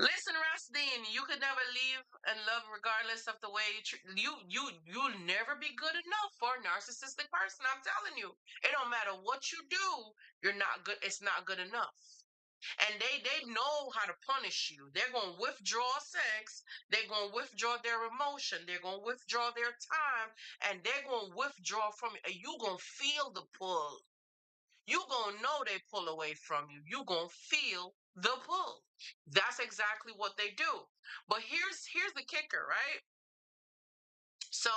Listen, Rasdeen, you could never leave and love regardless of the way you'll never be good enough for a narcissistic person. I'm telling you. It don't matter what you do, you're not good, it's not good enough. And they know how to punish you. They're gonna withdraw sex, they're gonna withdraw their emotion, they're gonna withdraw their time, and they're gonna withdraw from you. And you gonna feel the pull. You gonna know they pull away from you. You gonna feel the pull. That's exactly what they do. But here's the kicker, right? So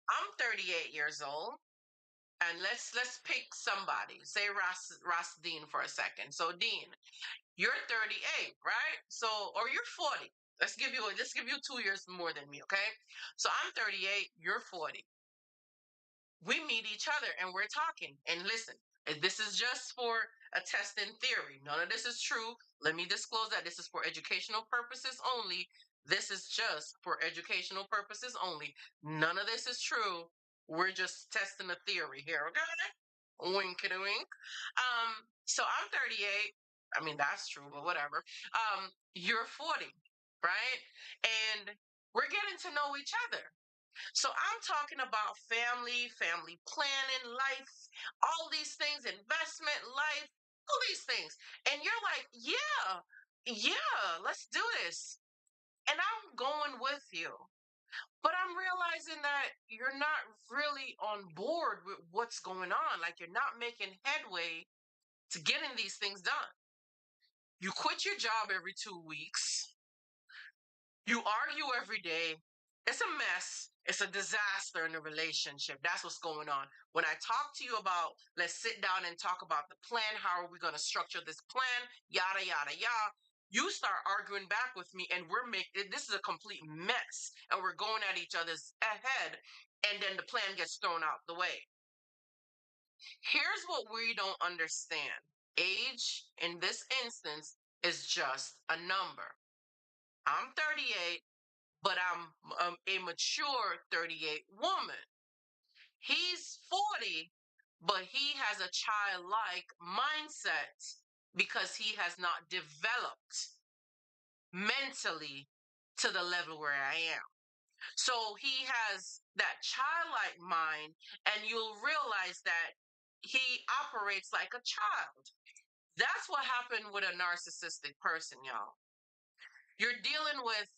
I'm 38 years old, and let's pick somebody. Say Ross Dean for a second. So Dean, you're 38, right? So or you're 40. Let's give you 2 years more than me, okay? So I'm 38, you're 40. We meet each other and we're talking. And listen, this is just for a test in theory. None of this is true. Let me disclose that this is for educational purposes only. This is just for educational purposes only. None of this is true. We're just testing a theory here, okay? Wink and a wink. So I'm 38. I mean, that's true, but whatever. You're 40, right? And we're getting to know each other. So I'm talking about family, family planning, life, all these things, investment, life, all these things. And you're like, yeah, yeah, let's do this. And I'm going with you. But I'm realizing that you're not really on board with what's going on. Like you're not making headway to getting these things done. You quit your job every 2 weeks. You argue every day. It's a mess. It's a disaster in the relationship. That's what's going on. When I talk to you about, let's sit down and talk about the plan. How are we going to structure this plan? Yada, yada, yada. You start arguing back with me, and we're making this is a complete mess. And we're going at each other's head. And then the plan gets thrown out the way. Here's what we don't understand: age in this instance is just a number. I'm 38, but I'm a mature 38 woman. He's 40, but he has a childlike mindset because he has not developed mentally to the level where I am. So he has that childlike mind, and you'll realize that he operates like a child. That's what happened with a narcissistic person, y'all. You're dealing with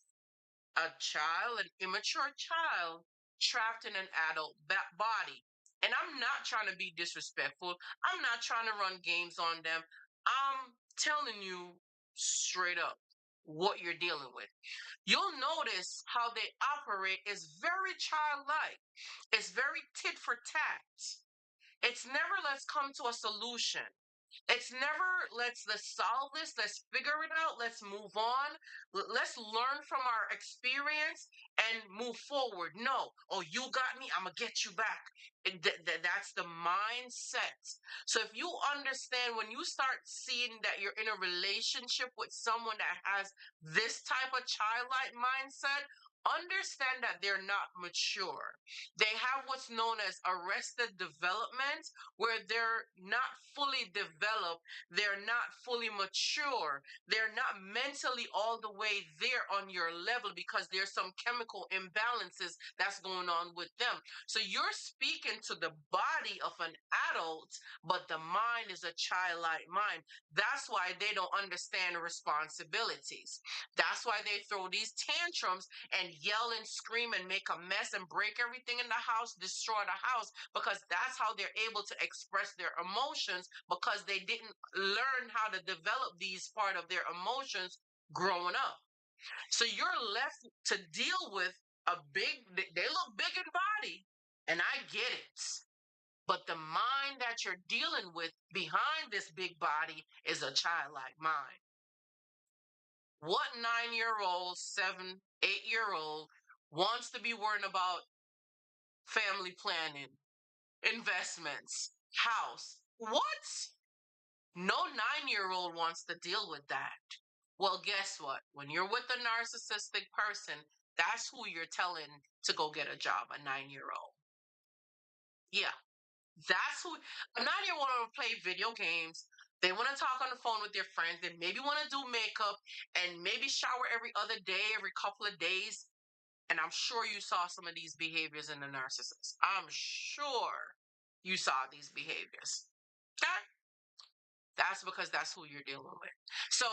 a child, an immature child, trapped in an adult body. And I'm not trying to be disrespectful. I'm not trying to run games on them. I'm telling you straight up what you're dealing with. You'll notice how they operate is very childlike. It's very tit for tat. It's never let's come to a solution. It's never let's solve this, let's figure it out, let's move on. Let's learn from our experience and move forward. No, oh, you got me, I'm gonna get you back. That's the mindset. So if you understand, when you start seeing that you're in a relationship with someone that has this type of childlike mindset, understand that they're not mature. They have what's known as arrested development, where they're not fully developed, they're not fully mature, they're not mentally all the way there on your level because there's some chemical imbalances that's going on with them. So you're speaking to the body of an adult, but the mind is a childlike mind. That's why they don't understand responsibilities. That's why they throw these tantrums and yell and scream and make a mess and break everything in the house, destroy the house, because that's how they're able to express their emotions, because they didn't learn how to develop these part of their emotions growing up. So you're left to deal with they look big in body, and I get it. But the mind that you're dealing with behind this big body is a childlike mind. What 9-year old, 7, 8-year old wants to be worrying about family planning, investments, house? What? No 9-year old wants to deal with that. Well, guess what? When you're with a narcissistic person, that's who you're telling to go get a job, a 9-year old. Yeah, that's who. A 9-year old want to play video games. They want to talk on the phone with their friends. They maybe want to do makeup and maybe shower every other day, every couple of days. And I'm sure you saw some of these behaviors in the narcissist. I'm sure you saw these behaviors. Okay? That's because that's who you're dealing with. So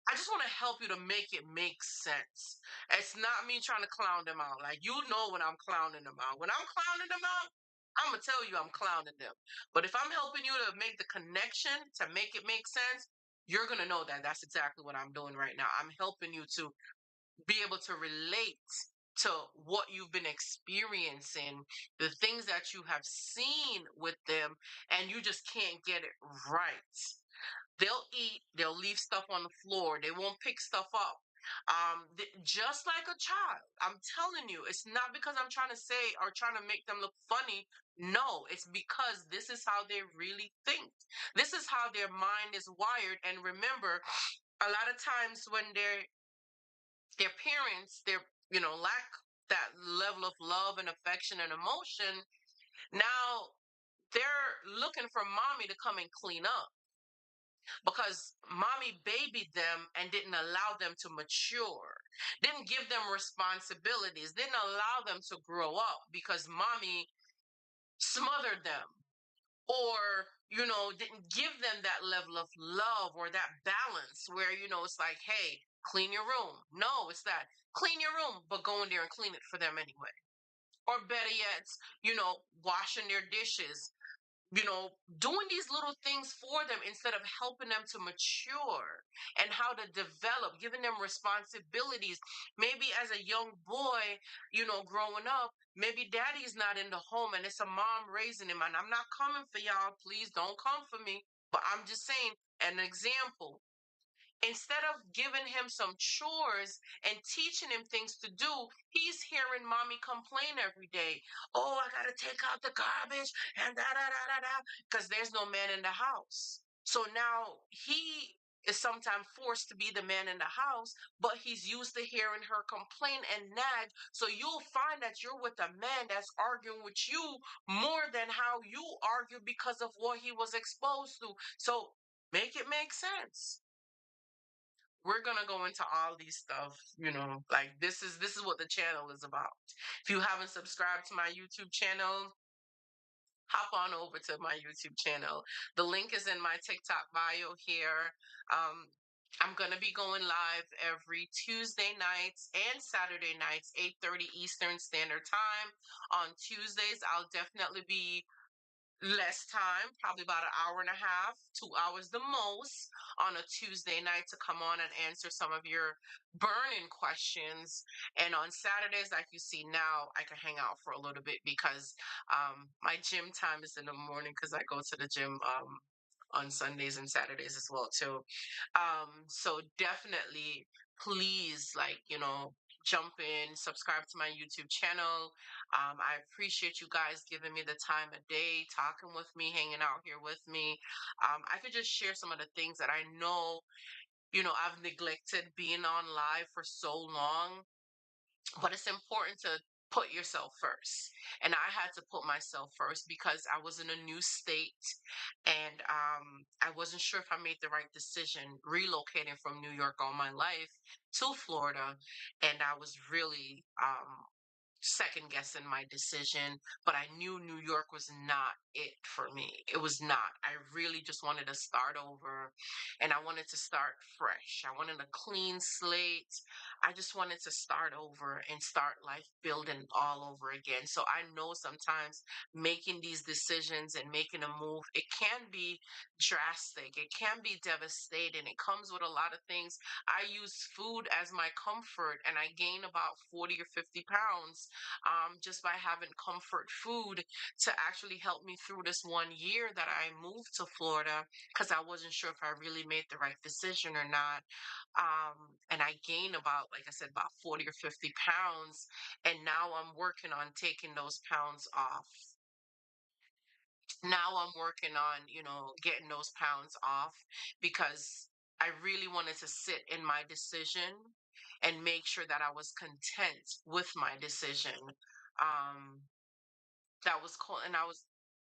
I just want to help you to make it make sense. It's not me trying to clown them out. Like, you know, when I'm clowning them out. When I'm clowning them out, I'm going to tell you I'm clowning them. But if I'm helping you to make the connection, to make it make sense, you're going to know that that's exactly what I'm doing right now. I'm helping you to be able to relate to what you've been experiencing, the things that you have seen with them, and you just can't get it right. They'll eat, they'll leave stuff on the floor, they won't pick stuff up. Just like a child. I'm telling you, it's not because I'm trying to say or trying to make them look funny. No, it's because this is how they really think. This is how their mind is wired. And remember, a lot of times when their parents, lack that level of love and affection and emotion, now they're looking for mommy to come and clean up because mommy babied them and didn't allow them to mature, didn't give them responsibilities, didn't allow them to grow up because mommy smothered them, or didn't give them that level of love or that balance where it's like, hey, clean your room. No, it's that, clean your room, but go in there and clean it for them anyway. Or better yet, washing their dishes, doing these little things for them instead of helping them to mature and how to develop, giving them responsibilities. Maybe as a young boy, growing up, maybe daddy's not in the home and it's a mom raising him. And I'm not coming for y'all. Please don't come for me. But I'm just saying an example. Instead of giving him some chores and teaching him things to do, he's hearing mommy complain every day. Oh, I gotta take out the garbage and da da da da da, because there's no man in the house. So now he is sometimes forced to be the man in the house, but he's used to hearing her complain and nag. So you'll find that you're with a man that's arguing with you more than how you argue because of what he was exposed to. So make it make sense. We're gonna go into all these stuff, like this is what the channel is about. If you haven't subscribed to my YouTube channel, hop on over to my YouTube channel. The link is in my TikTok bio here. I'm gonna be going live every Tuesday nights and Saturday nights, 8:30 Eastern Standard Time. On Tuesdays, I'll definitely be less time, probably about an hour and a half, 2 hours the most, on a Tuesday night to come on and answer some of your burning questions. And on Saturdays, like you see now, I can hang out for a little bit because my gym time is in the morning because I go to the gym on Sundays and Saturdays as well too. So definitely, please, like, jump in, subscribe to my YouTube channel. I appreciate you guys giving me the time of day, talking with me, hanging out here with me. I could just share some of the things that I know, I've neglected being on live for so long, but it's important to put yourself first. And I had to put myself first because I was in a new state, and I wasn't sure if I made the right decision relocating from New York all my life to Florida. And I was really second guessing my decision, but I knew New York was not it for me. It was not. I really just wanted to start over, and I wanted to start fresh. I wanted a clean slate. I just wanted to start over and start life building all over again. So I know sometimes making these decisions and making a move, it can be drastic. It can be devastating. It comes with a lot of things. I use food as my comfort, and I gain about 40 or 50 pounds just by having comfort food to actually help me through this 1 year that I moved to Florida, because I wasn't sure if I really made the right decision or not. And I gained about, like I said, about 40 or 50 pounds. And now I'm working on taking those pounds off. Now I'm working on, getting those pounds off, because I really wanted to sit in my decision and make sure that I was content with my decision. Um, that was cool. And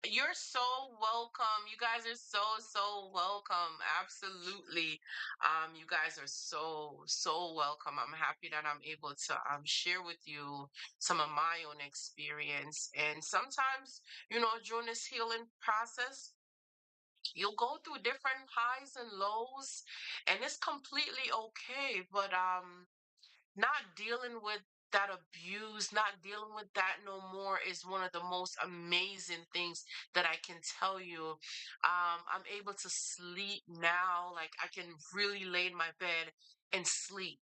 you're so welcome. You guys are so, so welcome. Absolutely. You guys are so, so welcome. I'm happy that I'm able to share with you some of my own experience. And sometimes, during this healing process, you'll go through different highs and lows, and it's completely okay. But not dealing with that abuse, not dealing with that no more is one of the most amazing things that I can tell you. I'm able to sleep now. Like, I can really lay in my bed and sleep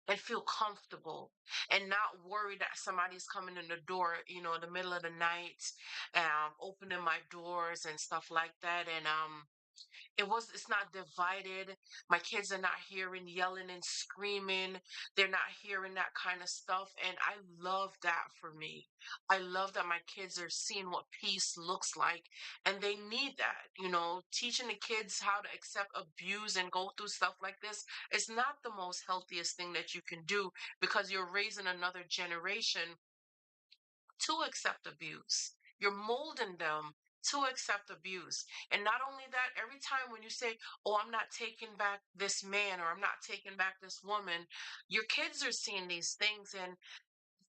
and feel comfortable and not worry that somebody's coming in the door, in the middle of the night, opening my doors and stuff like that. And it's not divided. My kids are not hearing yelling and screaming. They're not hearing that kind of stuff. And I love that for me. I love that my kids are seeing what peace looks like, and they need that. Teaching the kids how to accept abuse and go through stuff like this is not the most healthiest thing that you can do, because you're raising another generation to accept abuse. You're molding them to accept abuse. And not only that, every time when you say, "Oh, I'm not taking back this man," or "I'm not taking back this woman," your kids are seeing these things, and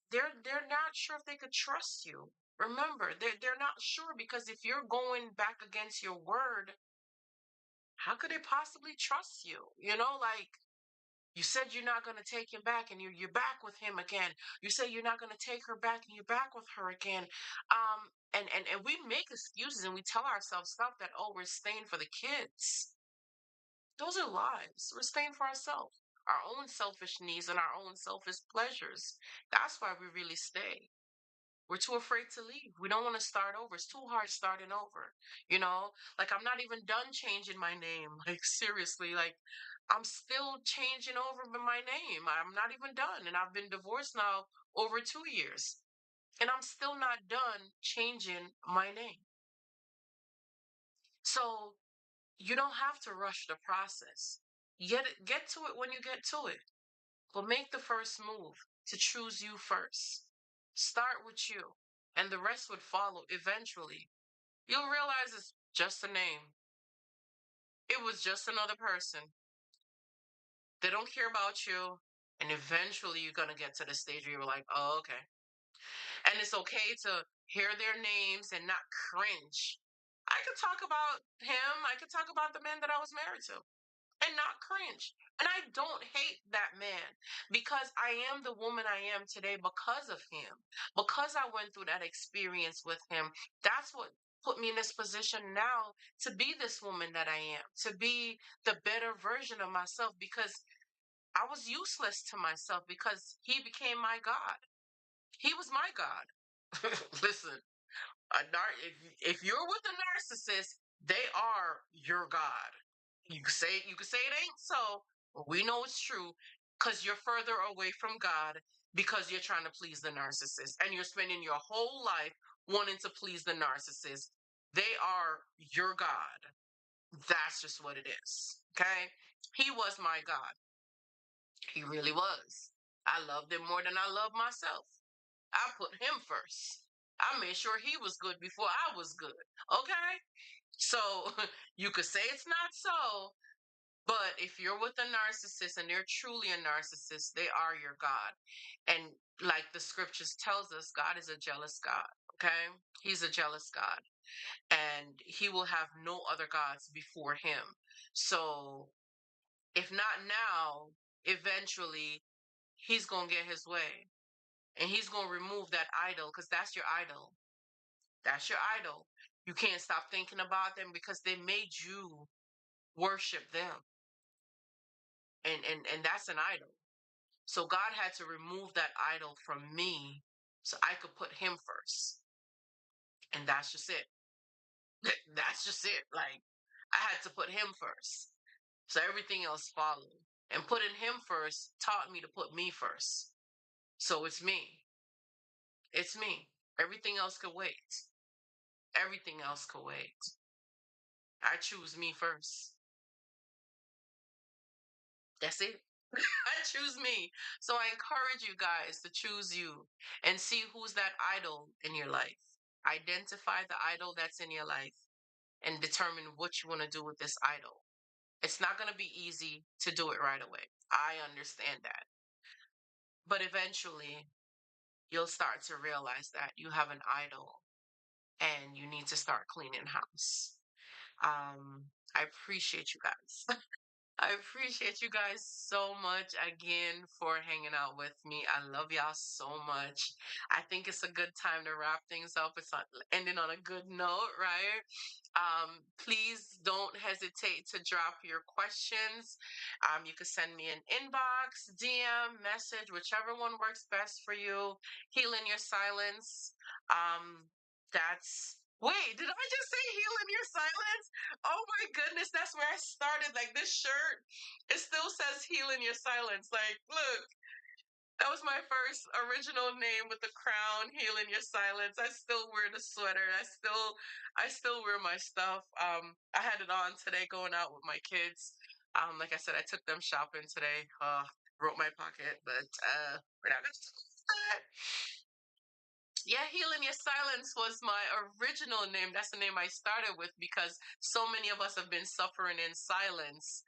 they're not sure if they could trust you. Remember, they're not sure, because if you're going back against your word, how could they possibly trust you? Like, you said you're not going to take him back, and you're back with him again. You say you're not going to take her back, and you're back with her again. And we make excuses, and we tell ourselves stuff that, "Oh, we're staying for the kids." Those are lies. We're staying for ourselves, our own selfish needs and our own selfish pleasures. That's why we really stay. We're too afraid to leave. We don't want to start over. It's too hard starting over. Like, I'm not even done changing my name. Like, seriously, like, I'm still changing over my name. I'm not even done. And I've been divorced now over 2 years. And I'm still not done changing my name. So you don't have to rush the process. Get to it when you get to it. But make the first move to choose you first. Start with you, and the rest would follow eventually. You'll realize it's just a name. It was just another person. They don't care about you. And eventually you're going to get to the stage where you're like, "Oh, okay." And it's okay to hear their names and not cringe. I could talk about him. I could talk about the man that I was married to and not cringe. And I don't hate that man, because I am the woman I am today because of him. Because I went through that experience with him. That's what put me in this position now to be this woman that I am, to be the better version of myself, because I was useless to myself, because he became my God. He was my God. Listen, if you're with a narcissist, they are your God. You can say it ain't so, but we know it's true, because you're further away from God, because you're trying to please the narcissist, and you're spending your whole life wanting to please the narcissist. They are your God. That's just what it is. Okay? He was my God. He really was. I loved him more than I loved myself. I put him first. I made sure he was good before I was good. Okay? So you could say it's not so, But if you're with a narcissist and they're truly a narcissist, they are your God. And like the scriptures tells us, God is a jealous God. Okay? He's a jealous God. And he will have no other gods before him. So if not now, eventually he's gonna get his way. And he's gonna remove that idol because that's your idol. That's your idol. You can't stop thinking about them because they made you worship them. And that's an idol. So God had to remove that idol from me so I could put him first. And that's just it. That's just it. Like I had to put him first. So everything else followed. And putting him first taught me to put me first. So it's me. It's me. Everything else could wait. Everything else could wait. I choose me first. That's it. I choose me. So I encourage you guys to choose you and see who's that idol in your life. Identify the idol that's in your life and determine what you want to do with this idol. It's not going to be easy to do it right away. I understand that. But eventually, you'll start to realize that you have an idol and you need to start cleaning house. I appreciate you guys. I appreciate you guys so much again for hanging out with me. I love y'all so much. I think it's a good time to wrap things up. It's ending on a good note, right? Please don't hesitate to drop your questions. You can send me an inbox, DM, message, whichever one works best for you. Healing your silence. That's Wait, did I just say healing your silence? Oh my goodness, that's where I started. Like this shirt, it still says healing your silence. Like, look, that was my first original name with the crown, healing your silence. I still wear the sweater. I still wear my stuff. I had it on today going out with my kids. Like I said, I took them shopping today. Broke my pocket, but we're not gonna talk about that. Yeah, Healing Your Silence was my original name. That's the name I started with because so many of us have been suffering in silence.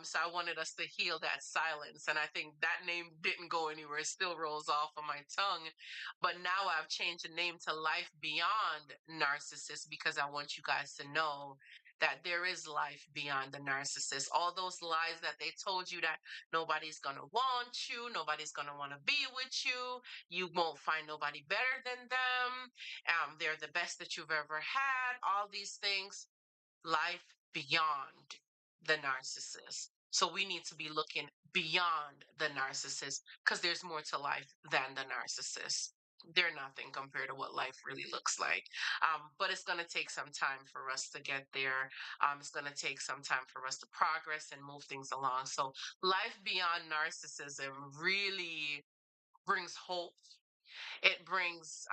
So I wanted us to heal that silence. And I think that name didn't go anywhere. It still rolls off of my tongue. But now I've changed the name to Life Beyond Narcissist because I want you guys to know that there is life beyond the narcissist. All those lies that they told you that nobody's going to want you, nobody's going to want to be with you won't find nobody better than them. They're the best that you've ever had. All these things, life beyond the narcissist. So we need to be looking beyond the narcissist because there's more to life than the narcissist. They're nothing compared to what life really looks like. But it's going to take some time for us to get there. It's going to take some time for us to progress and move things along. So, life beyond narcissism really brings hope. It brings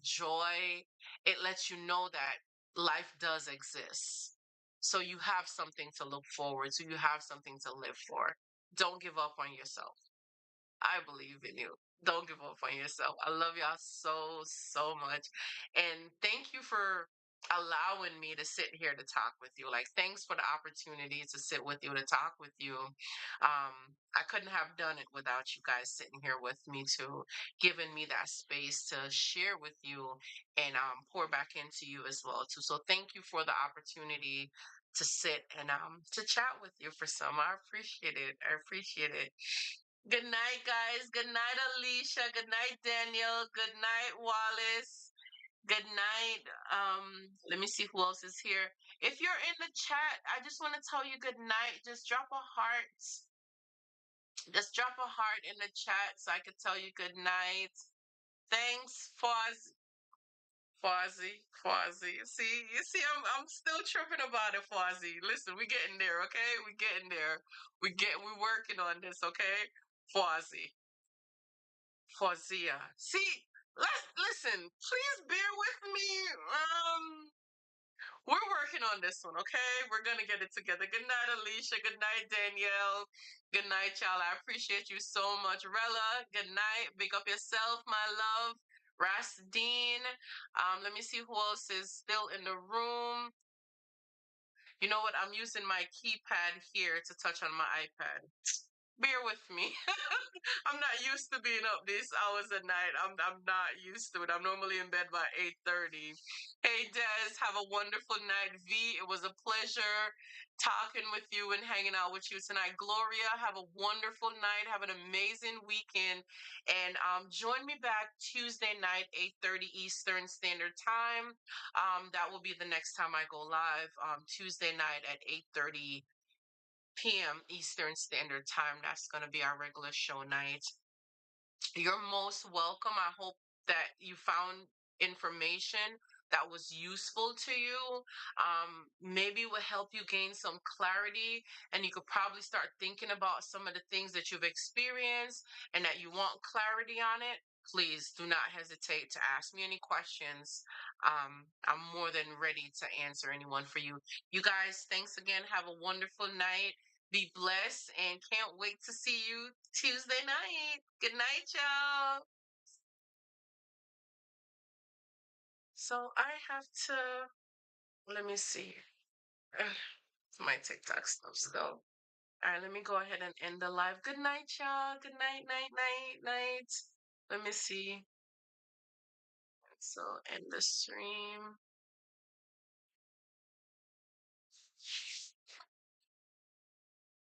joy. It lets you know that life does exist. So you have something to look forward to. You have something to live for. Don't give up on yourself. I believe in you. Don't give up on yourself. I love y'all so, so much. And thank you for allowing me to sit here to talk with you. Like, thanks for the opportunity to sit with you, to talk with you. I couldn't have done it without you guys sitting here with me, to giving me that space to share with you and pour back into you as well, too. So, thank you for the opportunity to sit and to chat with you for some. I appreciate it. I appreciate it. Good night, guys. Good night, Alicia. Good night, Daniel. Good night, Wallace. Good night. Let me see who else is here. If you're in the chat, I just want to tell you good night. Just drop a heart. Just drop a heart in the chat so I could tell you good night. Thanks, Fozzie. You see, I'm still tripping about it, Fozzie. Listen, we getting there, okay? We getting there. We working on this, okay? Fozzie. Fozia. See, listen, please bear with me. We're working on this one, okay? We're gonna get it together. Good night, Alicia. Good night, Danielle. Good night, y'all. I appreciate you so much. Rella, good night. Big up yourself, my love. Ras Dean. Let me see who else is still in the room. You know what? I'm using my keypad here to touch on my iPad. Bear with me. I'm not used to being up these hours at night. I'm not used to it. I'm normally in bed by 8:30. Hey Des, have a wonderful night. V, it was a pleasure talking with you and hanging out with you tonight. Gloria, have a wonderful night. Have an amazing weekend. And join me back Tuesday night, 8:30 Eastern Standard Time. That will be the next time I go live. Tuesday night at 8:30 p.m. Eastern Standard Time. That's going to be our regular show night. You're most welcome. I hope that you found information that was useful to you. Maybe will help you gain some clarity, and you could probably start thinking about some of the things that you've experienced and that you want clarity on it. Please do not hesitate to ask me any questions. I'm more than ready to answer anyone for you. You guys, thanks again. Have a wonderful night. Be blessed and can't wait to see you Tuesday night. Good night, y'all. So I have to, let me see. It's my TikTok stuff still. All right, let me go ahead and end the live. Good night, y'all. Good night, night, night, night. Let me see. So end the stream.